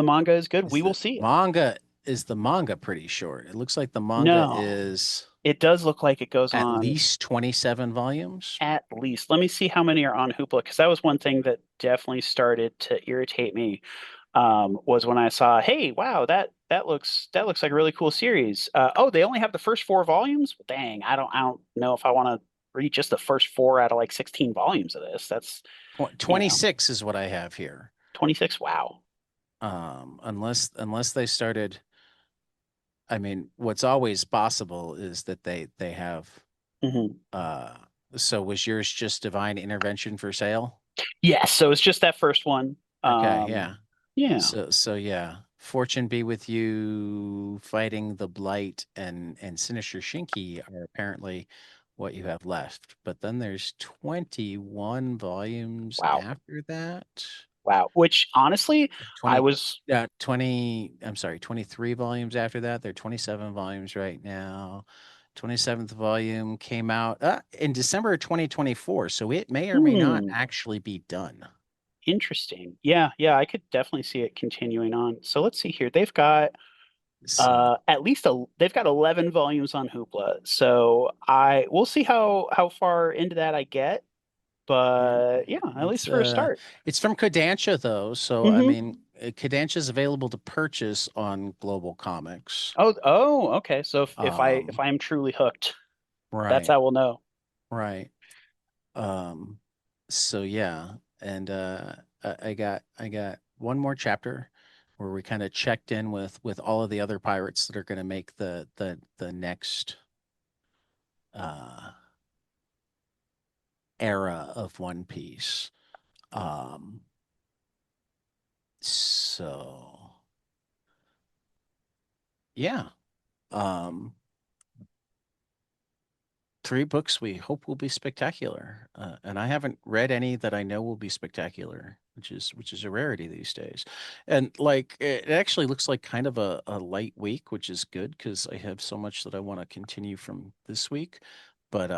manga is good? is We will the see. manga is the manga pretty short? It looks like the manga No, is it does look like it goes at on least 27 volumes. at least. Let me see how many are on Hoopla because that was one thing that definitely started to irritate me. Was when I saw, hey, wow, that looks like a really cool series. Oh, they only have the first four volumes. Dang, I don't know if I want to read just the first four out of like 16 volumes of this. That's you know 26 is what I have here. 26. Wow. Unless they started, I mean, what's always possible is that they have Hmm. uh so was yours just divine intervention for sale? Yes, so it's just that first one. Okay, yeah. Yeah. So yeah. Fortune be with you, fighting the blight and sinister Shinki are apparently what you have left. But then there's 21 volumes Wow. after that. Wow. Which honestly, I 20 was 20, I'm sorry, 23 volumes after that. There are 27 volumes right now. 27th volume came out in December of 2024, so it may or may not hmm. actually be done. Interesting. Yeah, yeah, I could definitely see it continuing on. So let's see here. They've got So they've got 11 volumes on Hoopla. So I we'll see how far into that I get, yeah, but yeah, at it's least for a start. it's from Kodansha though, so I Hmm. mean Kodansha is available to purchase on Global Comics. Oh, okay. So if Um, I am truly hooked, that's right, how we'll know. right. Um, so yeah, and I got one more chapter where we kind of checked in with all of the other pirates that are going to make the next uh era of One Piece. Um, so yeah. Um, three books we hope will be spectacular. And I haven't read any that I know will be spectacular, which is a rarity these days. And like it actually looks like kind of a light week, which is good because I have so much that I want to continue from this week. But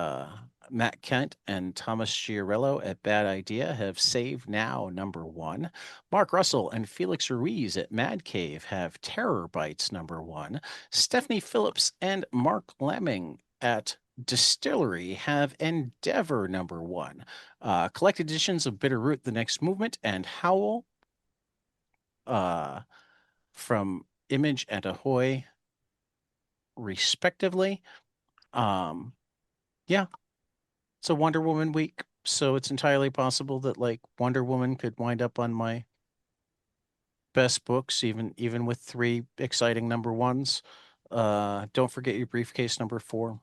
Matt Kent and Thomas Giarello at Bad Idea have Save Now #1. Mark Russell and Felix Ruiz at Mad Cave have Terror Bites #1. Stephanie Phillips and Mark Lemming at Distillery have Endeavor #1, collected editions of Bitterroot: The Next Movement, and Howl uh, from Image and Ahoy, respectively. Yeah, it's a Wonder Woman week, so it's entirely possible that like Wonder Woman could wind up on my best books, even with three exciting #1s. Don't forget your briefcase #4.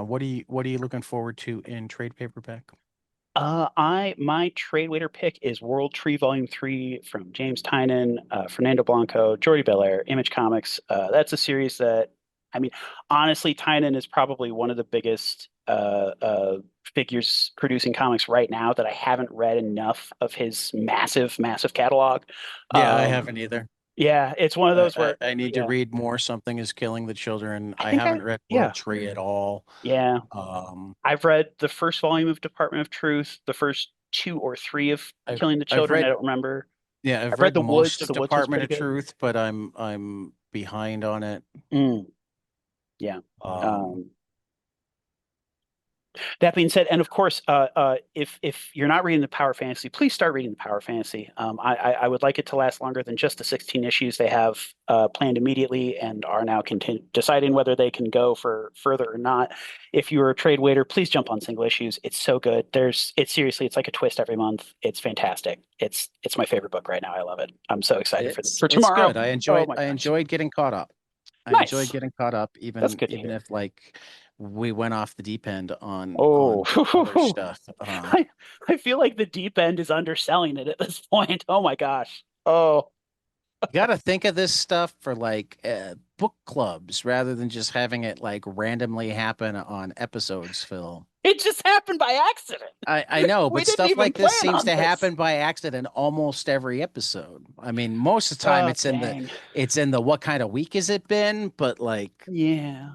What are you looking forward to in trade paperback? My trade waiter pick is World Tree Volume 3 from James Tynion, Fernando Blanco, Jordi Belair, Image Comics. That's a series that, I mean, honestly, Tynion is probably one of the biggest figures producing comics right now that I haven't read enough of his massive, massive catalog. Yeah, I Um, haven't either. yeah, it's one of I, those I, where, I need to yeah, read more. Something is Killing the Children. I I think haven't read World yeah, Tree at all. yeah. Um, I've read the first volume of Department of Truth, the first two or three of I've Killing the I've Children. I read don't remember. yeah, I've I've read read The most Woods. of The Woods was Department pretty of good. Truth, but I'm behind on it. Mm, yeah. Um, Um, that being said, and of course, if you're not reading the Power Fantasy, please start reading the Power Fantasy. I would like it to last longer than just the 16 issues they have planned immediately, and are now deciding whether they can go for further or not. If you're a trade waiter, please jump on single issues. It's so good. It's seriously, it's like a twist every month. It's fantastic. It's my favorite book right now. I love it. I'm so excited for it's tomorrow. good. I Oh enjoyed my I gosh, enjoyed getting caught up. I enjoyed nice. getting caught up, That's even good to even hear. if like we went off the deep end on other Oh, stuff. I feel like the deep end is underselling it at this point. Oh my gosh. Oh, You got to think of this stuff for like book clubs rather than just having it like randomly happen on episodes, Phil. it just happened by accident. I know, We but didn't stuff even like this plan seems on to this. happen by accident almost every episode. I mean, most of the time Oh, dang. it's in the what kind of week has it been, but like Yeah.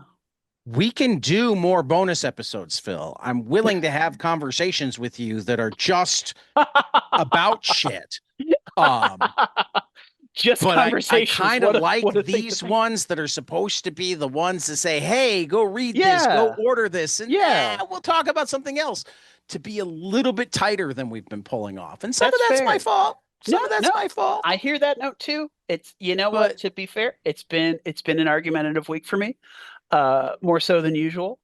we can do more bonus episodes, Phil. I'm willing to have conversations with you that are just about shit. Um, Just but I conversations. kind of like What a thing to these think. ones that are supposed to be the ones that say, "Hey, go read this, go Yeah. order this, and Yeah. we'll talk about something else." To be a little bit tighter than we've been pulling off, and some of That's that's my fair. fault. No, Some of that's no. my fault. I hear that note too. It's, you know what, But to be fair, it's been an argumentative week for me. More so than usual.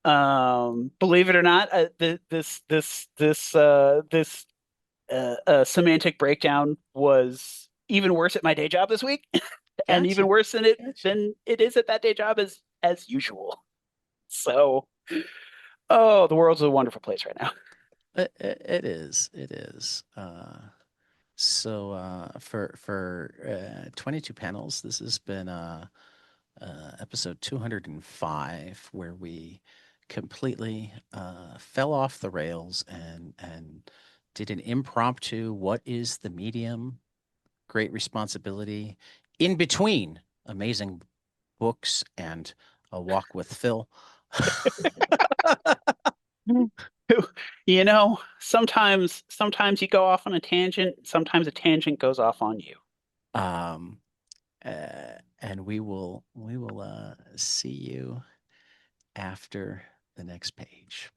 Believe it or not, this semantic breakdown was even worse at my day job this week, and even gotcha, worse gotcha. than it is at that day job as usual. So, oh, the world's a wonderful place right now. It is. It is. For 22 panels, this has been episode 205, where we completely fell off the rails and did an impromptu "What is the medium? Great responsibility" in between amazing books and a walk with Phil. You know, sometimes you go off on a tangent, sometimes a tangent goes off on you. um, and we will see you after the next page.